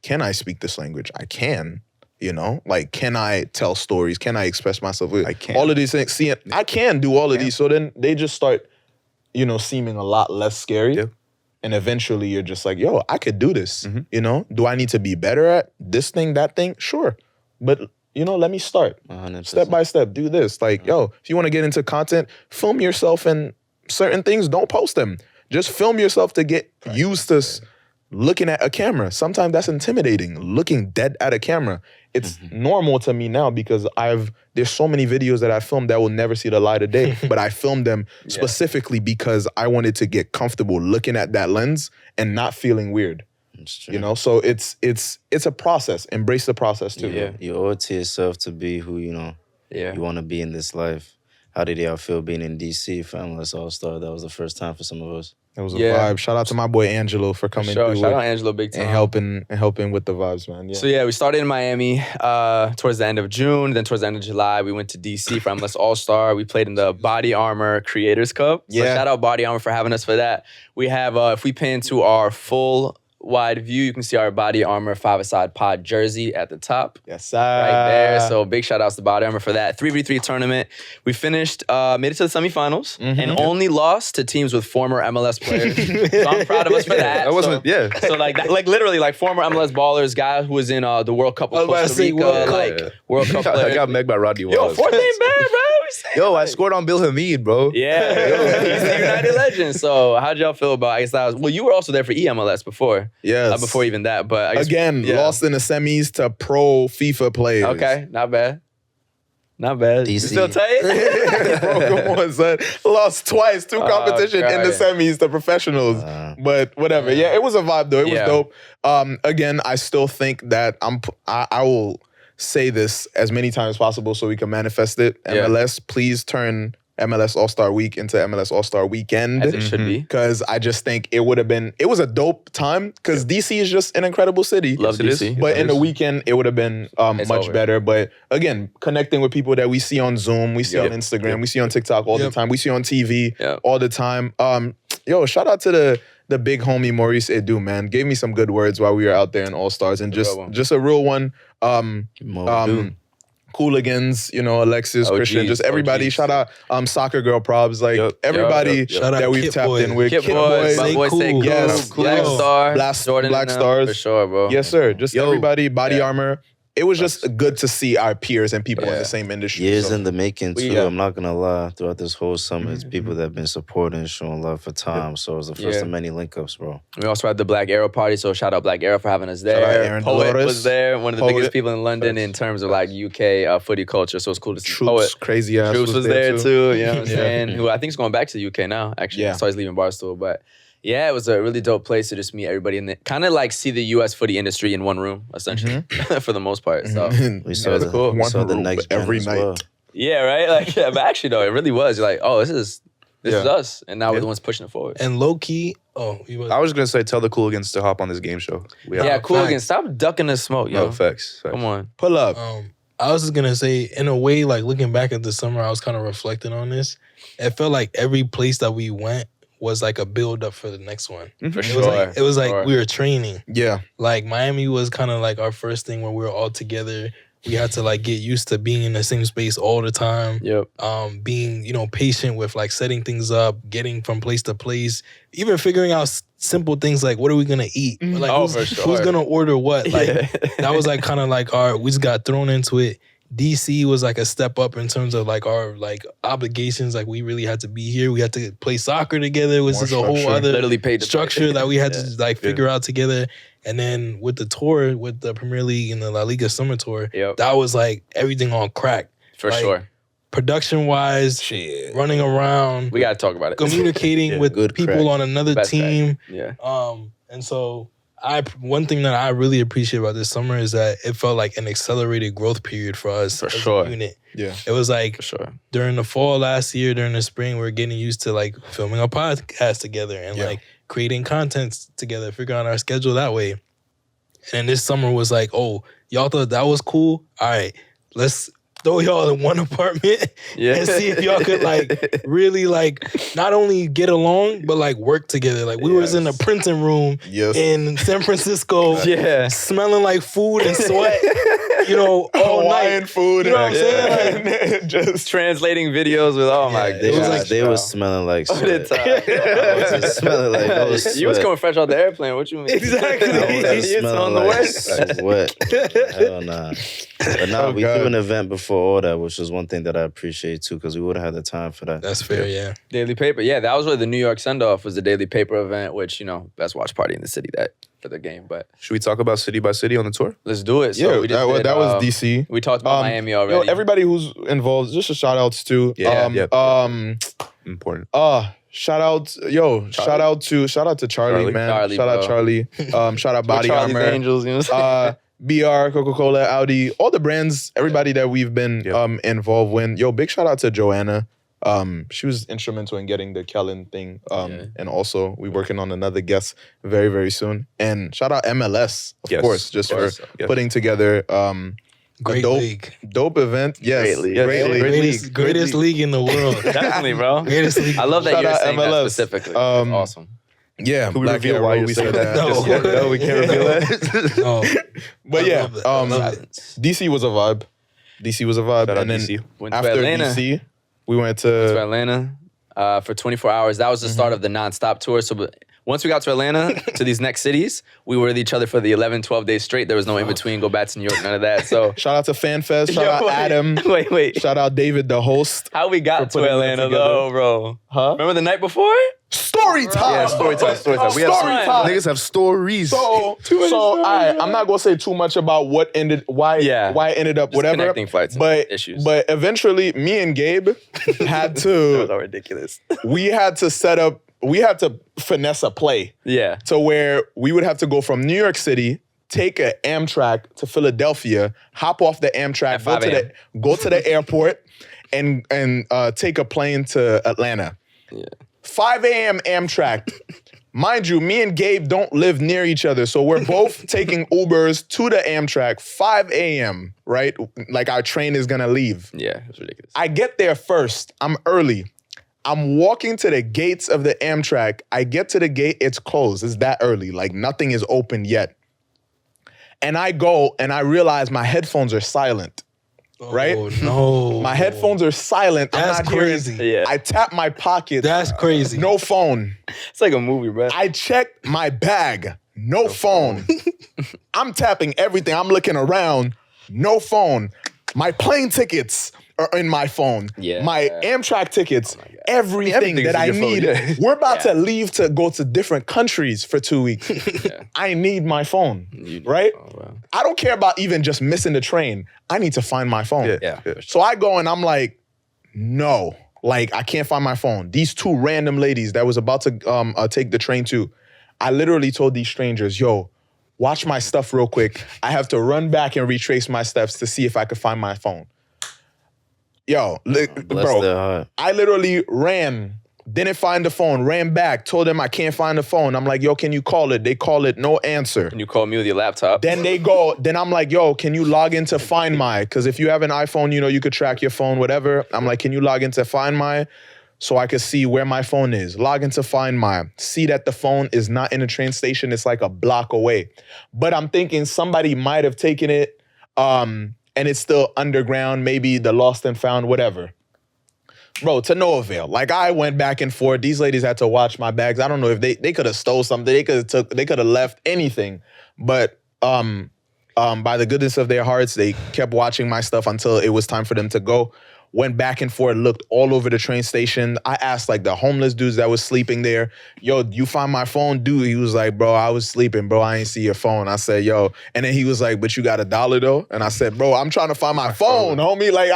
[SPEAKER 1] can I speak this language? I can, you know? Like, can I tell stories? Can I express myself? I can. All of these things, I can do all of these. So then they just start, you know, seeming a lot less scary. Yeah. And eventually you're just like, yo, I could do this, you know? Do I need to be better at this thing, that thing? Sure. But, you know, let me start. 100%. Step by step, do this. Like, yo, if you want to get into content, film yourself in certain things, don't post them. Just film yourself to get used to looking at a camera. Sometimes that's intimidating, looking dead at a camera. It's normal to me now because there's so many videos that I filmed that will never see the light of day, but I filmed them specifically because I wanted to get comfortable looking at that lens and not feeling weird. You know, so it's a process. Embrace the process too.
[SPEAKER 5] Yeah, you owe it to yourself to be who you want to be in this life. How did y'all feel being in DC for MLS All-Star? That was the first time for some of us.
[SPEAKER 1] It was a vibe. Shout out to my boy Angelo for coming through.
[SPEAKER 2] Shout out Angelo big time.
[SPEAKER 1] And helping with the vibes, man. Yeah.
[SPEAKER 2] So we started in Miami towards the end of June. Then towards the end of July, we went to DC for MLS All-Star. We played in the Body Armor Creators Cup. So shout out Body Armor for having us for that. We have, if we pin to our full wide view, you can see our Body Armor 5ASIDE pod jersey at the top.
[SPEAKER 1] Yes, sir.
[SPEAKER 2] Right there. So big shout outs to Body Armor for that. 3v3 tournament. We finished, made it to the semifinals and only lost to teams with former MLS players. So I'm proud of us for that. So like literally like former MLS ballers, guy who was in the World Cup with Costa Rica, World Cup player.
[SPEAKER 4] I got megged by Rodney Wallace.
[SPEAKER 2] Yo, 14 bad, bro.
[SPEAKER 4] Yo, I scored on Bill Hamid, bro.
[SPEAKER 2] Yeah, he's the United legend. So how'd y'all feel about, I guess that was, well, you were also there for EMLS before.
[SPEAKER 1] Yes.
[SPEAKER 2] Before even that, but I guess,
[SPEAKER 1] lost in the semis to pro FIFA players.
[SPEAKER 2] Okay, not bad. Not bad.
[SPEAKER 5] DC.
[SPEAKER 2] You still tight?
[SPEAKER 1] Bro, come on, son. Lost twice, 2 competition in the semis to professionals. But whatever. Yeah, it was a vibe though. It was dope. Again, I still think that I will say this as many times as possible so we can manifest it. MLS, please turn MLS All-Star Week into MLS All-Star Weekend.
[SPEAKER 2] As it should be.
[SPEAKER 1] Because I just think it was a dope time because DC is just an incredible city.
[SPEAKER 2] Love DC.
[SPEAKER 1] But in the weekend, it would have been much better. But again, connecting with people that we see on Zoom, we see on Instagram, we see on TikTok all the time, we see on TV all the time. Yo, shout out to the big homie Maurice Edu, man. Gave me some good words while we were out there in All-Stars and just a real one. Cooligans, you know, Alexis, Christian, just everybody. Shout out Soccer Girl Probs, like everybody that we've tapped in with.
[SPEAKER 2] Kid Boys, my boy say
[SPEAKER 1] yes,
[SPEAKER 2] Black Star,
[SPEAKER 1] Black Stars.
[SPEAKER 2] For sure, bro.
[SPEAKER 1] Yes, sir. Just everybody, Body Armor. It was just good to see our peers and people in the same industry.
[SPEAKER 5] Years in the making, too. I'm not going to lie. Throughout this whole summer, it's people that have been supporting and showing love for time. So it was the first of many link-ups, bro.
[SPEAKER 2] We also had the Black Arrow party, so shout out Black Arrow for having us there.
[SPEAKER 1] Shout out Aaron
[SPEAKER 2] Poet
[SPEAKER 1] Dolores.
[SPEAKER 2] was there, one of the biggest people in London in terms of like UK footy culture, so it's cool to see
[SPEAKER 1] Troops,
[SPEAKER 2] Poet.
[SPEAKER 1] crazy ass
[SPEAKER 2] Troops was there too, you know what I'm saying? Who I think is going back to the UK now, actually. I saw he's leaving Barstool, but Yeah, it was a really dope place to just meet everybody and kind of like see the U.S. footy industry in one room, essentially, for the most part. So
[SPEAKER 5] We saw the next
[SPEAKER 1] every
[SPEAKER 5] gen
[SPEAKER 1] night.
[SPEAKER 5] as well.
[SPEAKER 2] yeah, right. Like, yeah, but actually, though, it really was. You're like, oh, this is us, and now we're the ones pushing it forward.
[SPEAKER 3] And low key,
[SPEAKER 4] I was gonna say, tell the Cooligans to hop on this game show.
[SPEAKER 2] Cooligans, stop ducking the smoke, yo.
[SPEAKER 4] No, facts.
[SPEAKER 2] Come on,
[SPEAKER 1] Pull up.
[SPEAKER 3] I was just gonna say, in a way, like looking back at the summer, I was kind of reflecting on this. It felt like every place that we went was like a build up for the next one.
[SPEAKER 2] for
[SPEAKER 3] It
[SPEAKER 2] sure.
[SPEAKER 3] was like we were training.
[SPEAKER 1] Yeah.
[SPEAKER 3] Like Miami was kind of like our first thing where we were all together. We had to like get used to being in the same space all the time.
[SPEAKER 2] Yep.
[SPEAKER 3] Being, patient with like setting things up, getting from place to place, even figuring out simple things like what are we gonna eat? Or, like who's gonna order what? Like that was like kind of like we just got thrown into it. DC was like a step up in terms of like our like obligations. Like we really had to be here. We had to play soccer together, which is a whole other
[SPEAKER 2] literally paid
[SPEAKER 3] structure that we had to like figure out together. And then with the tour, with the Premier League and the La Liga Summer Tour, that was like everything on crack.
[SPEAKER 2] For sure.
[SPEAKER 3] Production wise, running around.
[SPEAKER 2] We gotta talk about it.
[SPEAKER 3] Communicating with people on another team.
[SPEAKER 2] Yeah.
[SPEAKER 3] And so one thing that I really appreciate about this summer is that it felt like an accelerated growth period for us as a unit.
[SPEAKER 1] Yeah.
[SPEAKER 3] It was like during the fall last year, during the spring, we were getting used to like filming a podcast together and like creating content together, figuring out our schedule that way. And this summer was like, oh, y'all thought that was cool? All right, let's throw y'all in one apartment and see if y'all could like really like not only get along but like work together. Like we was in a printing room in San Francisco, smelling like food and sweat. All
[SPEAKER 1] Hawaiian
[SPEAKER 3] night.
[SPEAKER 1] food.
[SPEAKER 3] You know what I'm saying? Like,
[SPEAKER 2] just translating videos with
[SPEAKER 5] They was smelling like sweat. Smelling like
[SPEAKER 2] you was coming fresh off the airplane. What you mean?
[SPEAKER 3] Exactly.
[SPEAKER 5] You smelling like sweat. Hell nah. But nah, we threw an event before all that, which was one thing that I appreciate too, because we would have had the time for that.
[SPEAKER 3] That's fair, yeah.
[SPEAKER 2] Daily Paper, yeah, that was where the New York send-off was the Daily Paper event, which, best watch party in the city for the game. But
[SPEAKER 4] should we talk about city by city on the tour?
[SPEAKER 2] Let's do it. So
[SPEAKER 1] that was DC.
[SPEAKER 2] We talked about Miami already.
[SPEAKER 1] Everybody who's involved, just a shout outs to.
[SPEAKER 4] Important.
[SPEAKER 1] Shout out to Charlie, man. Shout out Charlie. Shout out Body
[SPEAKER 2] Charlie's
[SPEAKER 1] Armor.
[SPEAKER 2] Angels,
[SPEAKER 1] BR, Coca-Cola, Audi, all the brands, everybody that we've been involved with. Big shout out to Joanna. She was instrumental in getting the Kellyn thing. And also we working on another guest very, very soon. And shout out MLS, of course, just for putting together
[SPEAKER 3] great league.
[SPEAKER 1] Dope event. Yes.
[SPEAKER 3] Greatest league in the world.
[SPEAKER 2] Definitely, bro.
[SPEAKER 3] Greatest league.
[SPEAKER 2] I love that
[SPEAKER 1] Shout
[SPEAKER 2] you're
[SPEAKER 1] out
[SPEAKER 2] saying
[SPEAKER 1] MLS.
[SPEAKER 2] that specifically. That's awesome.
[SPEAKER 1] Yeah,
[SPEAKER 4] can we reveal why we said that?
[SPEAKER 3] No,
[SPEAKER 1] we can't reveal that.
[SPEAKER 3] No.
[SPEAKER 1] But yeah,
[SPEAKER 3] love it.
[SPEAKER 1] DC was a vibe.
[SPEAKER 4] Shout out
[SPEAKER 1] and then
[SPEAKER 4] DC.
[SPEAKER 2] Went to
[SPEAKER 1] after
[SPEAKER 2] Atlanta.
[SPEAKER 1] DC, we went to
[SPEAKER 2] Atlanta for 24 hours. That was the start of the nonstop tour. So once we got to Atlanta, to these next cities, we were with each other for the 11, 12 days straight. There was no in-between, go back to New York, none of that. So
[SPEAKER 1] shout out to FanFest, shout out Adam.
[SPEAKER 2] Wait.
[SPEAKER 1] Shout out David, the host.
[SPEAKER 2] How we got to
[SPEAKER 1] putting that
[SPEAKER 2] Atlanta
[SPEAKER 1] together.
[SPEAKER 2] though, bro?
[SPEAKER 1] Huh?
[SPEAKER 2] Remember the night before?
[SPEAKER 1] Story time.
[SPEAKER 4] Yeah, story time. We have niggas have stories.
[SPEAKER 1] So I'm not gonna say too much about why it ended up whatever.
[SPEAKER 2] Connecting flights,
[SPEAKER 1] but
[SPEAKER 2] issues.
[SPEAKER 1] But eventually, me and Gabe had
[SPEAKER 2] That
[SPEAKER 1] to.
[SPEAKER 2] was all ridiculous.
[SPEAKER 1] We had to finesse a play.
[SPEAKER 2] Yeah.
[SPEAKER 1] To where we would have to go from New York City, take an Amtrak to Philadelphia, hop off the Amtrak, go to the airport, and take a plane to Atlanta.
[SPEAKER 2] Yeah.
[SPEAKER 1] 5 a.m. Amtrak. Mind you, me and Gabe don't live near each other, so we're both taking Ubers to the Amtrak, 5 a.m., right? Like our train is gonna leave.
[SPEAKER 2] Yeah, it was ridiculous.
[SPEAKER 1] I get there first. I'm early. I'm walking to the gates of the Amtrak. I get to the gate, it's closed. It's that early. Like nothing is open yet. And I go and I realize my headphones are silent. Right?
[SPEAKER 3] Oh, no.
[SPEAKER 1] My headphones are silent.
[SPEAKER 3] That's
[SPEAKER 1] I'm not
[SPEAKER 3] crazy.
[SPEAKER 1] hearing.
[SPEAKER 2] Yeah.
[SPEAKER 1] I tap my pocket.
[SPEAKER 3] That's crazy.
[SPEAKER 1] No phone.
[SPEAKER 2] It's like a movie, bro.
[SPEAKER 1] I check my bag. No phone. I'm tapping everything. I'm looking around. No phone. My plane tickets are in my phone.
[SPEAKER 2] Yeah.
[SPEAKER 1] My Amtrak tickets. Everything that I
[SPEAKER 4] in your phone,
[SPEAKER 1] need.
[SPEAKER 4] yeah.
[SPEAKER 1] We're about to leave to go to different countries for 2 weeks. I need my phone. Right?
[SPEAKER 2] Oh, wow.
[SPEAKER 1] I don't care about even just missing the train. I need to find my phone.
[SPEAKER 2] Yeah.
[SPEAKER 1] So I go and I'm like, no. Like, I can't find my phone. These two random ladies that was about to take the train too. I literally told these strangers, yo, watch my stuff real quick. I have to run back and retrace my steps to see if I could find my phone. Yo, bro, I literally ran, didn't find the phone, ran back, told them I can't find the phone. I'm like, yo, can you call it? They call it, no answer.
[SPEAKER 2] And you call me with your laptop.
[SPEAKER 1] Then I'm like, yo, can you log into Find My? Because if you have an iPhone, you could track your phone, whatever. I'm like, can you log into Find My so I could see where my phone is? Log into Find My. See that the phone is not in a train station. It's like a block away. But I'm thinking somebody might have taken it and it's still underground, maybe the lost and found, whatever. Bro, to no avail. Like, I went back and forth. These ladies had to watch my bags. I don't know if they could have stole something. They could have left anything. But by the goodness of their hearts, they kept watching my stuff until it was time for them to go. Went back and forth, looked all over the train station. I asked like the homeless dudes that was sleeping there, yo, you find my phone? Dude, he was like, bro, I was sleeping, bro. I ain't see your phone. I said, yo. And then he was like, but you got $1 though? And I said, bro, I'm trying to find my phone, homie. Like,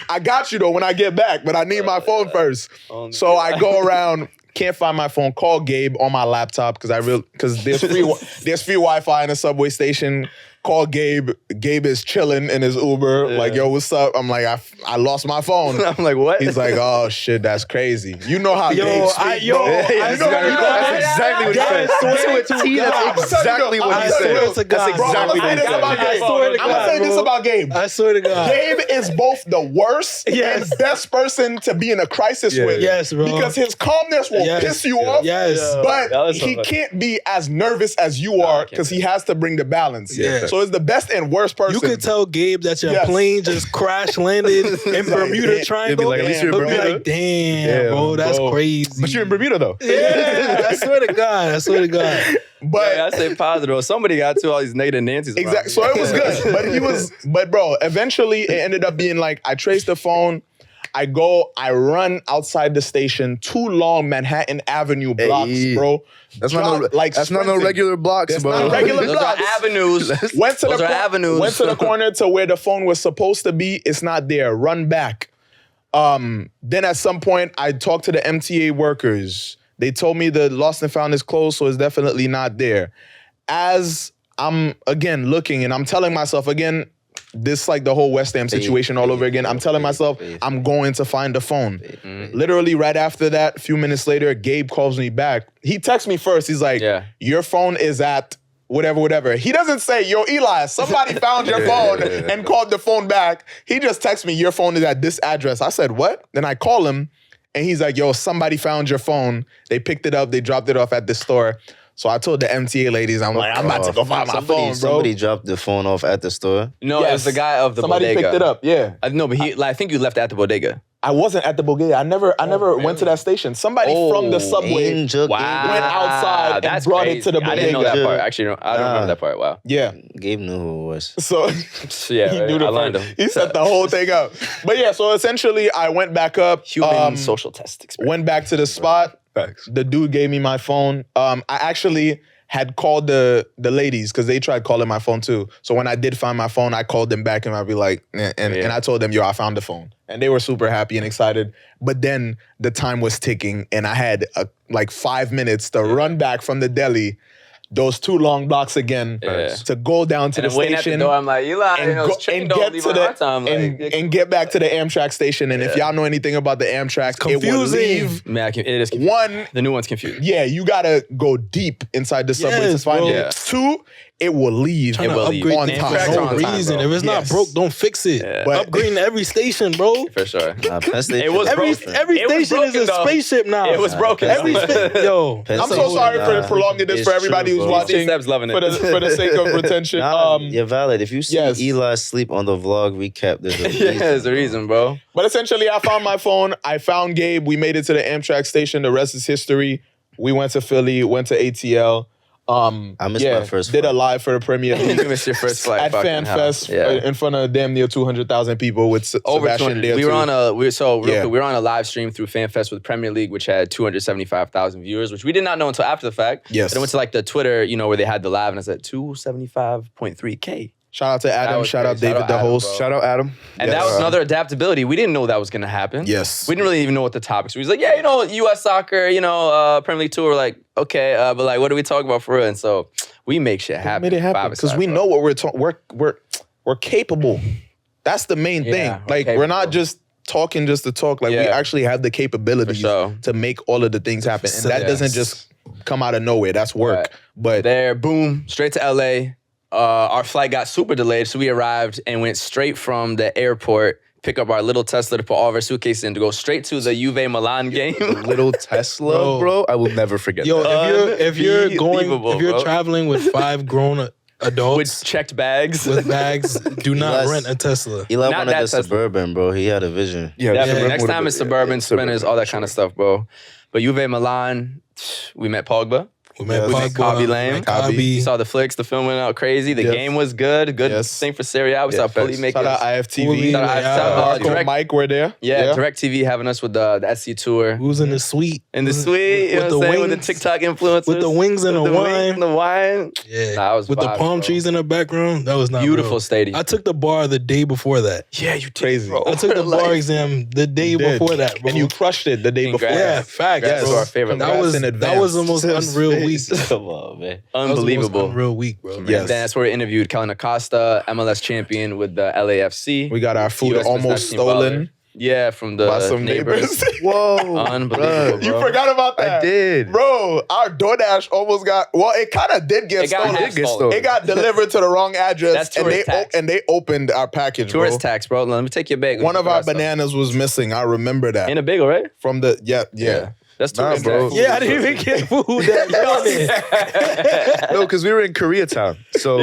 [SPEAKER 1] I got you though when I get back, but I need my phone first. So I go around, can't find my phone, call Gabe on my laptop because there's free Wi-Fi in a subway station. Call Gabe. Gabe is chilling in his Uber. Yeah. Like, yo, what's up? I'm like, I lost my phone.
[SPEAKER 2] I'm like, what?
[SPEAKER 1] He's like, oh shit, that's crazy. You know how Gabe speaks, bro.
[SPEAKER 4] That's exactly what he said. That's exactly what he said. That's exactly what he said.
[SPEAKER 1] I'm gonna say this about Gabe.
[SPEAKER 3] I swear to God.
[SPEAKER 1] Gabe is both the worst and best person to be in a crisis with.
[SPEAKER 3] Yes, bro.
[SPEAKER 1] Because his calmness will piss you off.
[SPEAKER 3] Yes.
[SPEAKER 1] But he can't be as nervous as you are because he has to bring the balance.
[SPEAKER 3] Yeah.
[SPEAKER 1] So it's the best and worst person.
[SPEAKER 3] You could tell Gabe that your plane just crash landed in Bermuda Triangle.
[SPEAKER 4] Like, at least you're
[SPEAKER 3] in Bermuda. Like, damn, bro, that's crazy.
[SPEAKER 1] But you're in Bermuda though.
[SPEAKER 3] Yeah, I swear to God.
[SPEAKER 2] But I say positive. Somebody got to all these negative Nancy's.
[SPEAKER 1] Exactly. So it was good. But bro, eventually it ended up being like, I traced the phone. I run outside the station, 2 long Manhattan Avenue blocks, bro.
[SPEAKER 4] That's not no regular blocks, bro.
[SPEAKER 1] Not regular blocks.
[SPEAKER 2] Those are avenues.
[SPEAKER 1] Went to the corner to where the phone was supposed to be. It's not there. Run back. Then at some point, I talked to the MTA workers. They told me the lost and found is closed, so it's definitely not there. As I'm, again, looking, and I'm telling myself, again, this like the whole West Ham situation all over again. I'm telling myself, I'm going to find the phone. Literally right after that, a few minutes later, Gabe calls me back. He texts me first. He's like, your phone is at whatever. He doesn't say, yo, Eli, somebody found your phone and called the phone back. He just texts me, your phone is at this address. I said, what? Then I call him and he's like, yo, somebody found your phone. They picked it up. They dropped it off at the store. So I told the MTA ladies, I'm like, I'm about to go find my phone, bro.
[SPEAKER 5] Somebody dropped the phone off at the store?
[SPEAKER 2] No, it was the guy of the bodega.
[SPEAKER 1] Somebody picked it up, yeah.
[SPEAKER 2] No, but I think you left at the bodega.
[SPEAKER 1] I wasn't at the bodega. I never went to that station. Somebody from the subway went outside and brought it to the bodega.
[SPEAKER 2] I didn't know that part. Actually, I don't remember that part. Wow.
[SPEAKER 1] Yeah.
[SPEAKER 5] Gabe knew who it was.
[SPEAKER 1] So
[SPEAKER 2] yeah,
[SPEAKER 1] he knew
[SPEAKER 2] I lined him.
[SPEAKER 1] He set the whole thing up. But yeah, so essentially I went back up.
[SPEAKER 2] Human social test experience.
[SPEAKER 1] Went back to the spot.
[SPEAKER 4] Facts.
[SPEAKER 1] The dude gave me my phone. I actually had called the ladies because they tried calling my phone too. So when I did find my phone, I called them back and I'd be like, and I told them, yo, I found the phone. And they were super happy and excited. But then the time was ticking and I had like 5 minutes to run back from the deli, those 2 long blocks again, to go down to the station.
[SPEAKER 2] At the door, I'm like, Eli,
[SPEAKER 1] and get back to the Amtrak station. And if y'all know anything about the Amtrak, it will leave.
[SPEAKER 2] Man, it is confusing. The new one's confused.
[SPEAKER 1] Yeah, you gotta go deep inside the subway to find it. 2, it will leave.
[SPEAKER 3] It will leave on time. For no reason. If it's not broke, don't fix it. But upgrading every station, bro.
[SPEAKER 2] For sure.
[SPEAKER 5] It was
[SPEAKER 3] every station is a spaceship now.
[SPEAKER 2] It was broken.
[SPEAKER 3] Yo,
[SPEAKER 1] I'm so sorry for prolonging this for everybody who's watching.
[SPEAKER 2] Seb's loving it.
[SPEAKER 1] For the sake of retention.
[SPEAKER 5] You're valid. If you see Eli sleep on the vlog recap, there's a reason.
[SPEAKER 2] There's a reason, bro.
[SPEAKER 1] But essentially, I found my phone. I found Gabe. We made it to the Amtrak station. The rest is history. We went to Philly, went to ATL.
[SPEAKER 5] I missed my first
[SPEAKER 1] did
[SPEAKER 5] flight.
[SPEAKER 1] a live for the Premier League.
[SPEAKER 2] You missed your first flight.
[SPEAKER 1] At Fan Fest in front of damn near 200,000 people with
[SPEAKER 2] over
[SPEAKER 1] Sebastian
[SPEAKER 2] 200.
[SPEAKER 1] there
[SPEAKER 2] We were on a live stream through Fan Fest with Premier League, which had 275,000 viewers, which we did not know until after the fact.
[SPEAKER 1] Yes.
[SPEAKER 2] But I went to like the Twitter, where they had the live, and I said 275.3K.
[SPEAKER 1] Shout out to Adam. Shout out David, the host.
[SPEAKER 4] Shout out Adam.
[SPEAKER 2] And that was another adaptability. We didn't know that was going to happen.
[SPEAKER 1] Yes.
[SPEAKER 2] We didn't really even know what the topics were. He was like, yeah, U.S. soccer, Premier League Tour. We're like, okay, but like, what do we talk about for real? And so we make shit happen.
[SPEAKER 1] We made it happen because we know what we're talking. We're capable. That's the main thing. Like, we're not just talking just to talk. Like, we actually have the capabilities to make all of the things happen. And that doesn't just come out of nowhere. That's work.
[SPEAKER 2] Right.
[SPEAKER 1] But
[SPEAKER 2] there, boom, straight to L.A., our flight got super delayed, so we arrived and went straight from the airport, pick up our little Tesla to put all of our suitcases in to go straight to the Juve Milan game.
[SPEAKER 4] Little Tesla, bro. I will never forget that.
[SPEAKER 3] If you're traveling with 5 grown adults
[SPEAKER 2] with checked bags,
[SPEAKER 3] do not rent a Tesla.
[SPEAKER 5] He loved one of the Suburban, bro. He had a vision.
[SPEAKER 2] Yeah. Next time it's Suburban, Spinners, all that kind of stuff, bro. But Juve Milan, we met Pogba.
[SPEAKER 3] We met
[SPEAKER 2] Kobe Lane. We saw the flicks. The film went out crazy. The game was good. Good thing for Serie A. We saw Pully make
[SPEAKER 1] Shout out IFTV.
[SPEAKER 2] Direct
[SPEAKER 1] Mike were there.
[SPEAKER 2] Yeah, Direct TV having us with the SC tour.
[SPEAKER 3] Who's in the suite?
[SPEAKER 2] In the suite, you know what I'm saying? With the TikTok influencers.
[SPEAKER 3] With the wings and the wine.
[SPEAKER 2] The wine.
[SPEAKER 3] Yeah.
[SPEAKER 2] Nah, was
[SPEAKER 3] with the palm trees in the background. That was not
[SPEAKER 2] beautiful stadium.
[SPEAKER 3] I took the bar the day before that.
[SPEAKER 2] Yeah, you did,
[SPEAKER 1] crazy.
[SPEAKER 2] Bro.
[SPEAKER 3] I took the bar exam the day before that, bro.
[SPEAKER 1] And you crushed it the day before.
[SPEAKER 3] Yeah, facts.
[SPEAKER 2] That's our favorite.
[SPEAKER 3] That was the most unreal week.
[SPEAKER 5] Man.
[SPEAKER 2] Unbelievable.
[SPEAKER 3] Unreal week, bro.
[SPEAKER 2] Yes. Then that's where we interviewed Kellyn Acosta, MLS champion with the LAFC.
[SPEAKER 1] We got our food
[SPEAKER 2] US
[SPEAKER 1] almost stolen.
[SPEAKER 2] Yeah, from the
[SPEAKER 1] by some neighbors.
[SPEAKER 4] Whoa.
[SPEAKER 2] Unbelievable, bro.
[SPEAKER 1] You forgot about that.
[SPEAKER 4] I did.
[SPEAKER 1] Bro, our DoorDash almost got, it kind of did get stolen. It got delivered to the wrong address.
[SPEAKER 2] That's tourist tax.
[SPEAKER 1] And they opened our package,
[SPEAKER 2] Tourist tax, bro. Let me take your bagel.
[SPEAKER 1] One of our bananas was missing. I remember that.
[SPEAKER 2] In a bagel, right?
[SPEAKER 1] From the, yeah.
[SPEAKER 2] That's tourist
[SPEAKER 1] bro.
[SPEAKER 2] tax.
[SPEAKER 3] Yeah, I didn't even get food that
[SPEAKER 4] No, because we were in Koreatown. So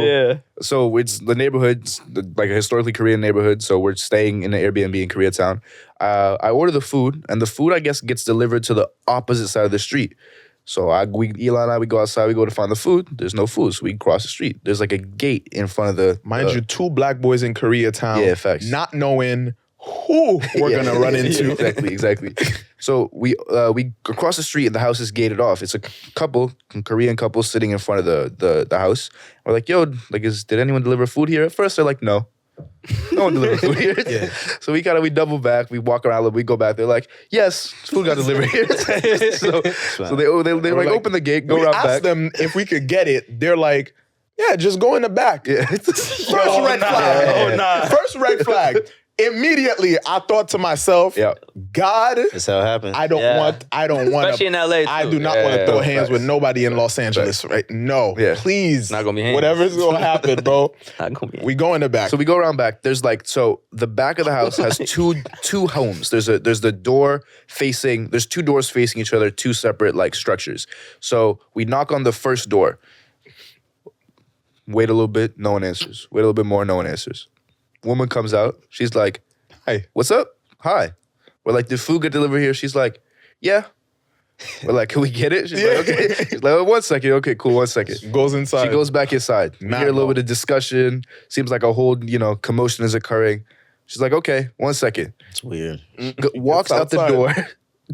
[SPEAKER 4] it's the neighborhood, like a historically Korean neighborhood. So we're staying in an Airbnb in Koreatown. I order the food, and the food, I guess, gets delivered to the opposite side of the street. So Eli and I, we go outside, we go to find the food. There's no food, so we cross the street. There's like a gate in front of the...
[SPEAKER 1] Mind you, 2 black boys in Koreatown.
[SPEAKER 4] Yeah, facts.
[SPEAKER 1] Not knowing who we're going to run into.
[SPEAKER 4] Exactly. So we across the street and the house is gated off. It's a Korean couple sitting in front of the house. We're like, yo, like, did anyone deliver food here? At first, they're like, no. No one delivered food here. Yeah. So we double back, we walk around a little, we go back. They're like, yes, food got delivered here. so they like open the gate, go around back. We
[SPEAKER 1] asked them if we could get it. They're like, yeah, just go in the back. Yeah. First red flag. First red flag. Immediately, I thought to myself, God,
[SPEAKER 5] that's how it happens.
[SPEAKER 1] I don't want,
[SPEAKER 2] especially in LA.
[SPEAKER 1] I do not want to throw hands with nobody in Los Angeles, right? No, please.
[SPEAKER 2] Not gonna be hands.
[SPEAKER 1] Whatever's gonna happen, bro.
[SPEAKER 2] Not gonna be hands.
[SPEAKER 1] We go in the back.
[SPEAKER 4] So we go around back. There's like, so the back of the house has two homes. There's the door facing. There's 2 doors facing each other, 2 separate like structures. So we knock on the first door. Wait a little bit, no one answers. Wait a little bit more, no one answers. Woman comes out. She's like, "Hey, what's up? Hi." We're like, "Did food get delivered here?" She's like, "Yeah." We're like, "Can we get it?" She's like, "Okay." She's like, 1 second. Okay, cool. 1 second.
[SPEAKER 1] Goes inside.
[SPEAKER 4] She goes back inside. We hear a little bit of discussion. Seems like a whole, commotion is occurring. She's like, "Okay, 1 second."
[SPEAKER 5] It's weird.
[SPEAKER 4] Walks out the door,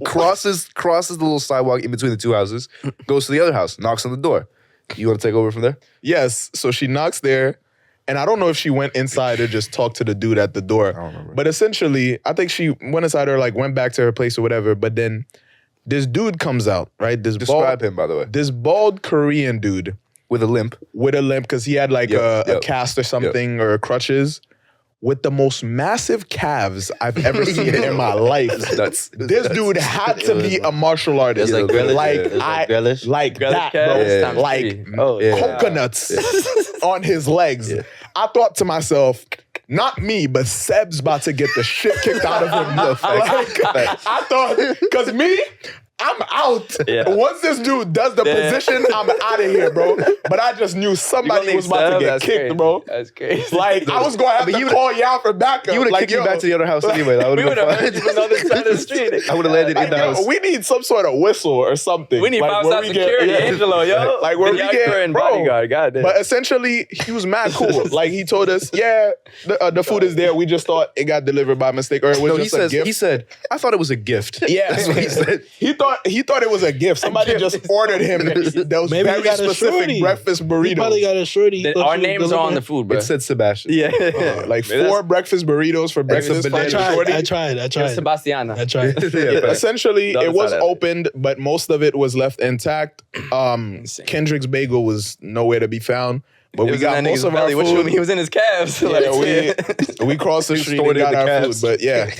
[SPEAKER 4] crosses the little sidewalk in between the 2 houses, goes to the other house, knocks on the door. You want to take over from there?
[SPEAKER 1] Yes. So she knocks there. And I don't know if she went inside or just talked to the dude at the door.
[SPEAKER 4] I don't remember.
[SPEAKER 1] But essentially, I think she went inside or like went back to her place or whatever. But then this dude comes out, right?
[SPEAKER 4] Describe him, by the way.
[SPEAKER 1] This bald Korean dude.
[SPEAKER 4] With a limp.
[SPEAKER 1] Because he had like a cast or something or crutches. With the most massive calves I've ever seen in my life. This dude had to be a martial artist.
[SPEAKER 5] Like
[SPEAKER 1] that, bro.
[SPEAKER 2] Yeah.
[SPEAKER 1] Like coconuts on his legs. Yeah. I thought to myself, not me, but Seb's about to get the shit kicked out of him. I thought, because me, I'm out. Yeah. Once this dude does the position, I'm out of here, bro. But I just knew somebody was about to get kicked,
[SPEAKER 2] crazy.
[SPEAKER 1] Bro.
[SPEAKER 2] That's crazy.
[SPEAKER 1] Like, I was going to have to call y'all for backup.
[SPEAKER 4] You would have kicked me back to the other house anyway.
[SPEAKER 2] We would have heard you on the other side of the street.
[SPEAKER 4] I would have landed in the house.
[SPEAKER 1] We need some sort of whistle or something.
[SPEAKER 2] We need 5-star security, Angelo, yo.
[SPEAKER 1] Like, where we get, bro.
[SPEAKER 2] Bodyguard, goddamn.
[SPEAKER 1] But essentially, he was mad cool. Like, he told us, the food is there. We just thought it got delivered by mistake. Or it was just a gift.
[SPEAKER 4] He said, I thought it was a gift.
[SPEAKER 1] Yeah.
[SPEAKER 4] That's what he said.
[SPEAKER 1] He thought thought it was a gift. Somebody just ordered him those
[SPEAKER 3] Maybe he
[SPEAKER 1] very
[SPEAKER 3] got a
[SPEAKER 1] specific
[SPEAKER 3] shorty.
[SPEAKER 1] breakfast burritos.
[SPEAKER 3] He probably got a shorty.
[SPEAKER 2] Our names are on the food, bro.
[SPEAKER 4] It said Sebastian.
[SPEAKER 2] Yeah.
[SPEAKER 1] Like 4 breakfast burritos for breakfast.
[SPEAKER 3] I tried.
[SPEAKER 2] Sebastiana.
[SPEAKER 3] I tried.
[SPEAKER 1] Essentially,
[SPEAKER 2] The other
[SPEAKER 1] it was
[SPEAKER 2] side of it.
[SPEAKER 1] opened, but most of it was left intact. Kendrick's bagel was nowhere to be found. But we got most of our
[SPEAKER 2] What you mean?
[SPEAKER 1] food.
[SPEAKER 2] He was in his calves.
[SPEAKER 1] Yeah, we crossed the street and
[SPEAKER 4] stored in
[SPEAKER 1] got
[SPEAKER 4] the
[SPEAKER 1] our
[SPEAKER 4] cabs.
[SPEAKER 1] food. But yeah,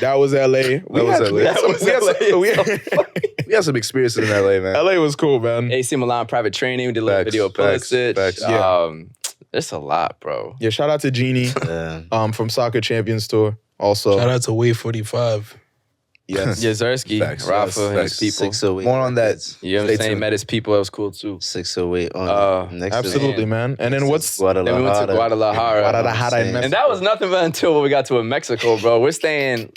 [SPEAKER 1] that was LA.
[SPEAKER 4] We had some experiences in LA, man.
[SPEAKER 1] LA was cool, man.
[SPEAKER 2] AC Milan private training. We did a little
[SPEAKER 4] Facts,
[SPEAKER 2] video of
[SPEAKER 4] facts,
[SPEAKER 2] Pulisic.
[SPEAKER 4] facts.
[SPEAKER 2] It's a lot, bro.
[SPEAKER 1] Yeah, shout out to Jeannie from Soccer Champions Tour. Also,
[SPEAKER 3] Shout out to Wave 45.
[SPEAKER 1] yes.
[SPEAKER 2] Yazersky,
[SPEAKER 4] Facts,
[SPEAKER 2] Rafa, and his
[SPEAKER 4] facts.
[SPEAKER 2] people.
[SPEAKER 5] 608.
[SPEAKER 4] More on that.
[SPEAKER 2] You know what I'm saying? Met his people. That was cool too.
[SPEAKER 5] 608 on next
[SPEAKER 1] Absolutely,
[SPEAKER 5] to
[SPEAKER 1] man. And then what's
[SPEAKER 2] Then we went to Guadalajara.
[SPEAKER 1] Guadalajara in
[SPEAKER 2] And that was nothing but until we got to Mexico, bro. We're staying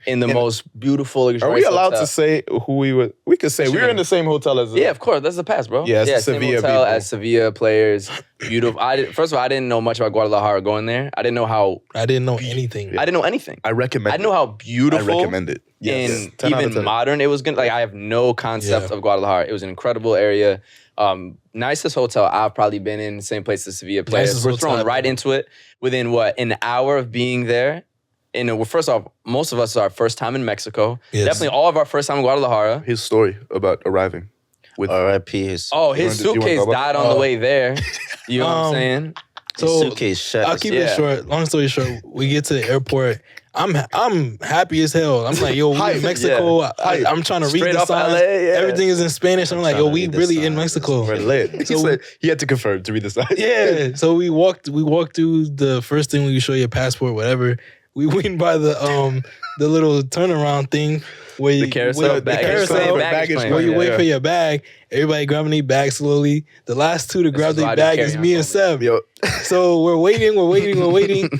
[SPEAKER 2] in the most beautiful.
[SPEAKER 1] Are we allowed to say who we were? We could say we were
[SPEAKER 2] mean?
[SPEAKER 1] in the same hotel as.
[SPEAKER 2] Yeah, of course. That's the past, bro.
[SPEAKER 1] Yeah, it's the
[SPEAKER 2] same
[SPEAKER 1] Sevilla
[SPEAKER 2] hotel
[SPEAKER 1] people.
[SPEAKER 2] as Sevilla players. Beautiful. First of all, I didn't know much about Guadalajara going there. I didn't know how.
[SPEAKER 3] I didn't know anything.
[SPEAKER 2] I didn't know anything.
[SPEAKER 4] I recommend
[SPEAKER 2] I didn't know how beautiful.
[SPEAKER 4] I recommend it.
[SPEAKER 1] Yes.
[SPEAKER 2] And
[SPEAKER 1] 10 out of
[SPEAKER 2] even
[SPEAKER 1] 10.
[SPEAKER 2] modern it was gonna. Like I have no concept of Guadalajara. It was an incredible area. Nicest hotel I've probably been in. Same place as Sevilla players.
[SPEAKER 3] Nicest
[SPEAKER 2] We're
[SPEAKER 3] hotel
[SPEAKER 2] thrown
[SPEAKER 3] I've
[SPEAKER 2] right
[SPEAKER 3] been.
[SPEAKER 2] into it within an hour of being there. And first off, most of us is our first time in Mexico.
[SPEAKER 3] Yes.
[SPEAKER 2] Definitely all of our first time in Guadalajara.
[SPEAKER 4] His story about arriving. With
[SPEAKER 5] R.I.P. His
[SPEAKER 2] Oh, his
[SPEAKER 4] You wanna
[SPEAKER 2] suitcase
[SPEAKER 4] go back?
[SPEAKER 2] died on the way there. You know what I'm saying?
[SPEAKER 3] So
[SPEAKER 5] suitcase shut.
[SPEAKER 3] I'll keep
[SPEAKER 2] Yeah.
[SPEAKER 3] it short. Long story short, we get to the airport. I'm happy as hell. I'm like, yo, we in Mexico.
[SPEAKER 2] Yeah.
[SPEAKER 3] I'm trying to read
[SPEAKER 2] Straight
[SPEAKER 3] the
[SPEAKER 2] off
[SPEAKER 3] signs.
[SPEAKER 2] LA, yeah.
[SPEAKER 3] Everything is in Spanish. I'm like, yo, we
[SPEAKER 5] read the
[SPEAKER 3] really in
[SPEAKER 5] signs.
[SPEAKER 3] Mexico.
[SPEAKER 4] We're lit. He
[SPEAKER 3] So-
[SPEAKER 4] said he had to confirm to read the sign.
[SPEAKER 3] Yeah. So we walked through the first thing when you show your passport, whatever. We went by the little turnaround thing where you
[SPEAKER 2] The carousel, baggage claim,
[SPEAKER 3] where you
[SPEAKER 2] yeah.
[SPEAKER 3] wait for your bag. Everybody grabbing their bag slowly. The last two to grab
[SPEAKER 2] is why
[SPEAKER 3] their
[SPEAKER 2] I didn't
[SPEAKER 3] bag is
[SPEAKER 2] carry
[SPEAKER 3] me
[SPEAKER 2] on
[SPEAKER 3] and
[SPEAKER 2] so many.
[SPEAKER 3] Seb.
[SPEAKER 4] Yo,
[SPEAKER 3] So we're waiting.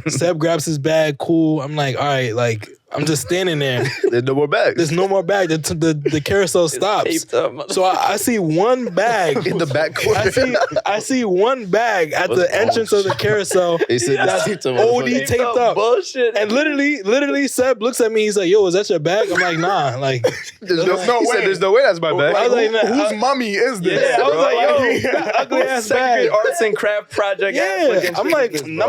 [SPEAKER 3] Seb grabs his bag, cool. I'm like, all right, like I'm just standing there.
[SPEAKER 4] there's no more bags.
[SPEAKER 3] There's no more bag. The carousel stops.
[SPEAKER 2] Taped up,
[SPEAKER 3] So I see one bag
[SPEAKER 4] in the back corner.
[SPEAKER 3] I see one bag at the entrance of the carousel.
[SPEAKER 5] They said
[SPEAKER 3] That's
[SPEAKER 5] taped up,
[SPEAKER 3] OD
[SPEAKER 5] motherfucker.
[SPEAKER 3] taped up.
[SPEAKER 2] Bullshit.
[SPEAKER 3] And literally, Seb looks at me. He's like, "Yo, is that your bag?" I'm like, "Nah." Like,
[SPEAKER 4] There's no
[SPEAKER 1] no
[SPEAKER 4] he said,
[SPEAKER 1] way.
[SPEAKER 4] "There's no way that's my bag."
[SPEAKER 3] I was like, nah,
[SPEAKER 1] Whose mummy is this?
[SPEAKER 3] yeah, I was
[SPEAKER 1] bro?
[SPEAKER 3] like, "Yo, that ugly ass bag."
[SPEAKER 2] Arts and craft project.
[SPEAKER 3] Yeah, I'm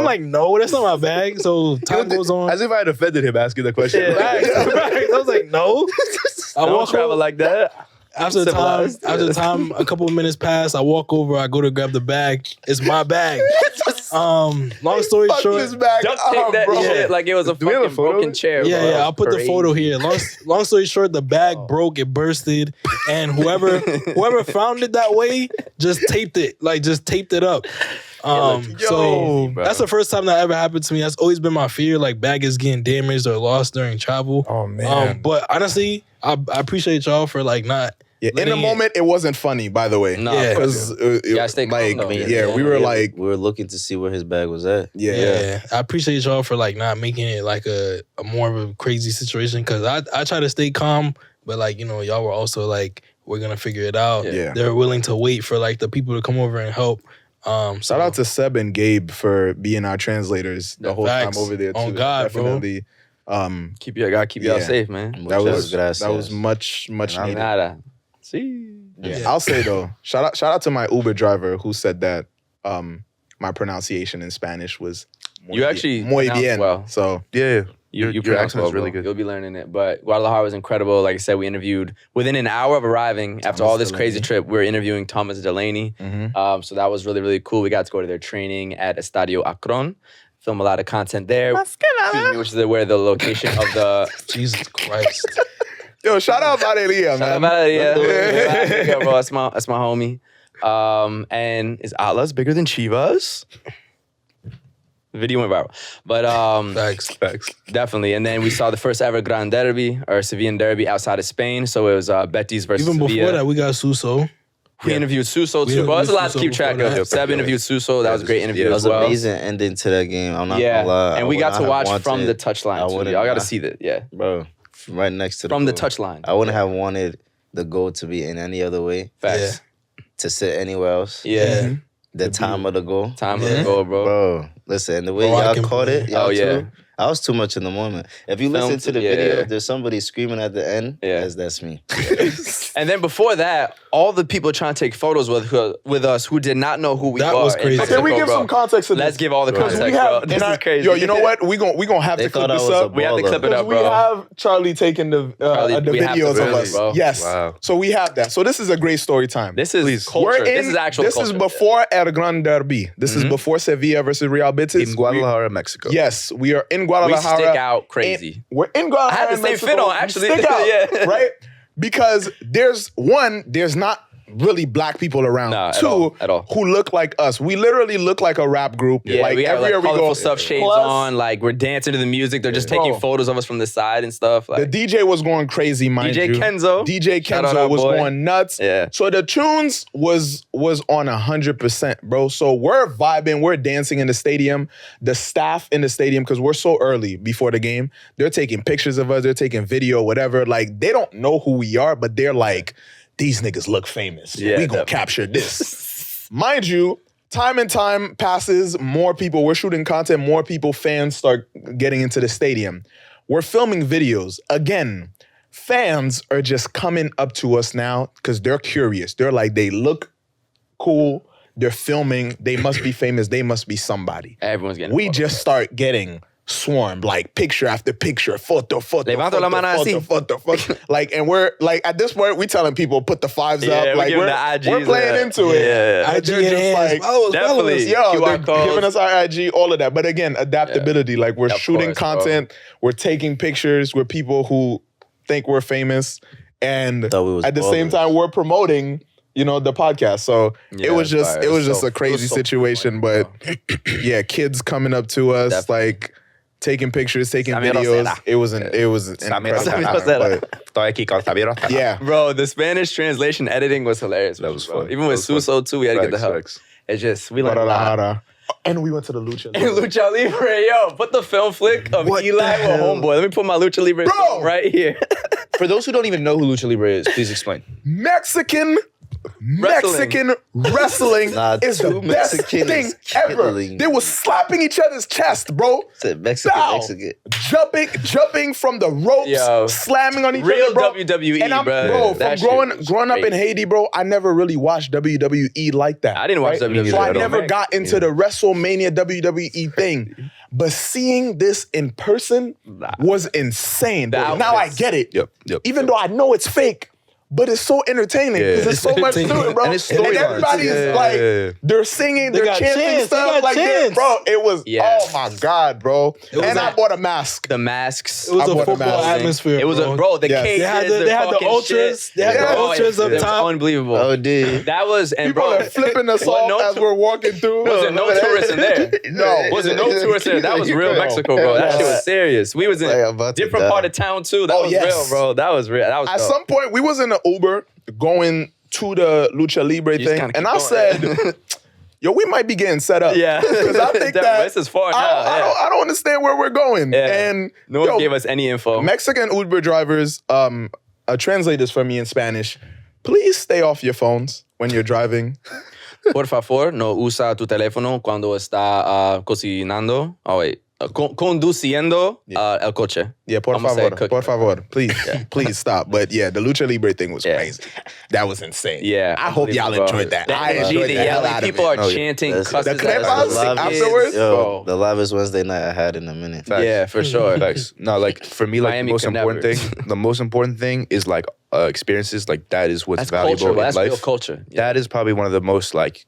[SPEAKER 3] like, no, that's not my bag. So time goes on.
[SPEAKER 4] As if I had offended him asking the question.
[SPEAKER 3] Bags. I was like, no. I
[SPEAKER 2] Don't
[SPEAKER 3] walk
[SPEAKER 2] travel
[SPEAKER 3] over.
[SPEAKER 2] like that.
[SPEAKER 3] After the time, a couple of minutes pass, I walk over, I go to grab the bag. It's my bag. Long story
[SPEAKER 1] Fuck
[SPEAKER 3] short.
[SPEAKER 1] this bag
[SPEAKER 2] Duct
[SPEAKER 1] up,
[SPEAKER 2] tape that
[SPEAKER 1] bro.
[SPEAKER 2] shit like it was a
[SPEAKER 4] we have a
[SPEAKER 2] fucking
[SPEAKER 4] photo?
[SPEAKER 2] broken chair.
[SPEAKER 3] Yeah,
[SPEAKER 2] bro.
[SPEAKER 3] yeah, I'll put the
[SPEAKER 2] Crazy.
[SPEAKER 3] photo here. Long story short, the bag broke, it bursted, and whoever found it that way just taped it up. So
[SPEAKER 4] bro.
[SPEAKER 3] that's the first time that ever happened to me. That's always been my fear, like baggage getting damaged or lost during travel.
[SPEAKER 1] Oh man.
[SPEAKER 3] But honestly, I appreciate y'all for like not.
[SPEAKER 1] Yeah, in the
[SPEAKER 3] letting it-
[SPEAKER 1] moment, it wasn't funny. By the way,
[SPEAKER 2] No,
[SPEAKER 3] Yeah.
[SPEAKER 1] because
[SPEAKER 2] stay calm,
[SPEAKER 1] like,
[SPEAKER 2] though.
[SPEAKER 1] yeah, we were like,
[SPEAKER 5] we were looking to see where his bag was at.
[SPEAKER 3] Yeah, I appreciate y'all for like not making it like a more of a crazy situation, because I try to stay calm, but like, you know, y'all were also like, we're gonna figure it out.
[SPEAKER 1] Yeah.
[SPEAKER 3] They're willing to wait for like the people to come over and help.
[SPEAKER 1] Shout out to Seb and Gabe for being our translators the whole
[SPEAKER 3] Facts.
[SPEAKER 1] time over there too.
[SPEAKER 3] On God, bro.
[SPEAKER 1] Definitely.
[SPEAKER 2] gotta keep y'all
[SPEAKER 1] Yeah.
[SPEAKER 2] safe, man.
[SPEAKER 1] That was
[SPEAKER 5] gracias.
[SPEAKER 1] much needed.
[SPEAKER 2] Nada. See.
[SPEAKER 1] Yeah.
[SPEAKER 3] Yeah.
[SPEAKER 1] I'll say though, shout out to my Uber driver who said that my pronunciation in Spanish was
[SPEAKER 2] You actually
[SPEAKER 1] muy
[SPEAKER 2] pronounced
[SPEAKER 1] bien.
[SPEAKER 2] well.
[SPEAKER 1] So
[SPEAKER 4] Yeah.
[SPEAKER 2] You
[SPEAKER 4] Your
[SPEAKER 2] pronounce
[SPEAKER 4] accent is
[SPEAKER 2] well,
[SPEAKER 4] really
[SPEAKER 2] bro.
[SPEAKER 4] good.
[SPEAKER 2] You'll be learning it. But Guadalajara was incredible. Like I said, we interviewed within an hour of arriving. After all this crazy trip, we were interviewing Thomas Delaney. So that was really, really cool. We got to go to their training at Estadio Akron. Film a lot of content there. Excuse me, which is where the location of the
[SPEAKER 3] Jesus Christ.
[SPEAKER 1] yo, shout out Valeria, man.
[SPEAKER 2] Yeah, bro, that's my homie. And is Atlas bigger than Chivas? The video went viral. But
[SPEAKER 3] Facts.
[SPEAKER 2] definitely. And then we saw the first ever Gran Derby or Sevillan Derby outside of Spain. So it was Betis versus
[SPEAKER 3] Even before
[SPEAKER 2] Sevilla.
[SPEAKER 3] that, we got Suso.
[SPEAKER 2] We interviewed Suso
[SPEAKER 3] We
[SPEAKER 2] too. Bro, that's a lot to
[SPEAKER 3] interviewed
[SPEAKER 2] keep
[SPEAKER 3] Suso
[SPEAKER 2] track
[SPEAKER 3] before
[SPEAKER 2] of.
[SPEAKER 3] that.
[SPEAKER 2] Seb interviewed Suso. That was a great interview
[SPEAKER 5] That
[SPEAKER 2] as
[SPEAKER 5] was an
[SPEAKER 2] well.
[SPEAKER 5] amazing ending to that game. I'm not
[SPEAKER 2] Yeah,
[SPEAKER 5] gonna lie.
[SPEAKER 2] and
[SPEAKER 5] I
[SPEAKER 2] we
[SPEAKER 5] would
[SPEAKER 2] got
[SPEAKER 5] not
[SPEAKER 2] to
[SPEAKER 5] have
[SPEAKER 2] watch
[SPEAKER 5] wanted-
[SPEAKER 2] from the
[SPEAKER 5] I
[SPEAKER 2] touchline too.
[SPEAKER 5] wouldn't
[SPEAKER 2] Y'all got to
[SPEAKER 5] have-
[SPEAKER 2] see that. Yeah,
[SPEAKER 5] bro, right next to the
[SPEAKER 2] from the
[SPEAKER 5] goal.
[SPEAKER 2] touchline.
[SPEAKER 5] I wouldn't have wanted the goal to be in any other way.
[SPEAKER 2] Facts.
[SPEAKER 5] To sit anywhere else.
[SPEAKER 2] Yeah.
[SPEAKER 5] The time of the goal.
[SPEAKER 2] Time of the goal, bro.
[SPEAKER 5] Bro, Listen, the way y'all caught it, y'all too. I was too much in the moment. If you listen to the video, there's somebody screaming at the end. Yeah, that's me.
[SPEAKER 2] And then before that, all the people trying to take photos with us who did not know who we are.
[SPEAKER 3] That was crazy.
[SPEAKER 1] Can we give some context to this?
[SPEAKER 2] Let's give all the context, bro. This is crazy.
[SPEAKER 1] Yo, you know what? We gonna have to clip this up.
[SPEAKER 2] We have to clip it up, bro.
[SPEAKER 1] We have Charlie taking the videos of us. Bro. Yes. Wow. So we have that. So this is a great story time.
[SPEAKER 2] This is culture. This is actual culture.
[SPEAKER 1] This is before El Gran Derby. This is before Sevilla versus Real Betis.
[SPEAKER 4] In Guadalajara, Mexico.
[SPEAKER 1] Yes, we are in Guadalajara.
[SPEAKER 2] We stick out crazy.
[SPEAKER 1] We're in Guadalajara.
[SPEAKER 2] I had the same fit on, actually.
[SPEAKER 1] Stick out, right? Because there's not really black people around.
[SPEAKER 2] Nah, at all.
[SPEAKER 1] Who look like us. We literally look like a rap group.
[SPEAKER 2] Yeah,
[SPEAKER 1] like
[SPEAKER 2] we have
[SPEAKER 1] everywhere
[SPEAKER 2] colorful
[SPEAKER 1] we go.
[SPEAKER 2] stuff, shades on. Like we're dancing to the music. They're just taking photos of us from the side and stuff. Like,
[SPEAKER 1] the DJ was going crazy, mind you. DJ Kenzo was going nuts.
[SPEAKER 2] Yeah.
[SPEAKER 1] So the tunes was on 100%, bro. So we're vibing, we're dancing in the stadium. The staff in the stadium, because we're so early before the game, they're taking pictures of us, they're taking video, whatever. Like they don't know who we are, but they're like, these niggas look famous. We gonna capture this. Mind you, time and time passes, more people, we're shooting content, more people, fans start getting into the stadium. We're filming videos. Again, fans are just coming up to us now because they're curious. They're like, they look cool, they're filming, they must be famous, they must be somebody.
[SPEAKER 2] Everyone's getting
[SPEAKER 1] We just start getting swarmed, like picture after picture, photo. Like, and we're like, at this point, we telling people put the fives up. Like we're playing into it.
[SPEAKER 3] IG
[SPEAKER 1] they're just like,
[SPEAKER 2] definitely.
[SPEAKER 1] Yo, they're giving us our IG, all of that. But again, adaptability. Like we're shooting content, we're taking pictures with people who think we're famous, and at the same time, we're promoting, the podcast. So it was just a crazy situation. But yeah, kids coming up to us, like taking pictures, taking videos. It was incredible. Yeah.
[SPEAKER 2] Bro, the Spanish translation editing was hilarious.
[SPEAKER 4] That was fun.
[SPEAKER 2] Even with Suso too, we had to get the help. It's just, we learned a lot.
[SPEAKER 1] And we went to the Lucha
[SPEAKER 2] Libre. Lucha Libre, yo. Put the film flick of Eli with Homeboy. Let me put my Lucha Libre film right here.
[SPEAKER 4] For those who don't even know who Lucha Libre is, please explain.
[SPEAKER 1] Mexican wrestling is the best thing ever. They were slapping each other's chest, bro.
[SPEAKER 5] Mexican.
[SPEAKER 1] Jumping from the ropes, slamming on each other, bro.
[SPEAKER 2] Real WWE,
[SPEAKER 1] and
[SPEAKER 2] bro.
[SPEAKER 1] From growing up in Haiti, bro, I never really watched WWE like that.
[SPEAKER 2] I didn't watch WWE.
[SPEAKER 1] So I never got into the WrestleMania WWE thing. But seeing this in person was insane. Now I get it. Even though I know it's fake. But it's so entertaining because there's so much to it, bro. And everybody's like, they're singing, they're chanting stuff. Like, bro, it was, oh my God, bro. And I bought a mask.
[SPEAKER 2] The masks.
[SPEAKER 3] It was a football atmosphere.
[SPEAKER 2] It was the cake.
[SPEAKER 3] They had the ultras. They had the ultras up top.
[SPEAKER 2] Unbelievable.
[SPEAKER 5] Oh, dude.
[SPEAKER 2] That was, and
[SPEAKER 1] people are flipping us off as we're walking through.
[SPEAKER 2] Was there no tourists in there?
[SPEAKER 1] No.
[SPEAKER 2] Was there no tourists in there? That was real Mexico, bro. That shit was serious. We was in a different part of town, too. That was real, bro. That was real. At
[SPEAKER 1] some point, we was in an Uber going to the Lucha Libre thing, and I said, yo, we might be getting set up.
[SPEAKER 2] Yeah.
[SPEAKER 1] Because I think that
[SPEAKER 2] this is far now.
[SPEAKER 1] I don't understand where we're going.
[SPEAKER 2] Yeah.
[SPEAKER 1] And
[SPEAKER 2] no one gave us any info.
[SPEAKER 1] Mexican Uber drivers, translate this for me in Spanish. Please stay off your phones when you're driving.
[SPEAKER 2] Por favor, no usa tu teléfono cuando está cocinando. Oh, wait. Conduciendo el coche.
[SPEAKER 1] Yeah, por favor. Please, please stop. But yeah, the Lucha Libre thing was crazy. That was insane.
[SPEAKER 2] Yeah.
[SPEAKER 1] I hope y'all enjoyed that.
[SPEAKER 2] I enjoyed the hell out of it. People are chanting, cussing.
[SPEAKER 1] The crepas afterwards?
[SPEAKER 5] Yo, the livest Wednesday night I had in a minute.
[SPEAKER 2] Facts. Yeah, for sure.
[SPEAKER 4] Facts. No, like for me, like the most important thing is like experiences. Like that is what's valuable in life.
[SPEAKER 2] That's real culture.
[SPEAKER 4] That is probably one of the most like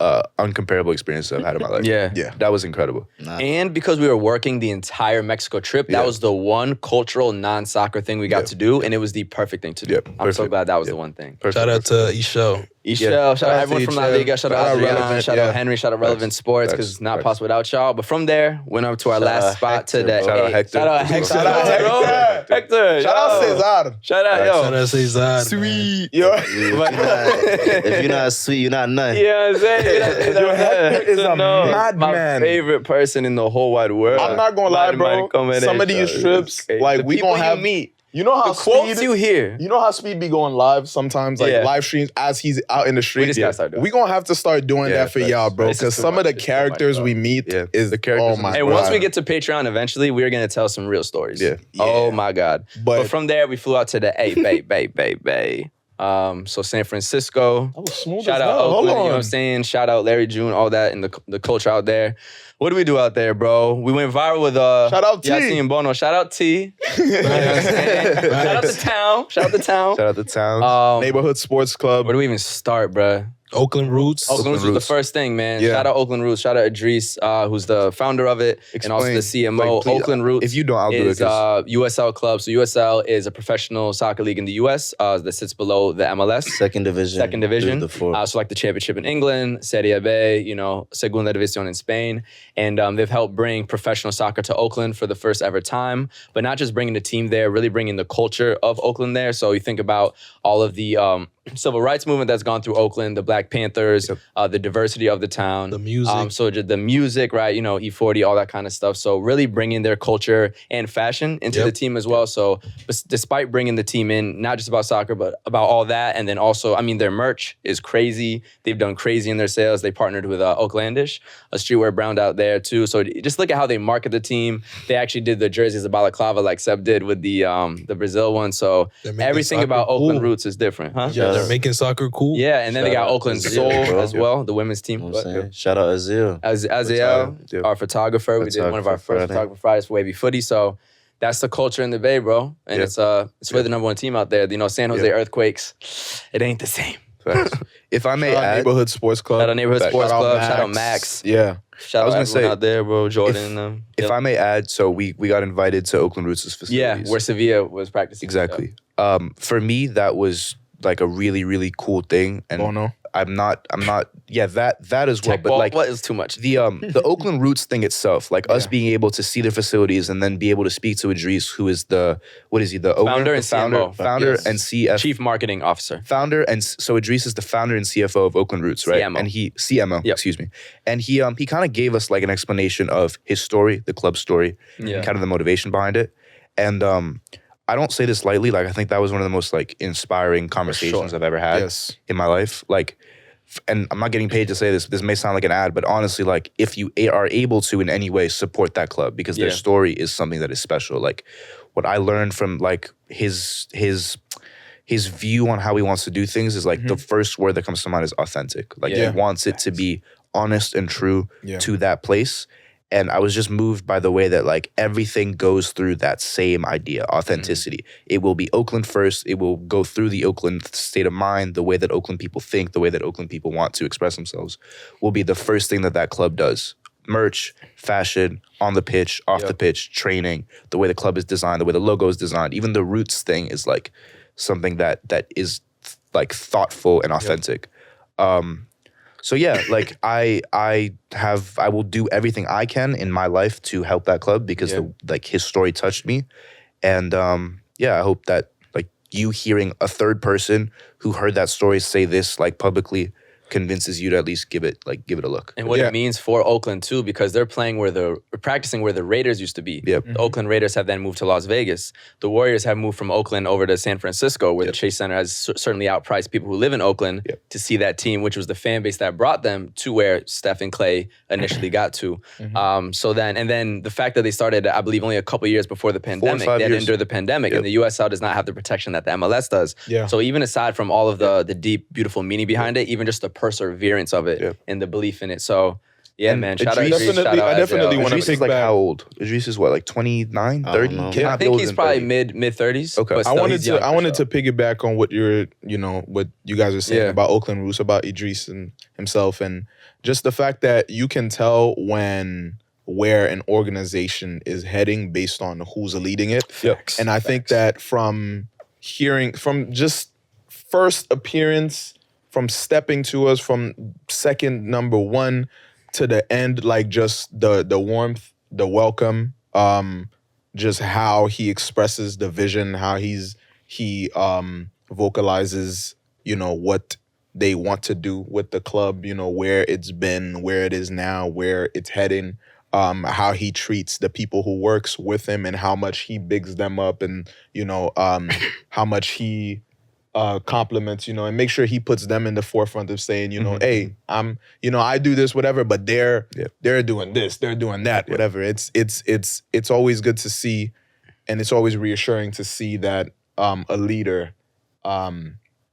[SPEAKER 4] uncomparable experiences I've had in my life.
[SPEAKER 2] Yeah.
[SPEAKER 4] That was incredible.
[SPEAKER 2] And because we were working the entire Mexico trip, that was the one cultural non-soccer thing we got to do, and it was the perfect thing to do. I'm so glad that was the one thing.
[SPEAKER 3] Shout out to Ishel.
[SPEAKER 2] Shout out everyone from La Liga, shout out Adrian, shout out Henry, shout out Relevant Sports, because it's not possible without y'all. But from there, went up to our last spot today.
[SPEAKER 4] Shout out Hector.
[SPEAKER 2] Shout out Hector.
[SPEAKER 1] Shout out Cesar.
[SPEAKER 2] Shout out
[SPEAKER 3] Cesar.
[SPEAKER 1] Sweet. Yo.
[SPEAKER 5] If you're not sweet, you're not none.
[SPEAKER 2] You know what I'm saying?
[SPEAKER 1] Yo, Hector is a madman.
[SPEAKER 2] My favorite person in the whole wide world.
[SPEAKER 1] I'm not gonna lie, bro. Some of these trips, like we gonna have You know how
[SPEAKER 2] the quotes you hear.
[SPEAKER 1] You know how Speed be going live sometimes, like live streams as he's out in the street. We gonna have to start doing that for y'all, bro. Because some of the characters we meet is the characters. Oh my god!
[SPEAKER 2] And once we get to Patreon, eventually we're gonna tell some real stories. Yeah. Oh my god! But from there, we flew out to the Bay. So San Francisco.
[SPEAKER 1] That was smooth.
[SPEAKER 2] Shout out Oakland. You know what I'm saying? Shout out Larry June, all that, and the culture out there. What do we do out there, bro? We went viral with
[SPEAKER 1] shout out T.
[SPEAKER 2] Yassine Bono. Shout out T. You know what I'm saying? Shout out the town.
[SPEAKER 4] Shout out the town.
[SPEAKER 1] Neighborhood Sports Club.
[SPEAKER 2] Where do we even start, bro?
[SPEAKER 3] Oakland Roots.
[SPEAKER 2] Oakland Roots was the first thing, man. Yeah. Shout out Oakland Roots. Shout out Idris, who's the founder of it, and also the CMO. Like, Oakland Roots.
[SPEAKER 4] If you don't, I'll do it.
[SPEAKER 2] USL club. So USL is a professional soccer league in the US that sits below the MLS.
[SPEAKER 5] Second division.
[SPEAKER 2] So like the championship in England, Serie B, you know, Segunda División in Spain. And they've helped bring professional soccer to Oakland for the first ever time. But not just bringing the team there, really bringing the culture of Oakland there. So you think about all of the civil rights movement that's gone through Oakland, the Black Panthers, the diversity of the town.
[SPEAKER 3] The music.
[SPEAKER 2] So the music, right? You know, E40, all that kind of stuff. So really bringing their culture and fashion into the team as well. So despite bringing the team in, not just about soccer, but about all that. And then also, I mean, their merch is crazy. They've done crazy in their sales. They partnered with Oaklandish, a streetwear brand out there too. So just look at how they market the team. They actually did the jerseys of balaclava like Seb did with the Brazil one. So everything about Oakland Roots is different, huh?
[SPEAKER 3] Yeah, they're making soccer cool.
[SPEAKER 2] Yeah, and then they got Oakland Soul as well, the women's team.
[SPEAKER 5] Shout out Azil.
[SPEAKER 2] Aziel, our photographer. We did one of our first photographer Fridays for Wavy Footy. So that's the culture in the Bay, bro. And it's really the number one team out there. You know, San Jose Earthquakes, it ain't the same.
[SPEAKER 4] If I may add,
[SPEAKER 1] Neighborhood Sports Club.
[SPEAKER 2] Shout out Neighborhood Sports Club. Shout out Max.
[SPEAKER 1] Yeah.
[SPEAKER 2] Shout out everyone out there, bro. Jordan.
[SPEAKER 4] If I may add, so we got invited to Oakland Roots' facilities.
[SPEAKER 2] Yeah, where Sevilla was practicing.
[SPEAKER 4] Exactly. For me, that was like a really, really cool thing. And I'm not, that as well. But like,
[SPEAKER 2] what is too much?
[SPEAKER 4] The Oakland Roots thing itself, like us being able to see their facilities and then be able to speak to Idris, who is the
[SPEAKER 2] founder and
[SPEAKER 4] CFO,
[SPEAKER 2] Chief Marketing Officer.
[SPEAKER 4] So Idris is the founder and CFO of Oakland Roots, right?
[SPEAKER 2] CMO.
[SPEAKER 4] And CMO, excuse me. And he kind of gave us like an explanation of his story, the club story, and kind of the motivation behind it. And I don't say this lightly. Like, I think that was one of the most like inspiring conversations I've ever had in my life. Like, and I'm not getting paid to say this. This may sound like an ad, but honestly, like, if you are able to in any way support that club, because their story is something that is special. Like, what I learned from like his view on how he wants to do things is like the first word that comes to mind is authentic. Like, he wants it to be honest and true to that place. And I was just moved by the way that like everything goes through that same idea, authenticity. It will be Oakland first. It will go through the Oakland state of mind, the way that Oakland people think, the way that Oakland people want to express themselves will be the first thing that club does. Merch, fashion, on the pitch, off the pitch, training, the way the club is designed, the way the logo is designed. Even the Roots thing is like something that is like thoughtful and authentic. So yeah, like I will do everything I can in my life to help that club because like his story touched me, and I hope that like you hearing a third person who heard that story say this like publicly convinces you to at least give it a look.
[SPEAKER 2] And what it means for Oakland too, because they're practicing where the Raiders used to be.
[SPEAKER 4] Yep.
[SPEAKER 2] The Oakland Raiders have then moved to Las Vegas. The Warriors have moved from Oakland over to San Francisco, where the Chase Center has certainly outpriced people who live in Oakland to see that team, which was the fan base that brought them to where Steph and Clay initially got to. So then the fact that they started, I believe, only a couple years before the pandemic, they had to endure the pandemic, and the USL does not have the protection that the MLS does.
[SPEAKER 1] Yeah.
[SPEAKER 2] So even aside from all of the deep, beautiful meaning behind it, even just the perseverance of it and the belief in it. So man, shout out.
[SPEAKER 1] I definitely want to
[SPEAKER 4] pick back. How old? Idris is what, like 29, 30?
[SPEAKER 2] I think he's probably mid 30s.
[SPEAKER 4] Okay.
[SPEAKER 1] I wanted to piggyback on what what you guys are saying about Oakland Roots, about Idris and himself, and just the fact that you can tell where an organization is heading based on who's leading it. And I think that from just first appearance, from stepping to us, from second number one to the end, like just the warmth, the welcome, just how he expresses the vision, how he vocalizes, what they want to do with the club, where it's been, where it is now, where it's heading. how he treats the people who works with him and how much he bigs them up and, how much he compliments, and make sure he puts them in the forefront of saying, hey, I do this, whatever, but they're doing this, they're doing that, whatever. It's always good to see, and it's always reassuring to see that a leader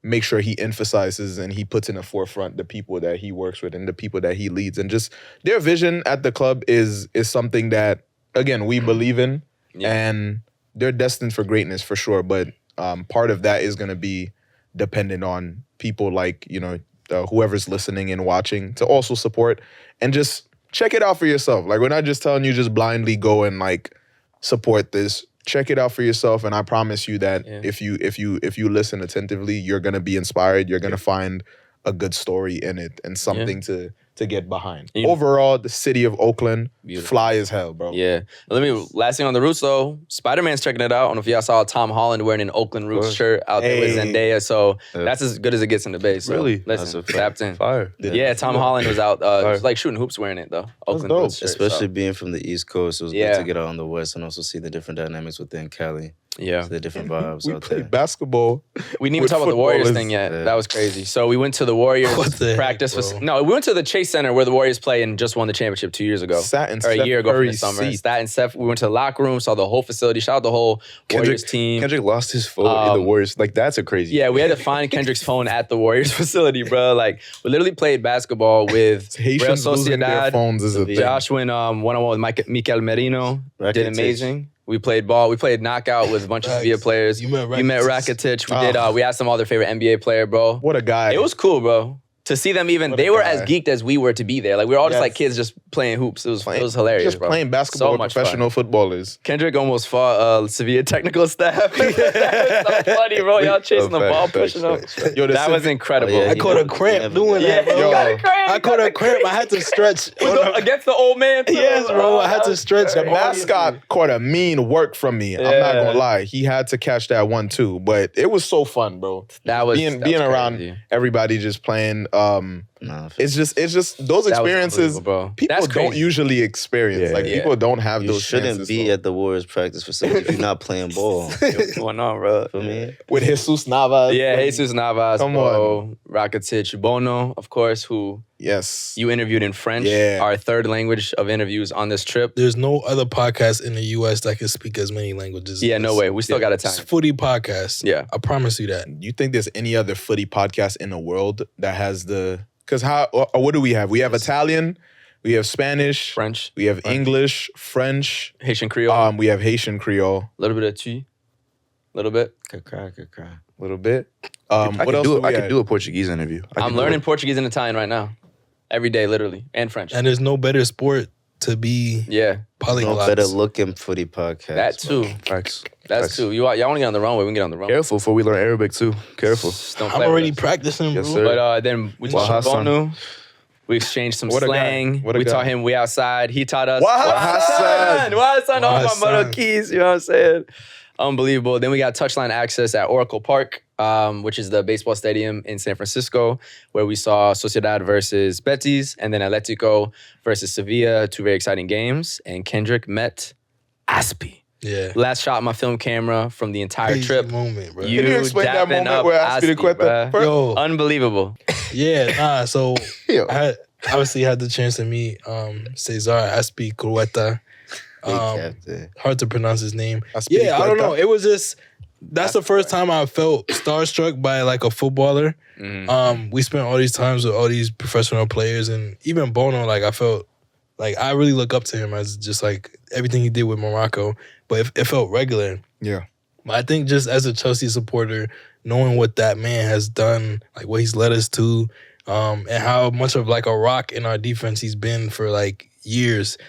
[SPEAKER 1] make sure he emphasizes and he puts in the forefront the people that he works with and the people that he leads. And just their vision at the club is something that, again, we believe in, and they're destined for greatness for sure. But part of that is going to be dependent on people like, whoever's listening and watching to also support and just check it out for yourself. Like, we're not just telling you just blindly go and like support this. Check it out for yourself, and I promise you that if you listen attentively, you're gonna be inspired. You're gonna find a good story in it and something to get behind. Overall, the city of Oakland, fly as hell, bro.
[SPEAKER 2] Yeah. Last thing on the Roots, though, Spider-Man's checking it out. I don't know if y'all saw Tom Holland wearing an Oakland Roots shirt out there with Zendaya, so that's as good as it gets in the Bay. So
[SPEAKER 4] really?
[SPEAKER 2] Listen, tapped in.
[SPEAKER 4] Fire.
[SPEAKER 2] Yeah, Tom Holland was out, was like shooting hoops wearing it, though. Oakland Roots shirt,
[SPEAKER 5] especially being from the East Coast, it was good to get out on the West and also see the different dynamics within Cali.
[SPEAKER 2] Yeah.
[SPEAKER 5] So the different vibes
[SPEAKER 1] We
[SPEAKER 5] out
[SPEAKER 1] played
[SPEAKER 5] there.
[SPEAKER 1] basketball.
[SPEAKER 2] We didn't even talk about the Warriors thing yet. That was crazy. So we went to the Warriors practice. We went to the Chase Center where the Warriors play and just won the championship 2 years ago. A year ago from the summer. Stat and Steph, we went to the locker room, saw the whole facility, shout out the whole Warriors team.
[SPEAKER 4] Kendrick lost his phone in the Warriors. Like, that's a crazy
[SPEAKER 2] we had to find Kendrick's phone at the Warriors facility, bro. Like, we literally played basketball with Real Sociedad.
[SPEAKER 1] Phones is a thing.
[SPEAKER 2] Josh went one-on-one with Mikel Merino. Did amazing. We played ball. We played knockout with a bunch of Sevilla players. You met Rakitic. We asked them all their favorite NBA player, bro.
[SPEAKER 1] What a guy.
[SPEAKER 2] It was cool, bro. To see them they were as geeked as we were to be there. Like, we were all just like kids just playing hoops. It was hilarious,
[SPEAKER 1] just
[SPEAKER 2] bro.
[SPEAKER 1] Playing basketball with professional footballers.
[SPEAKER 2] Kendrick almost fought Sevilla technical staff. That was so funny, bro. Y'all chasing the ball, pushing them. Yo, that was incredible.
[SPEAKER 3] I caught a cramp doing that, bro. I caught a cramp. I had to stretch.
[SPEAKER 2] Against the old man, too.
[SPEAKER 3] Yes, bro. I had to stretch.
[SPEAKER 1] The mascot caught a mean work from me. I'm not going to lie. He had to catch that one, too. But it was so fun, bro. Being around everybody just playing. It's just those experiences people don't usually experience. People don't have those chances.
[SPEAKER 5] You shouldn't be at the Warriors practice facility if you're not playing ball.
[SPEAKER 2] What's going on, bro?
[SPEAKER 5] For me?
[SPEAKER 1] With Jesus Navas.
[SPEAKER 2] Yeah, Jesus Navas.
[SPEAKER 1] Come on.
[SPEAKER 2] Rakitic, Bono, of course, who you interviewed in French. Our third language of interviews on this trip.
[SPEAKER 3] There's no other podcast in the U.S. that can speak as many languages.
[SPEAKER 2] Yeah, no way. We still got a time.
[SPEAKER 3] It's footy podcast.
[SPEAKER 2] Yeah.
[SPEAKER 3] I promise you that.
[SPEAKER 1] You think there's any other footy podcast in the world that has the... Because what do we have? We have Italian, we have Spanish,
[SPEAKER 2] French,
[SPEAKER 1] we have English, French,
[SPEAKER 2] Haitian Creole.
[SPEAKER 1] We have Haitian Creole.
[SPEAKER 2] A little bit of Twi. A little bit.
[SPEAKER 1] A little bit.
[SPEAKER 4] I could do a Portuguese interview.
[SPEAKER 2] I'm learning Portuguese and Italian right now. Every day, literally. And French.
[SPEAKER 3] And there's no better sport to be polyglot.
[SPEAKER 5] No better looking footy podcast.
[SPEAKER 2] That too.
[SPEAKER 4] Facts.
[SPEAKER 2] That's too. Y'all want to get on the runway? We can get on the runway.
[SPEAKER 4] Careful before we learn Arabic too. Careful.
[SPEAKER 3] I'm already practicing, bro.
[SPEAKER 4] Yes, sir.
[SPEAKER 2] But then we talked Bonu. We exchanged some slang. We taught him we outside. He taught us
[SPEAKER 1] Wahasan.
[SPEAKER 2] Wahasan. All my mother keys. You know what I'm saying? Unbelievable. Then we got touchline access at Oracle Park, which is the baseball stadium in San Francisco, where we saw Sociedad versus Betis, and then Atletico versus Sevilla, 2 very exciting games. And Kendrick met Aspi.
[SPEAKER 3] Yeah.
[SPEAKER 2] Last shot of my film camera from the entire
[SPEAKER 3] Crazy
[SPEAKER 2] trip.
[SPEAKER 3] moment, bro.
[SPEAKER 1] Can you explain that moment where Aspi quit?
[SPEAKER 3] Yo.
[SPEAKER 2] Unbelievable.
[SPEAKER 3] Yeah, so I obviously had the chance to meet Cesar Aspi Crueta. Hard to pronounce his name. I don't know. It was just that's the first time I felt starstruck by like a footballer. We spent all these times with all these professional players, and even Bono. Like I felt like I really look up to him as just like everything he did with Morocco, but it felt regular.
[SPEAKER 1] Yeah.
[SPEAKER 3] But I think just as a Chelsea supporter, knowing what that man has done, like what he's led us to, and how much of like a rock in our defense he's been for like years.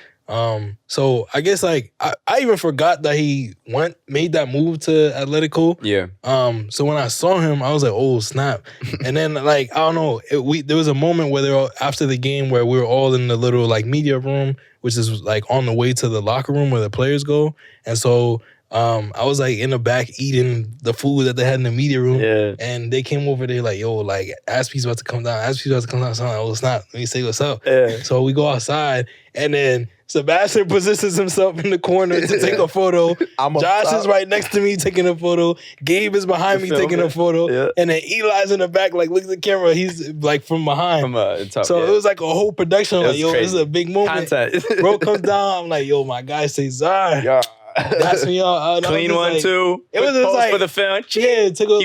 [SPEAKER 3] So I guess like I even forgot that he made that move to Atletico.
[SPEAKER 2] Yeah.
[SPEAKER 3] So when I saw him, I was like, oh snap. And then like I don't know, there was a moment where after the game where we were all in the little like media room, which is like on the way to the locker room where the players go. And so I was like in the back eating the food that they had in the media room.
[SPEAKER 2] Yeah.
[SPEAKER 3] And they came over there like, yo, like Aspi's about to come down. So I'm like, oh snap, let me say what's up.
[SPEAKER 2] Yeah.
[SPEAKER 3] So we go outside, and then Sebastian positions himself in the corner to take a photo. Josh is right next to me taking a photo. Gabe is behind me taking a photo. Yeah. And then Eli's in the back, like, look at the camera. He's like from behind. From top, so it was like a whole production. Like, yo, this is a big moment. Content. Bro comes down. I'm like, yo, my guy Cesar. Yeah. That's me all.
[SPEAKER 2] Clean one,
[SPEAKER 3] like,
[SPEAKER 2] too.
[SPEAKER 3] It was just like
[SPEAKER 2] for the film.
[SPEAKER 3] Yeah, took a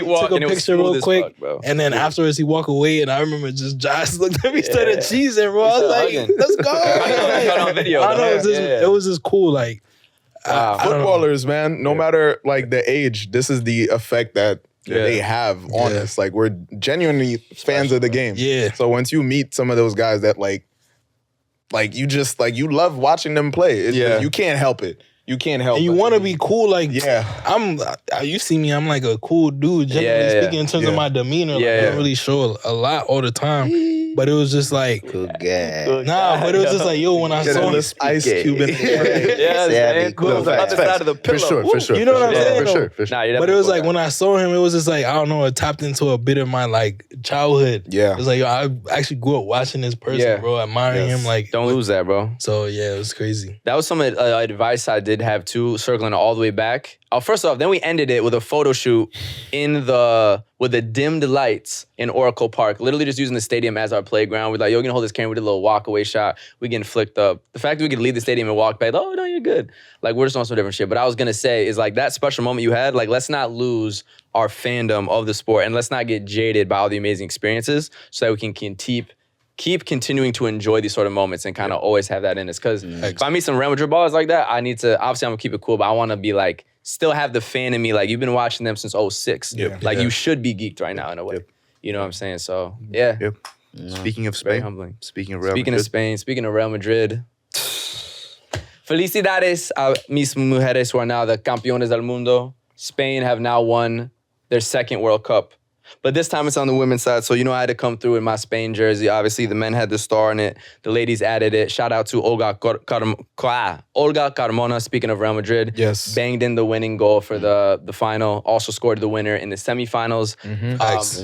[SPEAKER 3] picture real quick. Fuck, and then afterwards he walked away, and I remember just Josh looked at me, started cheesing, bro. I was like, let's go.
[SPEAKER 2] Got on video.
[SPEAKER 3] I know it was just cool. Like
[SPEAKER 1] footballers, man. No matter like the age, this is the effect that they have on us. Like we're genuinely fans of the game.
[SPEAKER 3] Yeah.
[SPEAKER 1] So once you meet some of those guys that like you just like you love watching them play. You can't help it. You can't help.
[SPEAKER 3] And you want to be cool, like
[SPEAKER 1] yeah.
[SPEAKER 3] You see me, I'm like a cool dude. Generally speaking, in terms of my demeanor, like, I don't really show a lot all the time. But it was just like,
[SPEAKER 5] cool guy.
[SPEAKER 3] But it was just like, yo, when I saw him,
[SPEAKER 1] Ice Cube in
[SPEAKER 2] man, cool. On the other side of the pillow.
[SPEAKER 4] For sure.
[SPEAKER 3] You know what I'm saying?
[SPEAKER 4] For sure.
[SPEAKER 2] Nah,
[SPEAKER 3] but it was like when I saw him, it was just like, I don't know, it tapped into a bit of my like childhood.
[SPEAKER 1] Yeah,
[SPEAKER 3] it was like, yo, I actually grew up watching this person, bro, admiring him. Like,
[SPEAKER 2] don't lose that, bro.
[SPEAKER 3] So yeah, it was crazy.
[SPEAKER 2] That was some advice I did have too, circling all the way back. First off, then we ended it with a photo shoot with the dimmed lights in Oracle Park, literally just using the stadium as our playground. We're like, yo, you can hold this camera. We did a little walk away shot. We getting flicked up. The fact that we could leave the stadium and walk back, oh, no, you're good. Like, we're just on some different shit. But I was going to say is like that special moment you had, like, let's not lose our fandom of the sport and let's not get jaded by all the amazing experiences so that we can keep continuing to enjoy these sort of moments and kind of always have that in us. Because if I meet some Real Madrid ballers like that, I need to, obviously I'm going to keep it cool, but I want to be like, still have the fan in me. Like, you've been watching them since 2006. Like, you should be geeked right now in a way. You know what I'm saying? So, yeah.
[SPEAKER 4] Speaking of Spain.
[SPEAKER 2] Very humbling.
[SPEAKER 4] Speaking of Spain.
[SPEAKER 2] Speaking of Real Madrid. Felicidades a mis mujeres who are now the campeones del mundo. Spain have now won their second World Cup. But this time it's on the women's side, so you know I had to come through in my Spain jersey. Obviously, the men had the star in it. The ladies added it. Shout out to Olga Carmona, speaking of Real Madrid.
[SPEAKER 1] Yes.
[SPEAKER 2] Banged in the winning goal for the final. Also scored the winner in the semifinals.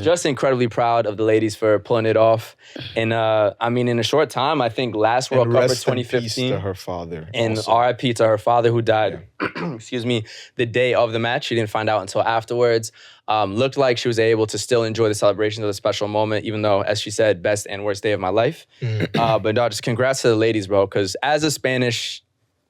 [SPEAKER 2] Just incredibly proud of the ladies for pulling it off. And I mean, in a short time, I think last World Cup was 2015.
[SPEAKER 1] To her father.
[SPEAKER 2] And RIP to her father who died, excuse me, the day of the match. She didn't find out until afterwards. Looked like she was able to still enjoy the celebration of the special moment, even though, as she said, best and worst day of my life. But no, just congrats to the ladies, bro, because as a Spanish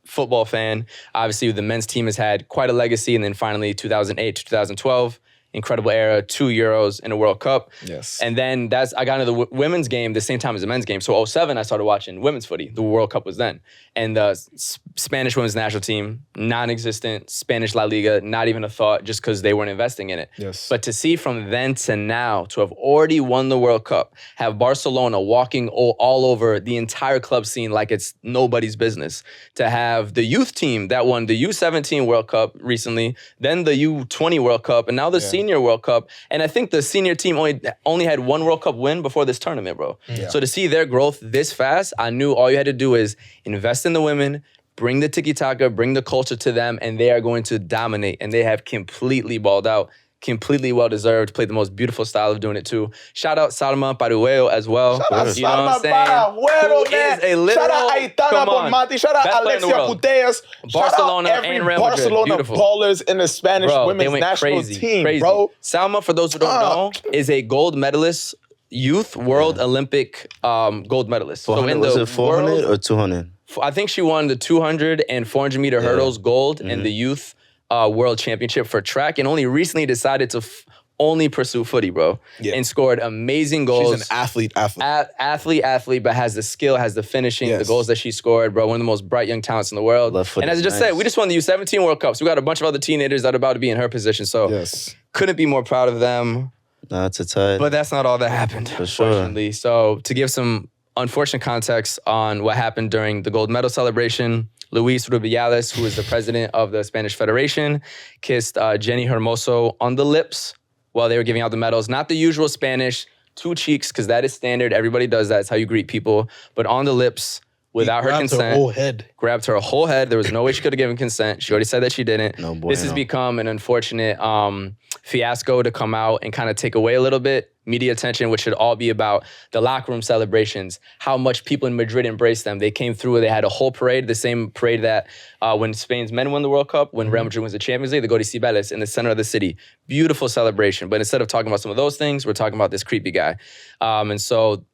[SPEAKER 2] football fan, obviously the men's team has had quite a legacy, and then finally 2008 to 2012, incredible era, 2 Euros and a World Cup.
[SPEAKER 1] Yes.
[SPEAKER 2] And then I got into the women's game the same time as the men's game. So 2007, I started watching women's footy. The World Cup was then. And the Spanish women's national team, non-existent. Spanish La Liga, not even a thought just because they weren't investing in it.
[SPEAKER 1] Yes.
[SPEAKER 2] But to see from then to now, to have already won the World Cup, have Barcelona walking all over the entire club scene like it's nobody's business, to have the youth team that won the U17 World Cup recently, then the U20 World Cup, and now the Senior World Cup. And I think the senior team only had one World Cup win before this tournament, bro. Yeah. So to see their growth this fast, I knew all you had to do is invest in the women, bring the tiki-taka, bring the culture to them, and they are going to dominate. And they have completely balled out, completely well-deserved, played the most beautiful style of doing it too. Shout out Salma Parueo as well.
[SPEAKER 1] Shout out
[SPEAKER 2] you know what I'm saying? Who is a literal,
[SPEAKER 1] shout out Aitana Bonmati. Shout out Alexia Putellas.
[SPEAKER 2] Barcelona
[SPEAKER 1] shout out
[SPEAKER 2] and Real Madrid.
[SPEAKER 1] Barcelona ballers in the Spanish women's national team, bro.
[SPEAKER 2] Salma, for those who don't know, is a gold medalist, youth world Olympic gold medalist.
[SPEAKER 5] So in was it 400 or 200?
[SPEAKER 2] I think she won the 200 and 400 meter hurdles gold in the youth world championship for track, and only recently decided to only pursue footy, bro. Yeah. And scored amazing goals.
[SPEAKER 1] She's an athlete.
[SPEAKER 2] Athlete, but has the skill, has the finishing, the goals that she scored, bro. One of the most bright young talents in the world. And as I just said, we just won the U17 World Cup, so we got a bunch of other teenagers that are about to be in her position, so couldn't be more proud of them.
[SPEAKER 5] No, it's a tie.
[SPEAKER 2] But that's not all that happened, unfortunately. So to give some unfortunate context on what happened during the gold medal celebration, Luis Rubiales, who is the president of the Spanish Federation, kissed Jenni Hermoso on the lips while they were giving out the medals. Not the usual Spanish, 2 cheeks, because that is standard. Everybody does that. It's how you greet people. But on the lips, without her consent.
[SPEAKER 3] Grabbed her whole head.
[SPEAKER 2] Grabbed her whole head. There was no way she could have given consent. She already said that she didn't.
[SPEAKER 5] No, boy,
[SPEAKER 2] this has become an unfortunate fiasco to come out and kind of take away a little bit media attention, which should all be about the locker room celebrations, how much people in Madrid embraced them. They came through, they had a whole parade, the same parade that when Spain's men won the World Cup, when Real Madrid wins the Champions League, they go to Cibeles in the center of the city. Beautiful celebration. But instead of talking about some of those things, we're talking about this creepy guy. And so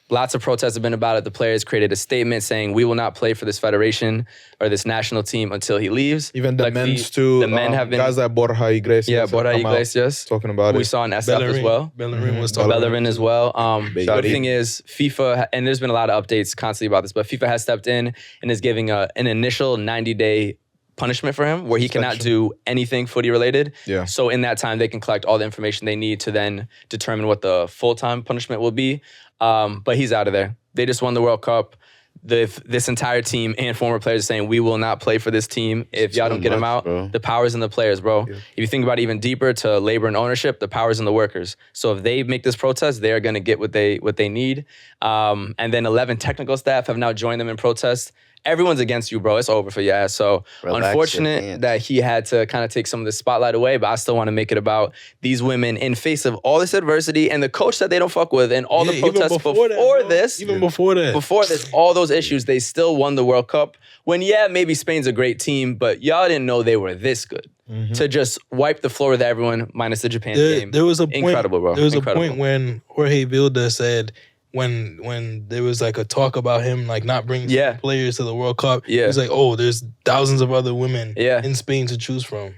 [SPEAKER 2] lots of protests have been about it. The players created a statement saying, we will not play for this federation or this national team until he leaves.
[SPEAKER 1] Even the men's too.
[SPEAKER 2] The men have been...
[SPEAKER 1] Guys like Borja Iglesias.
[SPEAKER 2] Yeah, Borja Iglesias.
[SPEAKER 1] Talking about it.
[SPEAKER 2] We saw in SF as well.
[SPEAKER 3] Bellerin was talking
[SPEAKER 2] Bellerin as well. The good thing is FIFA, and there's been a lot of updates constantly about this, but FIFA has stepped in and is giving an initial 90-day punishment for him where he cannot do anything footy related.
[SPEAKER 1] Yeah.
[SPEAKER 2] So in that time, they can collect all the information they need to then determine what the full-time punishment will be. But he's out of there. They just won the World Cup. This entire team and former players are saying, we will not play for this team if y'all don't get him out. Bro. The power's in the players, bro. Yeah. If you think about it even deeper to labor and ownership, the power's in the workers. So if they make this protest, they're going to get what they need. And then 11 technical staff have now joined them in protest. Everyone's against you, bro. It's over for your ass. So unfortunate that he had to kind of take some of the spotlight away, but I still want to make it about these women in face of all this adversity and the coach that they don't fuck with and all the protests before this.
[SPEAKER 3] Even before that.
[SPEAKER 2] Before this, all those issues, they still won the World Cup. When, maybe Spain's a great team, but y'all didn't know they were this good. To just wipe the floor with everyone, minus the Japan game.
[SPEAKER 3] There was a point,
[SPEAKER 2] incredible, bro.
[SPEAKER 3] There was a point when Jorge Vilda said, when there was like a talk about him like not bringing players to the World Cup, he was like, oh, there's thousands of other women in Spain to choose from.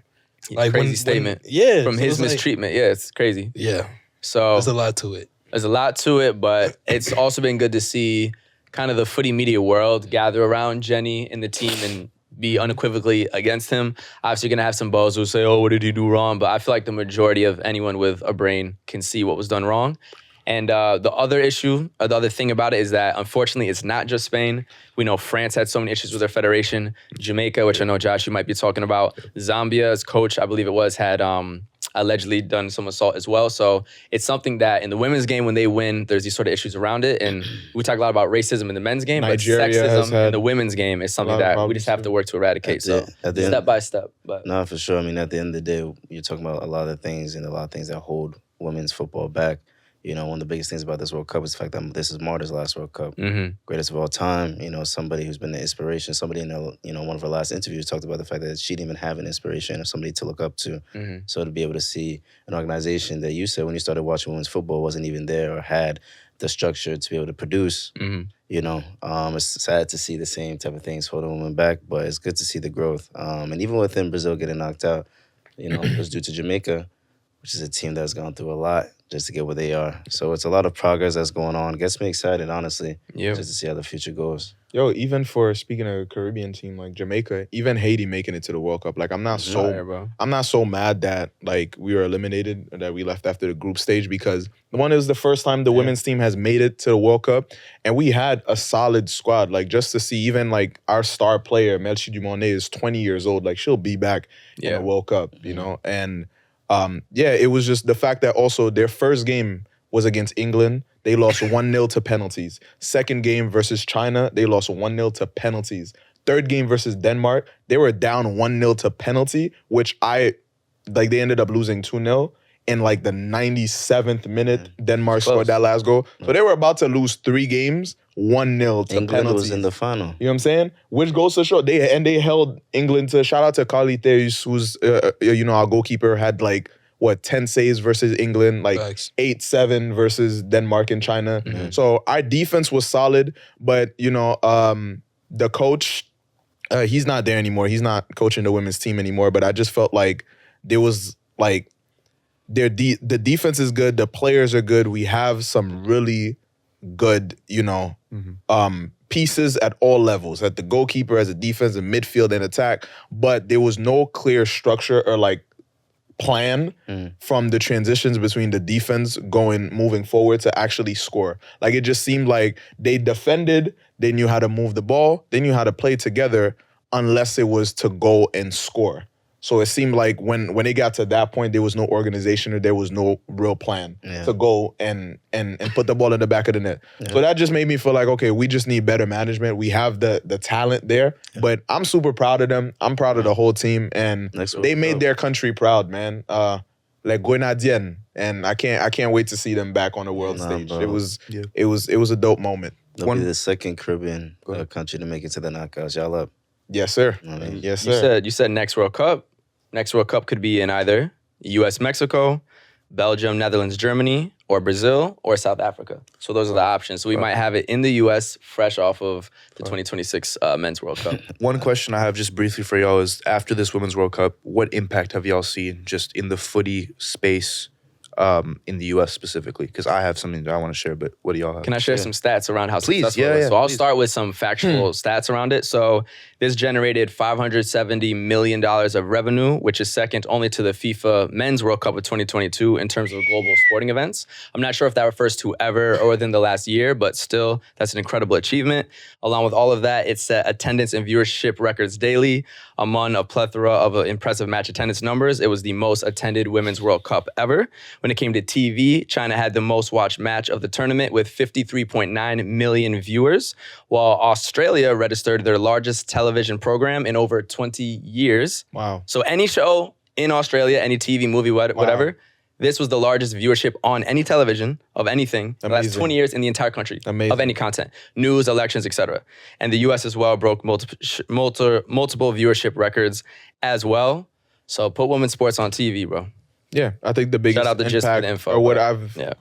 [SPEAKER 2] Like crazy statement. From his mistreatment. It's crazy.
[SPEAKER 3] Yeah.
[SPEAKER 2] So
[SPEAKER 3] there's a lot to it.
[SPEAKER 2] There's a lot to it, but it's also been good to see kind of the footy media world gather around Jenni and the team and be unequivocally against him. Obviously, you're going to have some balls who say, oh, what did he do wrong? But I feel like the majority of anyone with a brain can see what was done wrong. And the other thing about it is that, unfortunately, it's not just Spain. We know France had so many issues with their federation. Jamaica, which I know, Josh, you might be talking about. Zambia's coach, I believe it was, had allegedly done some assault as well. So it's something that in the women's game, when they win, there's these sort of issues around it. And we talk a lot about racism in the men's game,
[SPEAKER 1] Nigeria
[SPEAKER 2] but sexism in the women's game is something that we just have to work to eradicate. Step by step. But
[SPEAKER 5] no, for sure. I mean, at the end of the day, you're talking about a lot of things and a lot of things that hold women's football back. You know, one of the biggest things about this World Cup is the fact that this is Marta's last World Cup. Greatest of all time. You know, somebody who's been the inspiration. Somebody in one of her last interviews talked about the fact that she didn't even have an inspiration or somebody to look up to. So to be able to see an organization that you said when you started watching women's football wasn't even there or had the structure to be able to produce. You know, it's sad to see the same type of things holding women back, but it's good to see the growth. And even within Brazil getting knocked out, you know, it was due to Jamaica, which is a team that's gone through a lot just to get where they are. So it's a lot of progress that's going on. It gets me excited, honestly, just to see how the future goes.
[SPEAKER 1] Yo, even for speaking of a Caribbean team like Jamaica, even Haiti making it to the World Cup, like I'm not so mad that like we were eliminated or that we left after the group stage, because one is the first time the women's team has made it to the World Cup, and we had a solid squad. Like just to see even like our star player Melchi Dumone is 20 years old, like she'll be back in the World Cup, you know, and. It was just the fact that also their first game was against England. They lost 1-0 to penalties. Second game versus China, they lost 1-0 to penalties. Third game versus Denmark, they were down 1-0 to penalty, which they ended up losing 2-0. In like the 97th minute, Denmark scored that last goal. So they were about to lose 3 games, 1-0 to
[SPEAKER 5] England
[SPEAKER 1] penalties.
[SPEAKER 5] was in the final.
[SPEAKER 1] You know what I'm saying? Which goes to show they held England to, shout out to Carly Theus, who's our goalkeeper, had like 10 saves versus England, like 8-7 versus Denmark and China. So our defense was solid, but the coach, he's not there anymore. He's not coaching the women's team anymore. But I just felt like there was like the defense is good, the players are good. We have some really good, pieces at all levels, at the goalkeeper, as a defense, and midfield and attack. But there was no clear structure or like plan from the transitions between the defense moving forward to actually score. Like it just seemed like they defended, they knew how to move the ball, they knew how to play together, unless it was to go and score. So it seemed like when it got to that point, there was no organization or there was no real plan to go and put the ball in the back of the net. So that just made me feel like, okay, we just need better management. We have the talent there, but I'm super proud of them. I'm proud of the whole team, and they made their country proud, man. Les Grenadiennes, and I can't wait to see them back on the world stage.
[SPEAKER 5] Bro.
[SPEAKER 1] It was a dope moment.
[SPEAKER 5] They'll be the second Caribbean country to make it to the knockouts. Y'all up?
[SPEAKER 1] Yes, sir. Yes, sir.
[SPEAKER 2] You said next World Cup. Next World Cup could be in either U.S., Mexico, Belgium, Netherlands, Germany, or Brazil, or South Africa. So those are the options. So we might have it in the U.S. fresh off of the 2026 Men's World Cup.
[SPEAKER 4] One question I have just briefly for y'all is, after this Women's World Cup, what impact have y'all seen just in the footy space in the U.S. specifically? Because I have something that I want to share, but what do y'all have?
[SPEAKER 2] Can I share some stats around how
[SPEAKER 4] Please,
[SPEAKER 2] successful it is? So I'll
[SPEAKER 4] please.
[SPEAKER 2] start with some factual stats around it. So this generated $570 million of revenue, which is second only to the FIFA Men's World Cup of 2022 in terms of global sporting events. I'm not sure if that refers to ever or within the last year, but still, that's an incredible achievement. Along with all of that, it set attendance and viewership records daily. Among a plethora of impressive match attendance numbers, it was the most attended Women's World Cup ever. When it came to TV, China had the most watched match of the tournament with 53.9 million viewers, while Australia registered their largest television program in over 20 years.
[SPEAKER 1] Wow.
[SPEAKER 2] So any show in Australia, any TV, movie, whatever, this was the largest viewership on any television of anything in the last 20 years in the entire country of any content, news, elections, etc. And the U.S. as well broke multiple viewership records as well. So put women's sports on TV, bro.
[SPEAKER 1] Yeah, I think the biggest
[SPEAKER 2] Shout out to Just for the info,
[SPEAKER 1] or what
[SPEAKER 2] but,
[SPEAKER 1] I've
[SPEAKER 2] yeah.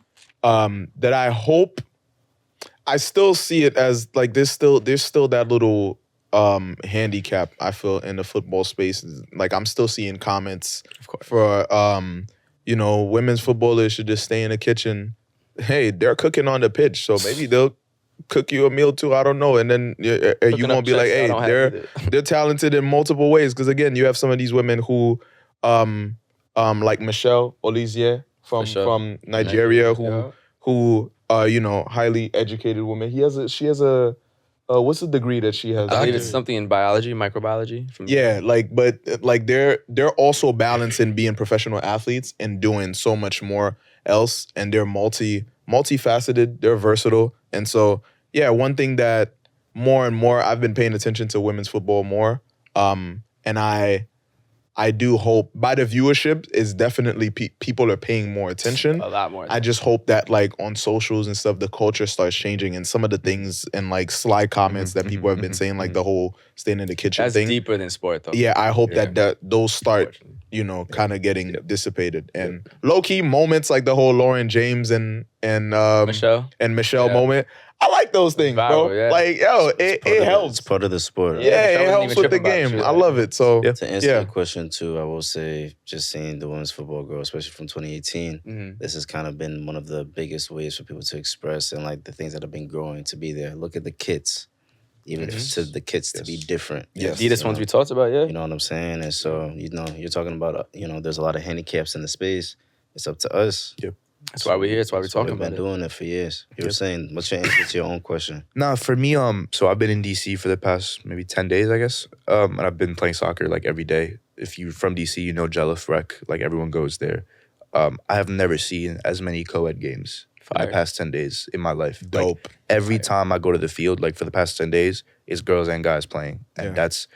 [SPEAKER 1] that I hope, I still see it as like there's still that little handicap I feel in the football space. Like I'm still seeing comments for women's footballers should just stay in the kitchen. Hey, they're cooking on the pitch, so maybe they'll cook you a meal too. I don't know. And then you won't be like, hey, they're talented in multiple ways. Because again, you have some of these women who like Michelle Olizier from Nigeria, who highly educated woman. She has a what's the degree that she has?
[SPEAKER 2] I believe it's something in biology, microbiology.
[SPEAKER 1] But they're also balancing being professional athletes and doing so much more else, and they're multifaceted, they're versatile. And so one thing that more and more I've been paying attention to women's football more, and I do hope by the viewership is definitely people are paying more attention.
[SPEAKER 2] A lot more.
[SPEAKER 1] I just hope that like on socials and stuff, the culture starts changing, and some of the things and like sly comments that people have been saying, like the whole staying in the kitchen
[SPEAKER 2] That's
[SPEAKER 1] thing.
[SPEAKER 2] deeper than sport, though.
[SPEAKER 1] Yeah, I hope that those start, kind of getting dissipated. And low key moments like the whole Lauren James and Michelle moment. I like those things, bro.
[SPEAKER 2] Yeah.
[SPEAKER 1] Like, it helps.
[SPEAKER 5] It's part of the sport.
[SPEAKER 1] Yeah, it helps with the game. I love it. So
[SPEAKER 5] to answer your question too, I will say just seeing the women's football grow, especially from 2018, this has kind of been one of the biggest ways for people to express and like the things that have been growing to be there. Look at the kits, even to the kits to be different.
[SPEAKER 2] Yes. Adidas ones we talked about,
[SPEAKER 5] You know what I'm saying? And so, you're talking about, there's a lot of handicaps in the space. It's up to us.
[SPEAKER 1] Yep.
[SPEAKER 2] That's why we're here. That's why we're talking about it.
[SPEAKER 5] We've been doing it for years. You were saying, what's your answer to your own question?
[SPEAKER 4] Nah, for me, so I've been in DC for the past maybe 10 days, I guess. And I've been playing soccer like every day. If you're from DC, you know Jellif Rec, like everyone goes there. I have never seen as many co-ed games in the past 10 days in my life.
[SPEAKER 1] Dope.
[SPEAKER 4] Like, every time I go to the field, like for the past 10 days, it's girls and guys playing. And that's,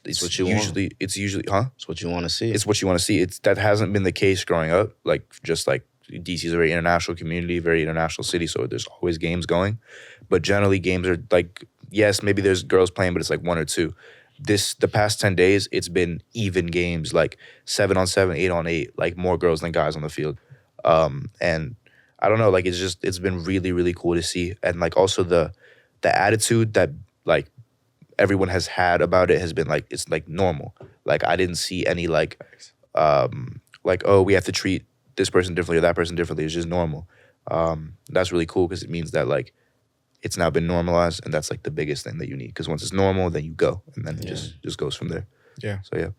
[SPEAKER 4] it's what you usually, want. It's usually,
[SPEAKER 5] It's what you want to see.
[SPEAKER 4] It's what you want to see. That hasn't been the case growing up. Like, just like DC is a very international community, very international city, so there's always games going. But generally, games are like, yes, maybe there's girls playing, but it's like 1 or 2. The past 10 days, it's been even games, like 7-on-7, 8-on-8, like more girls than guys on the field. And I don't know, like it's been really, really cool to see. And like also the attitude that like everyone has had about it has been like, it's like normal. Like I didn't see any like we have to treat this person differently or that person differently. It's just normal. That's really cool because it means that like it's now been normalized, and that's like the biggest thing that you need. Because once it's normal, then you go, and then it just goes from there.
[SPEAKER 1] Yeah.
[SPEAKER 4] So yeah.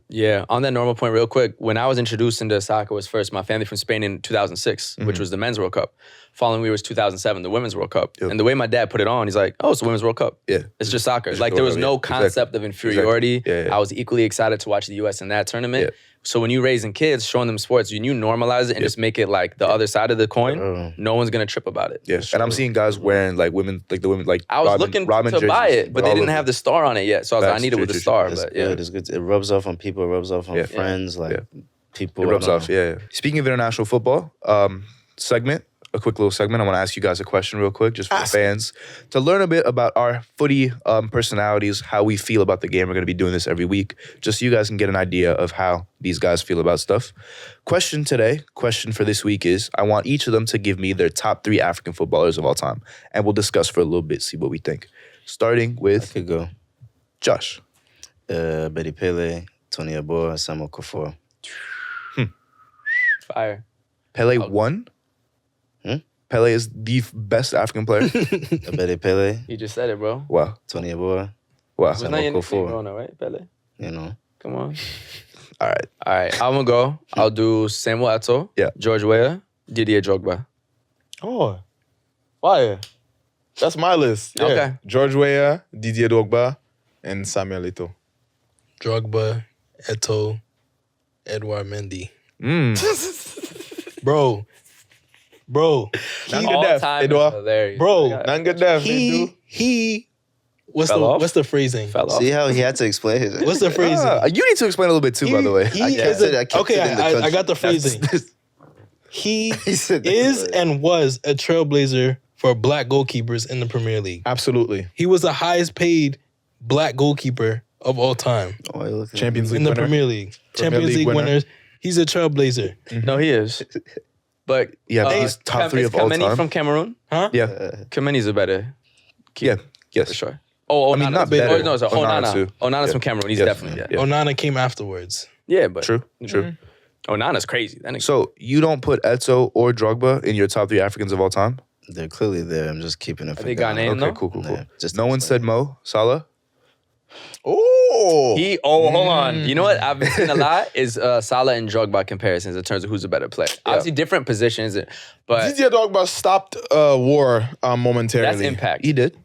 [SPEAKER 2] Yeah, on that normal point real quick, when I was introduced into soccer was first my family from Spain in 2006, which was the Men's World Cup. Following year was 2007, the Women's World Cup. Yep. And the way my dad put it on, he's like, oh, it's the Women's World Cup.
[SPEAKER 4] Yeah.
[SPEAKER 2] It's just soccer. It's like there was no concept of inferiority.
[SPEAKER 4] Exactly. Yeah.
[SPEAKER 2] I was equally excited to watch the U.S. in that tournament. Yeah. So when you're raising kids, showing them sports, you normalize it and just make it like the other side of the coin. No one's going to trip about it.
[SPEAKER 4] Yes. Sure. And I'm seeing guys wearing like women, like the women, like
[SPEAKER 2] I was looking to buy it, but they didn't have the star on it yet. So I was like, I need it with the star.
[SPEAKER 5] It's good. It's good. It rubs off on people. It rubs off on friends. Like people.
[SPEAKER 4] It rubs off, yeah. Speaking of international football, a quick little segment. I want to ask you guys a question real quick, just for the fans, to learn a bit about our footy personalities, how we feel about the game. We're going to be doing this every week, just so you guys can get an idea of how these guys feel about stuff. Question for this week is, I want each of them to give me their top 3 African footballers of all time, and we'll discuss for a little bit, see what we think. Starting with
[SPEAKER 5] I could go.
[SPEAKER 4] Josh.
[SPEAKER 5] Betty Pele, Tony Aboa, Samuel Kofor.
[SPEAKER 2] Fire.
[SPEAKER 4] Pele won? Pele is the best African player?
[SPEAKER 5] Betty Pele,
[SPEAKER 2] You just said it, bro.
[SPEAKER 4] Wow.
[SPEAKER 5] Tony Aboa,
[SPEAKER 4] Wow.
[SPEAKER 2] It's not your nickname,
[SPEAKER 5] Kofor.
[SPEAKER 2] Rona, right, Pele?
[SPEAKER 5] you know.
[SPEAKER 2] Come on.
[SPEAKER 4] All right.
[SPEAKER 2] All right, I'm gonna go. I'll do Samuel Eto'o,
[SPEAKER 4] Yeah.
[SPEAKER 2] George Weah, Didier Drogba.
[SPEAKER 1] Oh, fire. That's my list. Yeah.
[SPEAKER 2] Okay.
[SPEAKER 1] George Weah, Didier Drogba, and Samuel Eto'o.
[SPEAKER 3] Drogba, Eto'o, Edouard Mendy.
[SPEAKER 1] Bro.
[SPEAKER 2] All time is
[SPEAKER 1] Edouard.
[SPEAKER 2] hilarious.
[SPEAKER 3] Bro,
[SPEAKER 1] None good death.
[SPEAKER 3] What's
[SPEAKER 2] Fell off?
[SPEAKER 3] the phrasing?
[SPEAKER 2] Fell off.
[SPEAKER 5] See how he had to explain his.
[SPEAKER 3] What's the phrasing?
[SPEAKER 4] You need to explain a little bit too, by the way.
[SPEAKER 3] He
[SPEAKER 5] kept
[SPEAKER 3] is
[SPEAKER 5] it- I kept it in the
[SPEAKER 3] I
[SPEAKER 5] country.
[SPEAKER 3] got the phrasing. He
[SPEAKER 5] said that.
[SPEAKER 3] is and was a trailblazer for black goalkeepers in the Premier League.
[SPEAKER 1] Absolutely.
[SPEAKER 3] He was the highest paid black goalkeeper of all time
[SPEAKER 5] Oh, you look at
[SPEAKER 1] Champions League
[SPEAKER 3] in the
[SPEAKER 1] winner.
[SPEAKER 3] Premier League.
[SPEAKER 1] Premier
[SPEAKER 3] Champions
[SPEAKER 1] League
[SPEAKER 3] League
[SPEAKER 1] winner.
[SPEAKER 3] winners. He's a trailblazer.
[SPEAKER 2] No, he is. But
[SPEAKER 4] Yeah, but he's top 3 of all
[SPEAKER 2] Kameni
[SPEAKER 4] time.
[SPEAKER 2] from Cameroon?
[SPEAKER 3] Huh?
[SPEAKER 4] Yeah.
[SPEAKER 2] Kameni's a better
[SPEAKER 4] Yeah. Yes.
[SPEAKER 2] for sure. Oh,
[SPEAKER 4] I mean,
[SPEAKER 2] Onana.
[SPEAKER 4] not better.
[SPEAKER 2] Oh, no, sorry.
[SPEAKER 4] Onana too.
[SPEAKER 2] Onana. Onana's
[SPEAKER 4] Yeah.
[SPEAKER 2] from Cameroon. He's
[SPEAKER 4] Yes.
[SPEAKER 2] definitely, yeah.
[SPEAKER 4] Yeah.
[SPEAKER 3] Onana came afterwards.
[SPEAKER 2] Yeah, but
[SPEAKER 4] True.
[SPEAKER 2] Onana's crazy. That nigga.
[SPEAKER 4] So you don't put Eto'o or Drogba in your top 3 Africans of all time?
[SPEAKER 5] They're clearly there. I'm just keeping it for
[SPEAKER 2] they
[SPEAKER 5] Ghana.
[SPEAKER 2] Ghanaian, though?
[SPEAKER 4] Okay, cool.
[SPEAKER 5] Yeah, just
[SPEAKER 4] No one said Mo Salah?
[SPEAKER 1] Oh.
[SPEAKER 2] Hold on. You know what I've been seeing a lot is Salah and Drogba comparisons in terms of who's a better player. Obviously, different positions, but
[SPEAKER 1] Didier Drogba stopped war momentarily.
[SPEAKER 2] that's impact.
[SPEAKER 4] He did.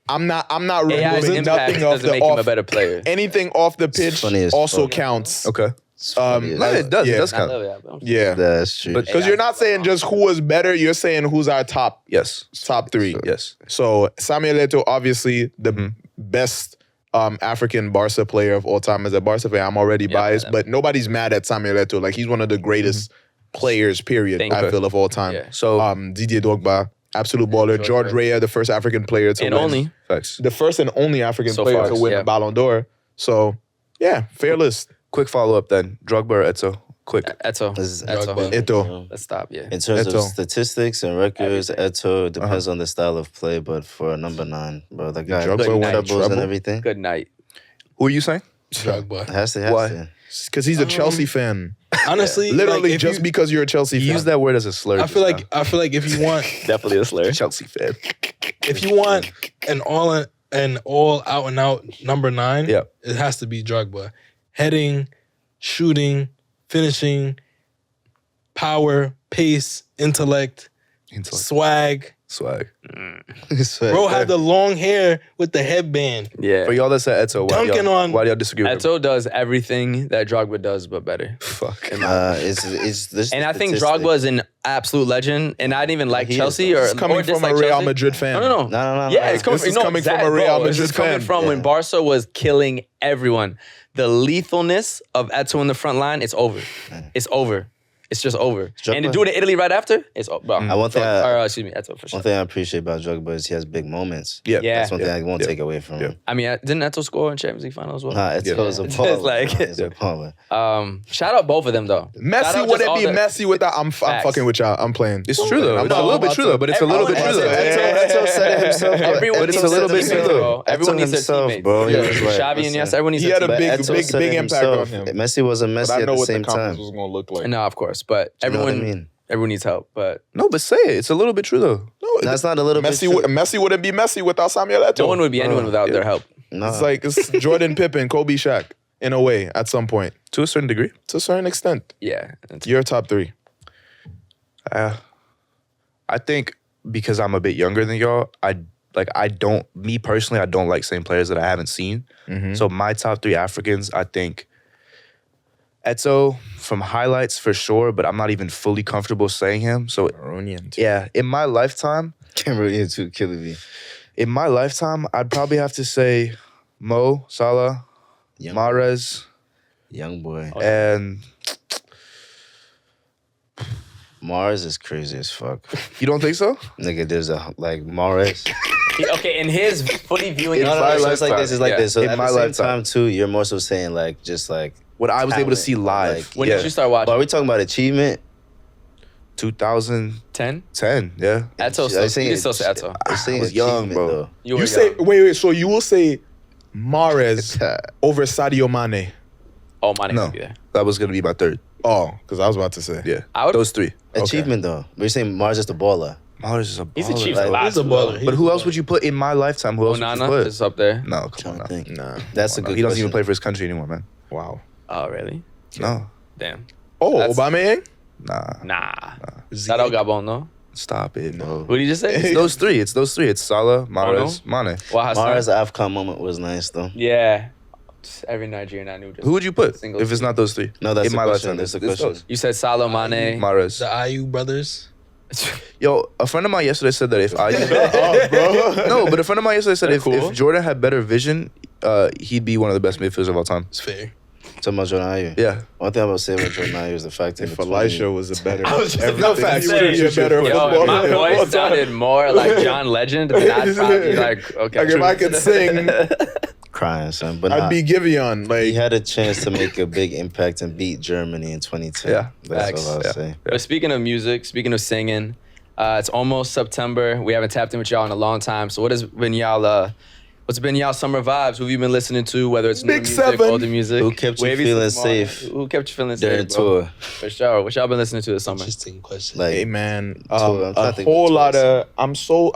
[SPEAKER 1] I'm not
[SPEAKER 2] AI's
[SPEAKER 1] removing
[SPEAKER 2] impact
[SPEAKER 1] nothing off
[SPEAKER 2] doesn't
[SPEAKER 1] the
[SPEAKER 2] make him a
[SPEAKER 1] off.
[SPEAKER 2] better player.
[SPEAKER 1] Anything off the pitch
[SPEAKER 5] funny as
[SPEAKER 1] also
[SPEAKER 5] fuck.
[SPEAKER 1] counts.
[SPEAKER 4] Okay. No, it does.
[SPEAKER 1] Yeah.
[SPEAKER 4] It does
[SPEAKER 2] I
[SPEAKER 4] count.
[SPEAKER 2] love that, bro.
[SPEAKER 1] Yeah.
[SPEAKER 5] That's true.
[SPEAKER 2] But-
[SPEAKER 1] Because you're not saying just who was better, you're saying who's our top
[SPEAKER 4] Yes.
[SPEAKER 1] 3.
[SPEAKER 4] Yes.
[SPEAKER 1] So Samuel Eto'o, obviously the best African Barca player of all time. As a Barca fan, I'm already biased, but nobody's mad at Samuel Eto'o. Like, he's one of the greatest players, period,
[SPEAKER 2] Thank
[SPEAKER 1] I
[SPEAKER 2] you.
[SPEAKER 1] feel, of all time.
[SPEAKER 2] Yeah.
[SPEAKER 4] So
[SPEAKER 1] Didier Drogba, absolute baller. George Weah, the first African player to
[SPEAKER 2] And
[SPEAKER 1] win.
[SPEAKER 2] only.
[SPEAKER 4] facts.
[SPEAKER 1] The first and only African
[SPEAKER 2] So
[SPEAKER 1] player
[SPEAKER 2] far,
[SPEAKER 1] to win
[SPEAKER 2] yeah.
[SPEAKER 1] the Ballon d'Or. So, yeah, fair list.
[SPEAKER 4] Quick follow up then. Drogba or Eto'o? Quick.
[SPEAKER 2] Eto'o.
[SPEAKER 5] This is
[SPEAKER 2] Eto'o.
[SPEAKER 1] Eto'o.
[SPEAKER 2] Let's stop, yeah.
[SPEAKER 5] In terms
[SPEAKER 1] Eto'o.
[SPEAKER 5] of statistics and records, Eto'o depends on the style of play, but for number 9, bro, the guy
[SPEAKER 1] Drogba
[SPEAKER 5] with
[SPEAKER 1] won
[SPEAKER 5] trebles
[SPEAKER 1] treble?
[SPEAKER 5] and everything.
[SPEAKER 2] Good night.
[SPEAKER 4] Who are you saying?
[SPEAKER 3] Drogba.
[SPEAKER 5] Has to.
[SPEAKER 4] Why?
[SPEAKER 1] Because he's a Chelsea fan.
[SPEAKER 3] Honestly,
[SPEAKER 1] Literally,
[SPEAKER 3] like, if
[SPEAKER 1] just
[SPEAKER 3] you-
[SPEAKER 1] because you're a Chelsea
[SPEAKER 4] You
[SPEAKER 1] fan.
[SPEAKER 4] use that word as a slur.
[SPEAKER 3] I feel like if you want
[SPEAKER 2] Definitely a slur.
[SPEAKER 4] Chelsea fan.
[SPEAKER 3] if you want an all out and out number 9,
[SPEAKER 4] Yeah.
[SPEAKER 3] it has to be Drogba. Heading, shooting, finishing, power, pace, intellect, swag.
[SPEAKER 4] Swag.
[SPEAKER 3] Bro had the long hair with the headband.
[SPEAKER 2] Yeah.
[SPEAKER 4] For y'all that said Eto'o, why do y'all disagree with him?
[SPEAKER 2] Eto'o does everything that Drogba does, but better.
[SPEAKER 4] Fuck.
[SPEAKER 5] It's this
[SPEAKER 2] And I think
[SPEAKER 5] statistic.
[SPEAKER 2] Drogba is an absolute legend, and I didn't even like
[SPEAKER 5] He is,
[SPEAKER 2] Chelsea
[SPEAKER 5] though.
[SPEAKER 2] or
[SPEAKER 1] It's coming
[SPEAKER 2] or
[SPEAKER 1] from
[SPEAKER 2] dislike
[SPEAKER 1] a Real
[SPEAKER 2] Chelsea.
[SPEAKER 1] Madrid fan.
[SPEAKER 2] No.
[SPEAKER 5] No.
[SPEAKER 2] Yeah, it's coming,
[SPEAKER 1] This is
[SPEAKER 2] no,
[SPEAKER 1] coming from
[SPEAKER 2] exact-
[SPEAKER 1] a Real
[SPEAKER 2] bro,
[SPEAKER 1] Madrid
[SPEAKER 2] This is coming
[SPEAKER 1] fan.
[SPEAKER 2] from when Barca was killing everyone. The lethalness of Eto'o in the front line, it's over. It's over. It's just over.
[SPEAKER 5] Drogba-
[SPEAKER 2] And to do it in Italy right after, it's over.
[SPEAKER 5] One thing
[SPEAKER 2] Excuse me, Eto'o for sure.
[SPEAKER 5] One thing I appreciate about Drogba is he has big moments.
[SPEAKER 4] Yeah.
[SPEAKER 5] That's one thing I won't take away from him.
[SPEAKER 2] I mean, didn't Eto'o score in Champions League final as well?
[SPEAKER 5] Nah, Eto'o's a
[SPEAKER 2] It's
[SPEAKER 5] baller.
[SPEAKER 2] like-
[SPEAKER 5] He's a baller.
[SPEAKER 2] Shout out both of them though. Shout
[SPEAKER 1] Messi
[SPEAKER 2] out
[SPEAKER 1] wouldn't
[SPEAKER 2] just all
[SPEAKER 1] be
[SPEAKER 2] the-
[SPEAKER 1] Messy without. I'm
[SPEAKER 2] Facts.
[SPEAKER 1] fucking with y'all. I'm playing.
[SPEAKER 4] It's true though.
[SPEAKER 1] I'm
[SPEAKER 4] It's a
[SPEAKER 1] not
[SPEAKER 4] little bit
[SPEAKER 1] about
[SPEAKER 4] true
[SPEAKER 1] to-
[SPEAKER 4] though, but it's a little bit true
[SPEAKER 2] Everyone
[SPEAKER 4] though.
[SPEAKER 2] has
[SPEAKER 5] Eto'o said it himself.
[SPEAKER 2] Everyone
[SPEAKER 5] But
[SPEAKER 2] needs
[SPEAKER 5] it's a little
[SPEAKER 2] their
[SPEAKER 5] bit
[SPEAKER 2] teammates,
[SPEAKER 5] true,
[SPEAKER 2] bro. Everyone needs their
[SPEAKER 5] himself,
[SPEAKER 2] teammates.
[SPEAKER 5] bro. He
[SPEAKER 2] Yeah.
[SPEAKER 5] was like,
[SPEAKER 2] Xavi and
[SPEAKER 5] listen.
[SPEAKER 2] Iniesta, everyone needs
[SPEAKER 1] He
[SPEAKER 2] their
[SPEAKER 1] had a
[SPEAKER 2] teammates.
[SPEAKER 1] big,
[SPEAKER 5] Eto'o
[SPEAKER 1] big,
[SPEAKER 5] said
[SPEAKER 1] big
[SPEAKER 5] it
[SPEAKER 1] impact on
[SPEAKER 5] himself.
[SPEAKER 1] him.
[SPEAKER 5] Messi was a
[SPEAKER 1] But
[SPEAKER 5] Messi
[SPEAKER 1] I
[SPEAKER 5] at
[SPEAKER 1] know
[SPEAKER 5] the
[SPEAKER 1] what the
[SPEAKER 5] same
[SPEAKER 1] conference
[SPEAKER 5] time.
[SPEAKER 1] was gonna look like.
[SPEAKER 2] No, of course, but
[SPEAKER 5] You know what I
[SPEAKER 2] everyone
[SPEAKER 5] mean?
[SPEAKER 2] everyone needs help. But
[SPEAKER 4] No, but say it. It's a little bit true though.
[SPEAKER 5] That's not a little bit
[SPEAKER 1] Messi
[SPEAKER 5] true.
[SPEAKER 1] Messi wouldn't be Messi without Samuel Eto'o.
[SPEAKER 2] no one would be anyone without their help.
[SPEAKER 5] No.
[SPEAKER 1] It's like it's Jordan Pippen, Kobe, Shaq, in a way, at some point,
[SPEAKER 4] To a certain degree.
[SPEAKER 1] to a certain extent.
[SPEAKER 2] Yeah.
[SPEAKER 1] Your top 3.
[SPEAKER 4] I think because I'm a bit younger than y'all, I don't like saying players that I haven't seen. So my top 3 Africans, I think Eto'o from highlights for sure, but I'm not even fully comfortable saying him. So yeah, in my lifetime,
[SPEAKER 5] Cameroon too, killing me.
[SPEAKER 4] in my lifetime, I'd probably have to say Mo, Salah,
[SPEAKER 5] Young,
[SPEAKER 4] Mahrez,
[SPEAKER 5] young boy.
[SPEAKER 4] and
[SPEAKER 5] Mars is crazy as fuck.
[SPEAKER 4] You don't think so?
[SPEAKER 5] Nigga, there's Mars.
[SPEAKER 2] Okay, in his fully viewing.
[SPEAKER 5] No, so it's like this. It's like this. So
[SPEAKER 4] In
[SPEAKER 5] at
[SPEAKER 4] my
[SPEAKER 5] the same
[SPEAKER 4] lifetime.
[SPEAKER 5] time, too, you're more so saying like just like
[SPEAKER 4] What I was able to
[SPEAKER 5] talent,
[SPEAKER 4] see live.
[SPEAKER 5] like,
[SPEAKER 2] When did you start watching?
[SPEAKER 5] But are we talking about achievement?
[SPEAKER 4] 2010,
[SPEAKER 2] 10?
[SPEAKER 4] yeah.
[SPEAKER 2] Eto,
[SPEAKER 5] I was
[SPEAKER 2] you can still say Eto.
[SPEAKER 5] I'm saying
[SPEAKER 4] I was young,
[SPEAKER 5] achievement,
[SPEAKER 4] bro.
[SPEAKER 5] though.
[SPEAKER 2] You were
[SPEAKER 1] You say
[SPEAKER 2] young.
[SPEAKER 1] wait. So you will say Mahrez over Sadio Mane?
[SPEAKER 2] Oh, Mane
[SPEAKER 4] No,
[SPEAKER 2] could be there.
[SPEAKER 4] that was gonna be my third.
[SPEAKER 1] Oh, because I was about to say.
[SPEAKER 4] Yeah,
[SPEAKER 2] I would-
[SPEAKER 4] those three.
[SPEAKER 5] Achievement though. But you're saying Mars is the baller.
[SPEAKER 4] Mahrez is a baller.
[SPEAKER 2] He's a chief.
[SPEAKER 5] Like,
[SPEAKER 2] last
[SPEAKER 3] He's a baller.
[SPEAKER 4] But who else would you put in my lifetime? Who else would you
[SPEAKER 2] Onana
[SPEAKER 4] put?
[SPEAKER 2] is up there.
[SPEAKER 4] No,
[SPEAKER 5] I'm
[SPEAKER 4] come
[SPEAKER 5] trying
[SPEAKER 4] on
[SPEAKER 5] to
[SPEAKER 4] now.
[SPEAKER 5] think.
[SPEAKER 1] Nah.
[SPEAKER 5] That's a good
[SPEAKER 4] He doesn't even
[SPEAKER 5] question.
[SPEAKER 4] play for his country anymore, man.
[SPEAKER 1] Wow.
[SPEAKER 2] Oh, really?
[SPEAKER 4] No,
[SPEAKER 2] Damn.
[SPEAKER 1] Oh,
[SPEAKER 2] That's-
[SPEAKER 1] Aubameyang?
[SPEAKER 2] Nah. Shout out Gabon, no?
[SPEAKER 4] stop it, bro.
[SPEAKER 2] What did you just say?
[SPEAKER 4] It's those three. It's Salah, Mahrez, Mane.
[SPEAKER 2] Well, Hassan.
[SPEAKER 5] Mars' AFCON moment was nice though.
[SPEAKER 2] Yeah. Every Nigerian I knew just.
[SPEAKER 4] Who would you put
[SPEAKER 2] Single
[SPEAKER 4] if it's
[SPEAKER 2] team.
[SPEAKER 4] not those three?
[SPEAKER 5] No, that's
[SPEAKER 4] in
[SPEAKER 5] the
[SPEAKER 4] my
[SPEAKER 5] question.
[SPEAKER 4] lifetime.
[SPEAKER 5] That's the
[SPEAKER 4] It's
[SPEAKER 5] question.
[SPEAKER 4] those.
[SPEAKER 2] You said Salah, Mane.
[SPEAKER 4] Mahrez.
[SPEAKER 3] The Ayew brothers.
[SPEAKER 4] Yo, a friend of mine yesterday said that if I
[SPEAKER 1] bro.
[SPEAKER 4] no, but a friend of mine yesterday said
[SPEAKER 2] They're
[SPEAKER 4] if,
[SPEAKER 2] cool.
[SPEAKER 4] if Jordan had better vision, he'd be one of the best midfielders of all time.
[SPEAKER 3] It's fair.
[SPEAKER 5] Talking about Jordan Ayew.
[SPEAKER 4] Yeah.
[SPEAKER 5] One thing I'm gonna say about Jordan Ayew is the fact that
[SPEAKER 1] If Elisha was a better,
[SPEAKER 2] I was just
[SPEAKER 1] everything,
[SPEAKER 2] about to
[SPEAKER 1] he
[SPEAKER 2] say,
[SPEAKER 1] would be a better
[SPEAKER 2] Yo,
[SPEAKER 1] footballer
[SPEAKER 2] if my
[SPEAKER 1] of all
[SPEAKER 2] voice
[SPEAKER 1] time.
[SPEAKER 2] sounded more like John Legend, then I'd probably like, okay.
[SPEAKER 1] Like if I could sing,
[SPEAKER 5] crying, son. But
[SPEAKER 1] I'd
[SPEAKER 5] nah,
[SPEAKER 1] be Giveon. Like
[SPEAKER 5] he had a chance to make a big impact and beat Germany in 2010.
[SPEAKER 4] Yeah.
[SPEAKER 5] That's
[SPEAKER 2] Facts.
[SPEAKER 5] all I'll
[SPEAKER 4] Yeah.
[SPEAKER 5] say.
[SPEAKER 2] But speaking of music, speaking of singing, it's almost September. We haven't tapped in with y'all in a long time. So what has been y'all? What's been y'all summer vibes? Who have you been listening to? Whether it's new
[SPEAKER 1] Big
[SPEAKER 2] music,
[SPEAKER 1] Seven.
[SPEAKER 2] older music.
[SPEAKER 5] Who kept you
[SPEAKER 2] Wavy
[SPEAKER 5] feeling
[SPEAKER 2] Small.
[SPEAKER 5] safe
[SPEAKER 2] Who kept you feeling
[SPEAKER 5] during
[SPEAKER 2] safe, bro?
[SPEAKER 5] tour?
[SPEAKER 2] For sure. What y'all been listening to this summer?
[SPEAKER 3] Interesting question.
[SPEAKER 5] Like,
[SPEAKER 1] hey man,
[SPEAKER 5] I'm trying to
[SPEAKER 1] a
[SPEAKER 5] think
[SPEAKER 1] whole
[SPEAKER 5] of
[SPEAKER 1] lot
[SPEAKER 5] tours.
[SPEAKER 1] of.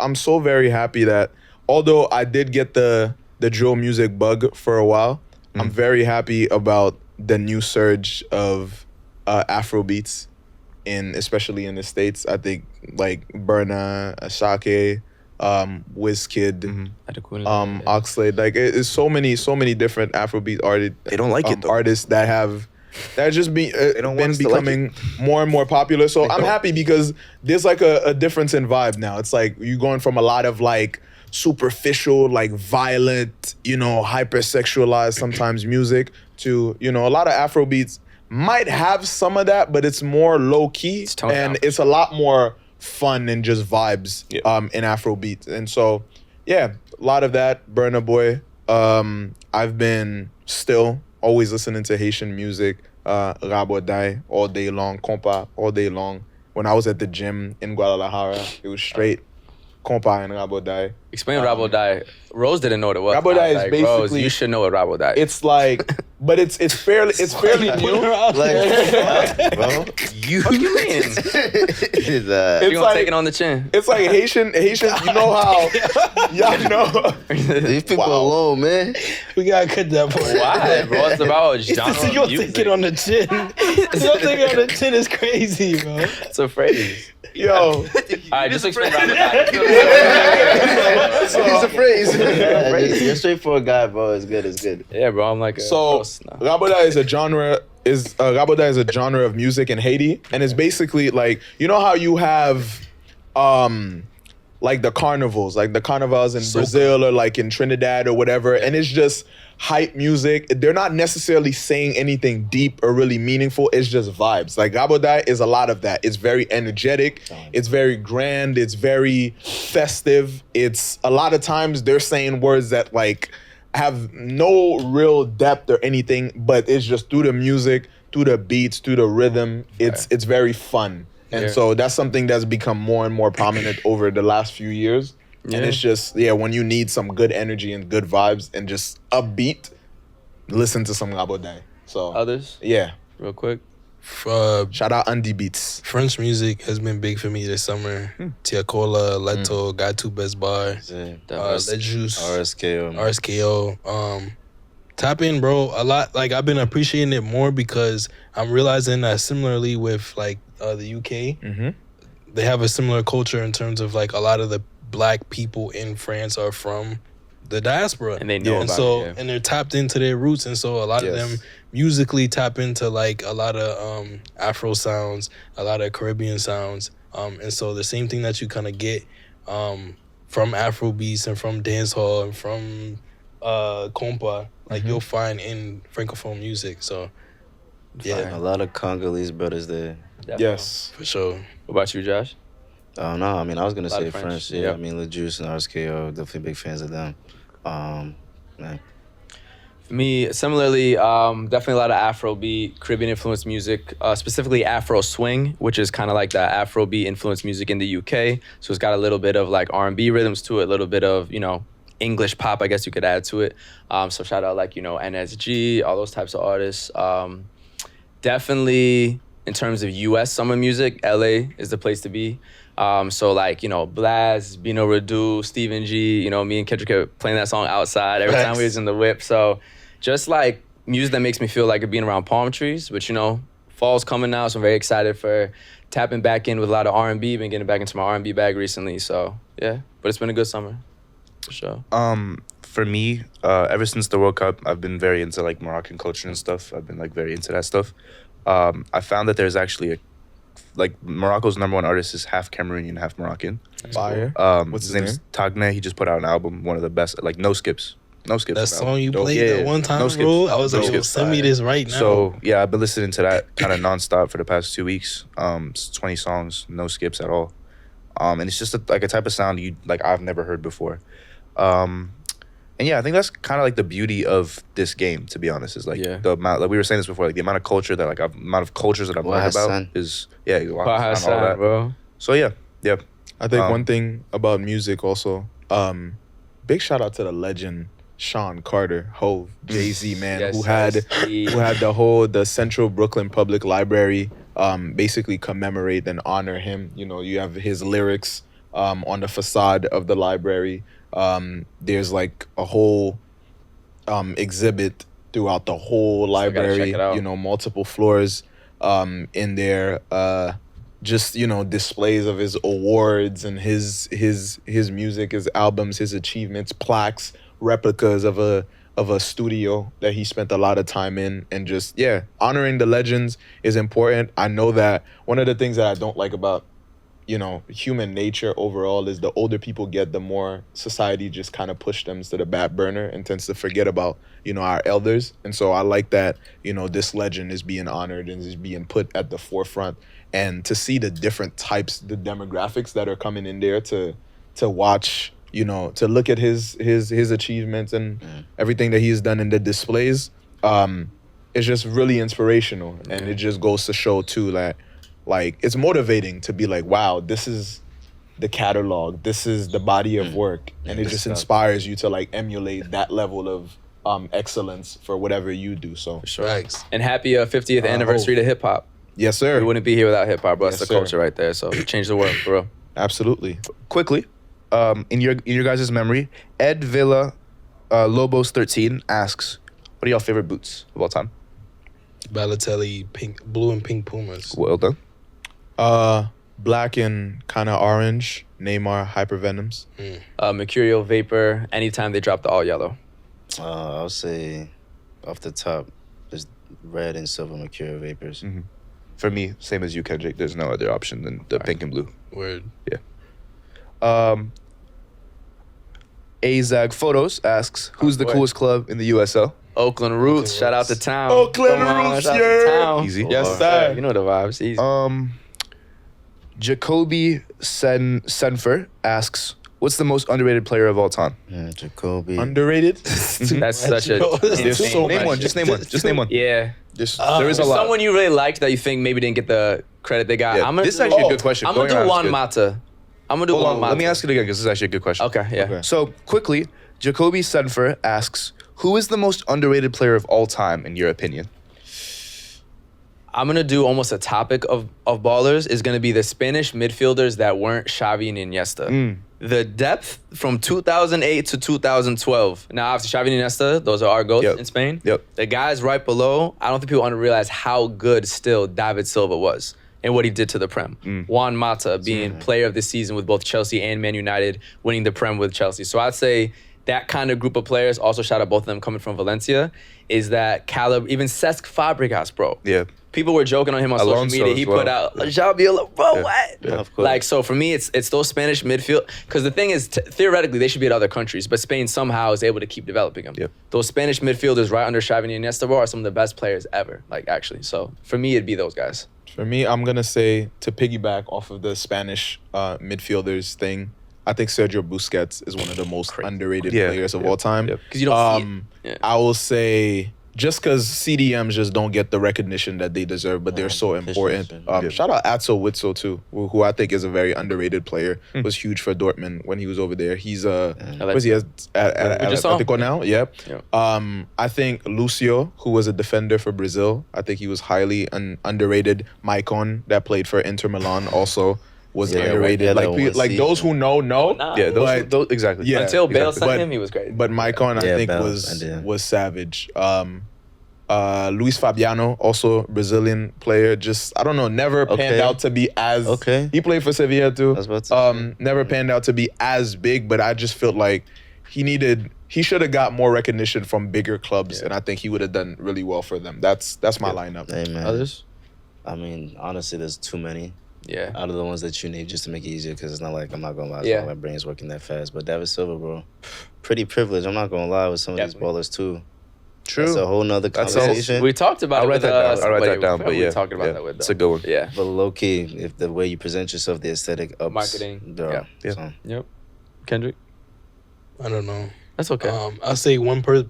[SPEAKER 1] I'm so very happy that although I did get the drill music bug for a while, I'm very happy about the new surge of Afro beats especially in the States. I think like Burna, Asake, Wizkid, Oxlade. Like it's so many different Afrobeat artists.
[SPEAKER 4] They don't like it though.
[SPEAKER 1] Artists that have just been
[SPEAKER 4] don't want
[SPEAKER 1] been
[SPEAKER 4] us to like
[SPEAKER 1] becoming more and more popular. So I'm happy because there's like a difference in vibe now. It's like you're going from a lot of like superficial, like violent, hypersexualized sometimes music to, a lot of Afrobeats might have some of that, but it's more low key
[SPEAKER 2] toned
[SPEAKER 1] and
[SPEAKER 2] down.
[SPEAKER 1] it's a lot more fun and just vibes in Afrobeats. And so, yeah, a lot of that. Burna Boy. I've been still always listening to Haitian music, Rabodai all day long, Compa all day long. When I was at the gym in Guadalajara, it was straight Compa and Rabodai.
[SPEAKER 2] Explain Rabodai. Rose didn't know what it was.
[SPEAKER 1] Rabodai
[SPEAKER 2] I was
[SPEAKER 1] is
[SPEAKER 2] like, Rose,
[SPEAKER 1] basically-
[SPEAKER 2] you should know what Rabodai is.
[SPEAKER 1] It's like, but it's fairly new.
[SPEAKER 5] like, bro,
[SPEAKER 2] What do you mean?
[SPEAKER 5] it's,
[SPEAKER 2] You
[SPEAKER 1] It's
[SPEAKER 2] gonna
[SPEAKER 1] like-
[SPEAKER 2] take it on the chin.
[SPEAKER 1] It's like Haitian. You know how y'all know.
[SPEAKER 5] leave people
[SPEAKER 1] Wow.
[SPEAKER 5] alone, man.
[SPEAKER 3] We gotta cut that part.
[SPEAKER 2] Why, bro? It's about
[SPEAKER 3] It's
[SPEAKER 2] genre
[SPEAKER 3] just you gonna
[SPEAKER 2] music.
[SPEAKER 3] take it on the chin. You take it on the chin is crazy, bro.
[SPEAKER 2] It's a phrase.
[SPEAKER 1] Yo,
[SPEAKER 2] All right, just explain Rabodai.
[SPEAKER 5] It's a phrase. You're a straightforward guy, bro. It's good. It's good.
[SPEAKER 2] Yeah, bro. I'm like,
[SPEAKER 1] so Rabodai is a genre. Rabodai is a genre of music in Haiti, and it's basically like how you have, like the carnivals in Brazil or like in Trinidad or whatever, and it's just hype music. They're not necessarily saying anything deep or really meaningful. It's just vibes. Like Rabodai is a lot of that. It's very energetic. It's very grand. It's very festive. It's a lot of times they're saying words that like have no real depth or anything, but it's just through the music, through the beats, through the rhythm. It's very fun. And so that's something that's become more and more prominent over the last few years. And it's just, when you need some good energy and good vibes and just upbeat, listen to some Rabodai. So
[SPEAKER 2] Others,
[SPEAKER 1] yeah.
[SPEAKER 2] real quick.
[SPEAKER 1] Shout out Andy Beats.
[SPEAKER 3] French music has been big for me this summer. Tiakola, Leto, Got2 Best Bar, Let Juice, RSKO. Tap in, bro. A lot. Like I've been appreciating it more because I'm realizing that similarly with like the UK, they have a similar culture in terms of like a lot of the black people in France are from the diaspora,
[SPEAKER 2] And they know
[SPEAKER 3] and
[SPEAKER 2] about
[SPEAKER 3] so
[SPEAKER 2] it, yeah.
[SPEAKER 3] and they're tapped into their roots, and so a lot of them musically tap into like a lot of Afro sounds, a lot of Caribbean sounds, and so the same thing that you kind of get from Afro beats and from dancehall and from compa, like you'll find in francophone music. So
[SPEAKER 5] A lot of Congolese brothers there.
[SPEAKER 2] Definitely.
[SPEAKER 1] Yes.
[SPEAKER 3] For sure.
[SPEAKER 2] What about you, Josh?
[SPEAKER 5] No, I mean, I was gonna say
[SPEAKER 2] French.
[SPEAKER 5] French. Yeah,
[SPEAKER 2] Yep.
[SPEAKER 5] I mean, Le Juice and RSKO, definitely big fans of them. Man.
[SPEAKER 2] For me, similarly, definitely a lot of Afrobeat, Caribbean influenced music, specifically Afro swing, which is kind of like that Afrobeat influenced music in the UK. So it's got a little bit of like R&B rhythms to it, a little bit of, you know, English pop, I guess you could add to it. So shout out like, you know, NSG, all those types of artists. Definitely in terms of US summer music, LA is the place to be. So like, you know, Blaz, Bino Radu, Stephen G, you know, me and Kendrick kept playing that song outside every time we was in the whip. So just like music that makes me feel like being around palm trees, but you know, fall's coming now, so I'm very excited for tapping back in with a lot of R&B, been getting back into my R&B bag recently. So yeah, but it's been a good summer, for sure.
[SPEAKER 4] For me, ever since the World Cup, I've been very into like Moroccan culture and stuff. I've been like very into that stuff. I found that there's actually like Morocco's #1 artist is half Cameroonian, half Moroccan.
[SPEAKER 1] Fire.
[SPEAKER 4] What's his name? Tagne. He just put out an album, one of the best, like no skips.
[SPEAKER 3] That song you played that one time, bro. I was like, yo, send me this right now.
[SPEAKER 4] So yeah, I've been listening to that kind of nonstop for the past 2 weeks. It's 20 songs, no skips at all. And it's just like a type of sound I've never heard before. And yeah, I think that's kind of like the beauty of this game, to be honest, is like the amount, like we were saying this before, like the amount of culture that amount of cultures that I've learned about is all that,
[SPEAKER 2] bro.
[SPEAKER 4] So yeah.
[SPEAKER 1] I think one thing about music also, big shout out to the legend Sean Carter, Hove, Jay-Z, man,
[SPEAKER 2] Yes,
[SPEAKER 1] who had the Central Brooklyn Public Library basically commemorate and honor him. You know, you have his lyrics on the facade of the library. There's like a whole exhibit throughout the whole library, you know, multiple floors in there. Just, you know, displays of his awards and his music, his albums, his achievements, plaques, replicas of a studio that he spent a lot of time in, and just honoring the legends is important. I know that one of the things that I don't like about, you know, human nature overall is the older people get, the more society just kind of push them to the back burner and tends to forget about, you know, our elders. And so I like that, you know, this legend is being honored and is being put at the forefront, and to see the different types, the demographics that are coming in there to watch, you know, to look at his achievements and everything that he's done in the displays. It's just really inspirational. And it just goes to show too that, like, it's motivating to be like, wow, this is the catalog, this is the body of work, and it just inspires you to like emulate that level of excellence for whatever you do. So
[SPEAKER 2] for sure. And happy 50th anniversary to hip hop.
[SPEAKER 1] Yes, sir.
[SPEAKER 2] We wouldn't be here without hip hop, bro. That's the culture right there. So change the world, bro.
[SPEAKER 1] Absolutely.
[SPEAKER 4] Quickly, in your guys' memory, Ed Villa Lobos 13 asks, what are y'all favorite boots of all time?
[SPEAKER 3] Balotelli, blue and pink Pumas.
[SPEAKER 4] Well done.
[SPEAKER 1] Black and kind of orange Neymar Hypervenoms.
[SPEAKER 2] Mercurial Vapor, anytime they drop the all yellow.
[SPEAKER 5] I'll say off the top, there's red and silver Mercurial Vapors.
[SPEAKER 4] Mm-hmm. For me, same as you, Kendrick, there's no other option than the pink and blue.
[SPEAKER 3] Word.
[SPEAKER 4] Yeah. Azag Photos asks, who's the coolest club in the USL?
[SPEAKER 2] Oakland Roots, shout out to town.
[SPEAKER 1] Oakland Roots,
[SPEAKER 2] shout out to town.
[SPEAKER 4] Easy.
[SPEAKER 1] Yes, sir.
[SPEAKER 2] You know the vibes. Easy.
[SPEAKER 4] Jacoby Senfer asks, what's the most underrated player of all time?
[SPEAKER 5] Jacoby.
[SPEAKER 1] Underrated?
[SPEAKER 2] That's such a...
[SPEAKER 1] There's so
[SPEAKER 4] name
[SPEAKER 1] much.
[SPEAKER 4] one. Just name one.
[SPEAKER 2] Yeah.
[SPEAKER 4] There is a lot.
[SPEAKER 2] Someone you really liked that you think maybe didn't get the credit they got.
[SPEAKER 4] Yeah, this is actually a good question.
[SPEAKER 2] I'm going to do Juan Mata. I'm going to do Juan Mata.
[SPEAKER 4] Let me ask it again because this is actually a good question.
[SPEAKER 2] Okay, yeah.
[SPEAKER 1] Okay.
[SPEAKER 4] So, quickly, Jacoby Senfer asks, who is the most underrated player of all time, in your opinion?
[SPEAKER 2] I'm going to do almost a topic of ballers is going to be the Spanish midfielders that weren't Xavi and Iniesta. The depth from 2008 to 2012. Now, obviously, Xavi and Iniesta, those are our goats in Spain. The guys right below, I don't think people realize how good still David Silva was and what he did to the Prem. Juan Mata being player of the season with both Chelsea and Man United, winning the Prem with Chelsea. So I'd say that kind of group of players, also shout out both of them coming from Valencia, is that caliber. Even Cesc Fabregas, bro.
[SPEAKER 4] Yeah.
[SPEAKER 2] People were joking on him on
[SPEAKER 4] Alonso
[SPEAKER 2] social media. He put out Xabi, bro, what?
[SPEAKER 5] Yeah, of course.
[SPEAKER 2] Like, so for me, it's those Spanish midfield. Because the thing is, theoretically, they should be at other countries, but Spain somehow is able to keep developing them.
[SPEAKER 4] Yep.
[SPEAKER 2] Those Spanish midfielders right under Xavi and Iniesta, bro, are some of the best players ever, like, actually. So for me, it'd be those guys.
[SPEAKER 1] For me, I'm going to say, to piggyback off of the Spanish midfielders thing, I think Sergio Busquets is one of the most underrated players of all time.
[SPEAKER 2] Because you don't see it.
[SPEAKER 1] I will say, just because CDMs just don't get the recognition that they deserve, but they're so important. Shout out Atso Witzel, too, who I think is a very underrated player. Was huge for Dortmund when he was over there. He's was he at Atletico now? Yep. I think Lucio, who was a defender for Brazil, I think he was highly underrated. Maicon, that played for Inter Milan, also was underrated. Like those who know.
[SPEAKER 4] Yeah, those exactly.
[SPEAKER 1] Yeah,
[SPEAKER 2] until Bale signed him, he was great.
[SPEAKER 1] But Maicon, I think, was savage. Luis Fabiano, also Brazilian player, just, I don't know, never panned out to be as... He played for Sevilla too. Never panned out to be as big, but I just felt like he should have got more recognition from bigger clubs, and I think he would have done really well for them. That's my lineup.
[SPEAKER 5] Hey, man.
[SPEAKER 2] Others?
[SPEAKER 5] I mean, honestly, there's too many.
[SPEAKER 2] Yeah.
[SPEAKER 5] Out of the ones that you need, just to make it easier, because it's not like, I'm not going to lie, it's not like my brain's working that fast. But David Silva, bro, pretty privileged. I'm not going to lie with some of these ballers too.
[SPEAKER 1] True.
[SPEAKER 5] That's a whole nother conversation.
[SPEAKER 2] We talked about
[SPEAKER 4] I'll
[SPEAKER 2] it.
[SPEAKER 4] I'll write that down. But
[SPEAKER 2] we were talking about that with.
[SPEAKER 4] It's a good one.
[SPEAKER 2] Yeah.
[SPEAKER 5] But low key, if the way you present yourself, the aesthetic ups.
[SPEAKER 2] Marketing.
[SPEAKER 5] Bro,
[SPEAKER 2] So. Yep. Kendrick?
[SPEAKER 3] I don't know.
[SPEAKER 2] That's okay.
[SPEAKER 3] I'll say one player,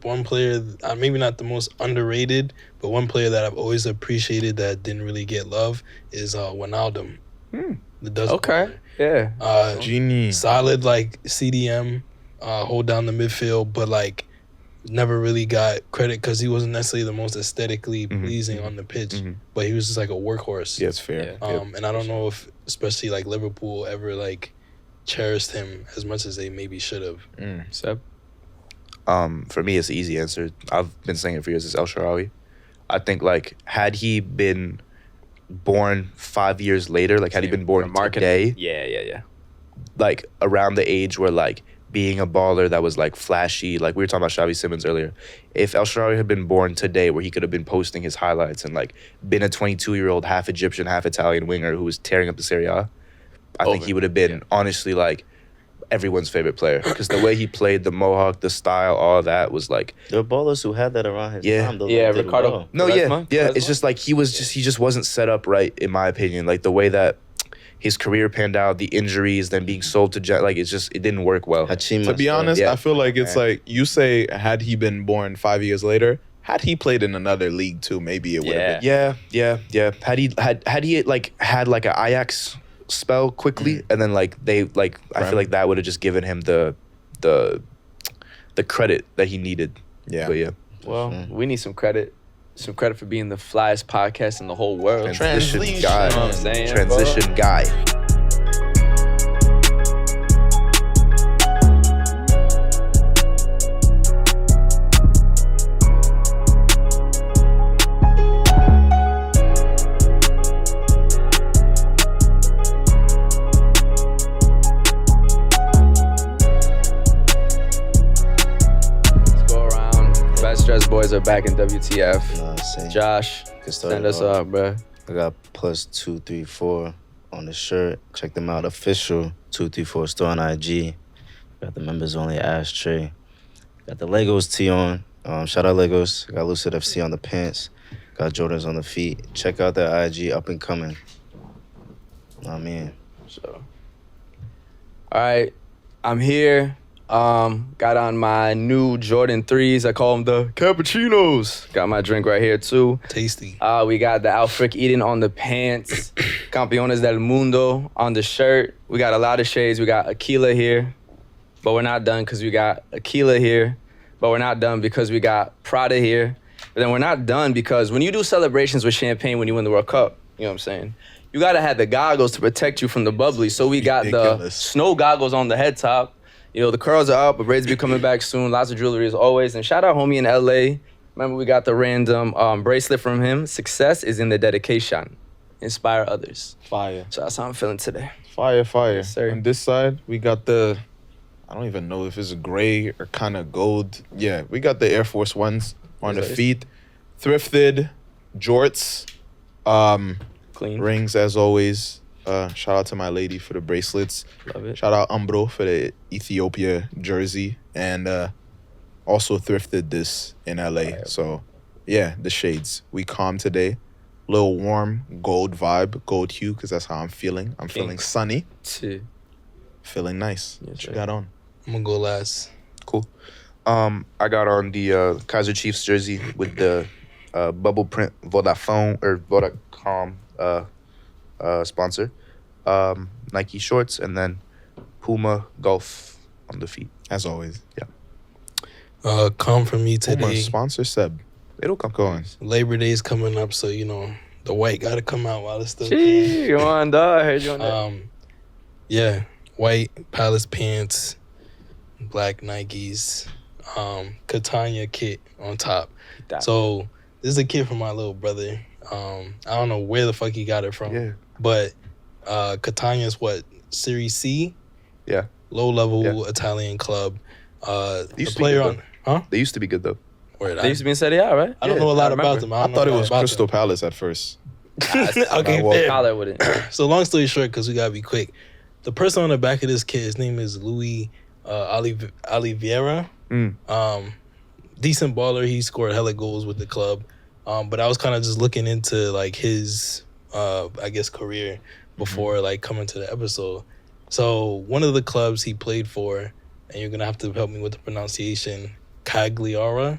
[SPEAKER 3] maybe not the most underrated, but one player that I've always appreciated that didn't really get love is Wijnaldum.
[SPEAKER 2] Yeah.
[SPEAKER 1] Genie.
[SPEAKER 3] Solid, like, CDM, hold down the midfield, but, like, never really got credit because he wasn't necessarily the most aesthetically pleasing on the pitch, but he was just like a workhorse.
[SPEAKER 1] Yeah, it's fair.
[SPEAKER 3] And I don't know if, especially like Liverpool, ever like cherished him as much as they maybe should have.
[SPEAKER 2] Seb?
[SPEAKER 4] For me, it's an easy answer. I've been saying it for years. It's El Shaarawy. I think, like, had he been born 5 years later, like, had he been born today, like, around the age where, like, being a baller that was, like, flashy, like we were talking about Xavi Simons earlier, if El Shaarawy had been born today where he could have been posting his highlights and, like, been a 22-year-old half Egyptian, half Italian winger who was tearing up the Serie A, I think he would have been, honestly, like, everyone's favorite player. Because the way he played, the mohawk, the style, all that was, like...
[SPEAKER 5] There were ballers who had that around his time.
[SPEAKER 2] Ricardo.
[SPEAKER 4] No, it's just, like, he just wasn't set up right, in my opinion. Like, the way that his career panned out, the injuries, then being sold to it didn't work well.
[SPEAKER 1] To be honest, I feel like it's like, you say, had he been born 5 years later, had he played in another league too, maybe it would have been.
[SPEAKER 4] Yeah. Had he had an Ajax spell quickly, and then, like, I feel like that would have just given him the credit that he needed.
[SPEAKER 2] Well, we need some credit. Some credit for being the flyest podcast in the whole world.
[SPEAKER 4] Transition guy.
[SPEAKER 2] You know what I'm saying,
[SPEAKER 4] Transition guy.
[SPEAKER 2] Boys are back in WTF. Josh, send us up, bro.
[SPEAKER 5] I got +234 on the shirt. Check them out. Official 234 store on IG. Got the members only ashtray. Got the Legos tee on. Shout out Legos. Got Lucid FC on the pants. Got Jordans on the feet. Check out their IG, up and coming.
[SPEAKER 2] So, all right, I'm here. Got on my new Jordan 3s. I call them the cappuccinos. Got my drink right here too.
[SPEAKER 3] Tasty.
[SPEAKER 2] We got the Alfric Eden on the pants. Campeones del Mundo on the shirt. We got a lot of shades. We got Aquila here, but we're not done because we got Aquila here. But we're not done because we got Prada here. But then we're not done because when you do celebrations with champagne when you win the World Cup, you know what I'm saying? You gotta have the goggles to protect you from the bubbly. So we got the snow goggles on the head top. You know, the curls are up, but braids be coming back soon. Lots of jewelry as always. And shout out homie in LA. Remember, we got the random bracelet from him. Success is in the dedication. Inspire others.
[SPEAKER 1] Fire.
[SPEAKER 2] So that's how I'm feeling today.
[SPEAKER 1] Fire.
[SPEAKER 2] Yes, sir.
[SPEAKER 1] On this side, we got the, I don't even know if it's gray or kind of gold. Yeah, we got the Air Force Ones on the feet. Thrifted, jorts,
[SPEAKER 2] clean
[SPEAKER 1] rings as always. Shout out to my lady for the bracelets.
[SPEAKER 2] Love it.
[SPEAKER 1] Shout out Umbro for the Ethiopia jersey. And also thrifted this in LA. So, yeah, the shades. We calm today. little warm gold vibe, gold hue, because that's how I'm feeling. I'm feeling sunny. Feeling nice. What you got on?
[SPEAKER 3] I'm going to go last.
[SPEAKER 4] Cool. I got on the Kaiser Chiefs jersey with the bubble print Vodafone or Vodacom sponsor. Nike shorts, and then Puma Golf on the feet.
[SPEAKER 1] As always.
[SPEAKER 4] Yeah.
[SPEAKER 3] Come for me
[SPEAKER 1] Puma
[SPEAKER 3] today.
[SPEAKER 1] sponsor Seb.
[SPEAKER 4] It'll come.
[SPEAKER 1] Going.
[SPEAKER 3] Labor Day is coming up, so you know the white got to come out while it's still
[SPEAKER 2] Gee, you on, dog? I heard you on that.
[SPEAKER 3] Yeah, white Palace pants, black Nikes, Catania kit on top. So this is a kit from my little brother. I don't know where the fuck he got it from. But Catania's what, Series C?
[SPEAKER 4] Yeah.
[SPEAKER 3] Low level Italian club.
[SPEAKER 4] The player on,
[SPEAKER 3] huh?
[SPEAKER 4] They used to be good though.
[SPEAKER 2] They used to be in Serie A, right?
[SPEAKER 3] I don't know a lot about them.
[SPEAKER 1] I thought it was Crystal Palace at first.
[SPEAKER 3] Okay,
[SPEAKER 2] Collar with it.
[SPEAKER 3] So long story short, because we gotta be quick, the person on the back of this kit, his name is Louis Oliveira. Decent baller. He scored hella goals with the club. But I was kind of just looking into like his, I guess, career before like coming to the episode. So one of the clubs he played for, and you're gonna have to help me with the pronunciation, Cagliari.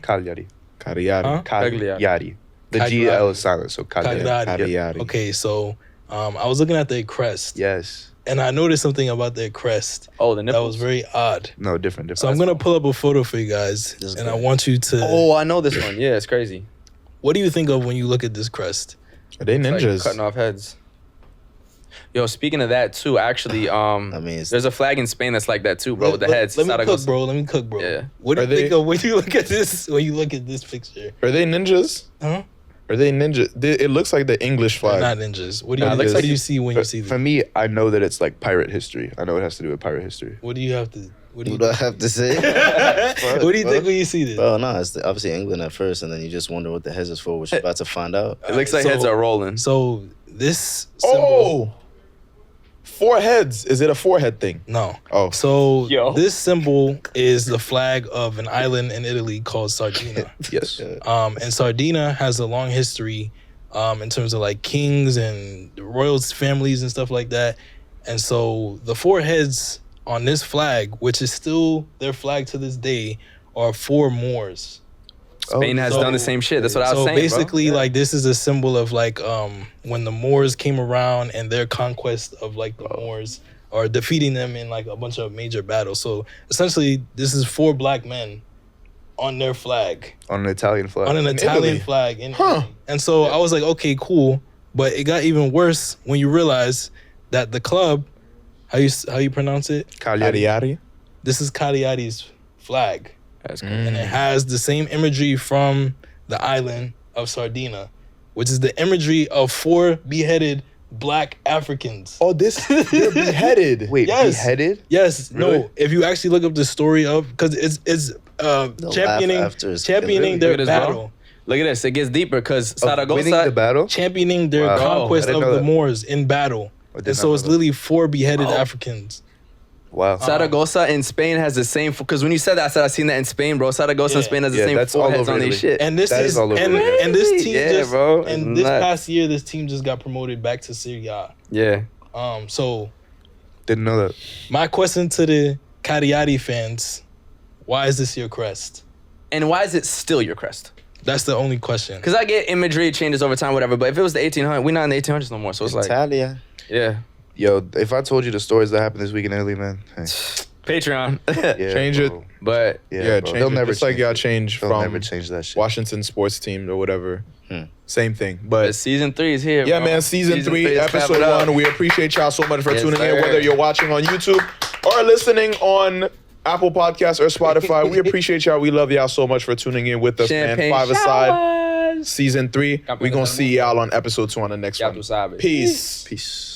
[SPEAKER 4] The GL is silent, so
[SPEAKER 3] Cagliari. Okay, so I was looking at their crest.
[SPEAKER 4] Yes.
[SPEAKER 3] And I noticed something about their crest.
[SPEAKER 2] Oh, the nipples.
[SPEAKER 3] That was very odd.
[SPEAKER 4] No, different.
[SPEAKER 3] So I'm going to pull up a photo for you guys. And I want you to...
[SPEAKER 2] Oh, I know this one. Yeah, it's crazy.
[SPEAKER 3] What do you think of when you look at this crest?
[SPEAKER 1] Are they ninjas?
[SPEAKER 2] Like cutting off heads. Yo, speaking of that too, actually,
[SPEAKER 5] I mean,
[SPEAKER 2] there's a flag in Spain that's like that too, bro, with the heads.
[SPEAKER 3] Let me cook, bro.
[SPEAKER 2] Yeah.
[SPEAKER 3] What do you think of when you look at this? When you look at this picture,
[SPEAKER 1] are they ninjas?
[SPEAKER 3] Huh?
[SPEAKER 1] Are they ninjas? It looks like the English flag.
[SPEAKER 3] They're not ninjas. What do you see when you see this?
[SPEAKER 4] For me, I know that it's like pirate history. I know it has to do with pirate history.
[SPEAKER 3] What do you have to?
[SPEAKER 5] What do I have to say?
[SPEAKER 3] What do you think when you see this?
[SPEAKER 5] Well, no, it's obviously England at first, and then you just wonder what the heads is for, which you're about to find out.
[SPEAKER 2] It looks like heads are rolling.
[SPEAKER 3] So this symbol,
[SPEAKER 1] 4 heads. Is it a 4-head thing?
[SPEAKER 3] No.
[SPEAKER 1] Oh.
[SPEAKER 3] So this symbol is the flag of an island in Italy called Sardinia.
[SPEAKER 4] Yes.
[SPEAKER 3] And Sardinia has a long history in terms of like kings and royal families and stuff like that. And so the 4 heads on this flag, which is still their flag to this day, are 4 Moors.
[SPEAKER 2] Spain has done the same shit. That's what I was saying.
[SPEAKER 3] So basically, like, this is a symbol of like when the Moors came around and their conquest of like the Moors, or defeating them in like a bunch of major battles. So essentially, this is 4 black men on their flag.
[SPEAKER 4] On an Italian flag.
[SPEAKER 3] On an Italian flag. Italy. And so I was like, okay, cool. But it got even worse when you realize that the club, how you pronounce it?
[SPEAKER 1] Cagliari.
[SPEAKER 3] This is Cagliari's flag.
[SPEAKER 2] That's cool.
[SPEAKER 3] And it has the same imagery from the island of Sardinia, which is the imagery of 4 beheaded black Africans.
[SPEAKER 1] Oh, they're beheaded.
[SPEAKER 4] Wait,
[SPEAKER 3] Yes.
[SPEAKER 4] beheaded?
[SPEAKER 3] Yes.
[SPEAKER 1] Really?
[SPEAKER 3] No. If you actually look up the story of, because it's championing their battle.
[SPEAKER 2] Look at this. It gets deeper because
[SPEAKER 4] Winning the battle?
[SPEAKER 3] Championing their conquest of the Moors in battle. And so it's literally 4 beheaded Africans.
[SPEAKER 4] Wow.
[SPEAKER 2] Zaragoza in Spain has the same, because when you said that, I said I seen that in Spain, bro. Zaragoza in Spain has the same
[SPEAKER 4] that's all
[SPEAKER 2] 4 heads
[SPEAKER 4] over
[SPEAKER 2] on their
[SPEAKER 4] Italy.
[SPEAKER 2] shit.
[SPEAKER 3] And this
[SPEAKER 4] That
[SPEAKER 3] is
[SPEAKER 4] is all over
[SPEAKER 3] and
[SPEAKER 4] there.
[SPEAKER 3] this team just
[SPEAKER 2] bro.
[SPEAKER 3] and
[SPEAKER 2] It's
[SPEAKER 3] this
[SPEAKER 2] nuts.
[SPEAKER 3] past year this team just got promoted back to Serie A.
[SPEAKER 2] Yeah.
[SPEAKER 3] So
[SPEAKER 4] Didn't know that.
[SPEAKER 3] my question to the Cagliari fans, why is this your crest?
[SPEAKER 2] And why is it still your crest?
[SPEAKER 3] That's the only question.
[SPEAKER 2] Because I get imagery changes over time, whatever. But if it was the 1800s, we're not in the 1800s no more. So it's like,
[SPEAKER 5] Italia.
[SPEAKER 2] yeah.
[SPEAKER 4] Yo, if I told you the stories that happened this week in Italy, man. Hey.
[SPEAKER 2] Patreon.
[SPEAKER 4] Yeah,
[SPEAKER 1] Change
[SPEAKER 4] bro.
[SPEAKER 1] it.
[SPEAKER 2] But
[SPEAKER 1] Yeah,
[SPEAKER 4] bro.
[SPEAKER 1] change
[SPEAKER 4] They'll
[SPEAKER 1] it.
[SPEAKER 4] never
[SPEAKER 1] Just like
[SPEAKER 4] change
[SPEAKER 1] y'all
[SPEAKER 4] it.
[SPEAKER 1] change
[SPEAKER 4] They'll
[SPEAKER 1] from
[SPEAKER 4] never change that shit.
[SPEAKER 1] Washington sports team or whatever. Same thing. But
[SPEAKER 2] season 3 is here.
[SPEAKER 1] yeah,
[SPEAKER 2] bro.
[SPEAKER 1] man, season 3,
[SPEAKER 2] is
[SPEAKER 1] episode
[SPEAKER 2] clapping up.
[SPEAKER 1] 1. We appreciate y'all so much for
[SPEAKER 2] Yes,
[SPEAKER 1] tuning
[SPEAKER 2] sir.
[SPEAKER 1] in, whether you're watching on YouTube or listening on Apple Podcasts or Spotify. We appreciate y'all. We love y'all so much for tuning in with us,
[SPEAKER 2] Champagne
[SPEAKER 1] man. 5ASIDE,
[SPEAKER 2] showers.
[SPEAKER 1] season 3. We're going to see y'all on episode 2 on the next
[SPEAKER 2] Ya
[SPEAKER 1] one.
[SPEAKER 2] tú sabes.
[SPEAKER 1] Peace.
[SPEAKER 4] Peace.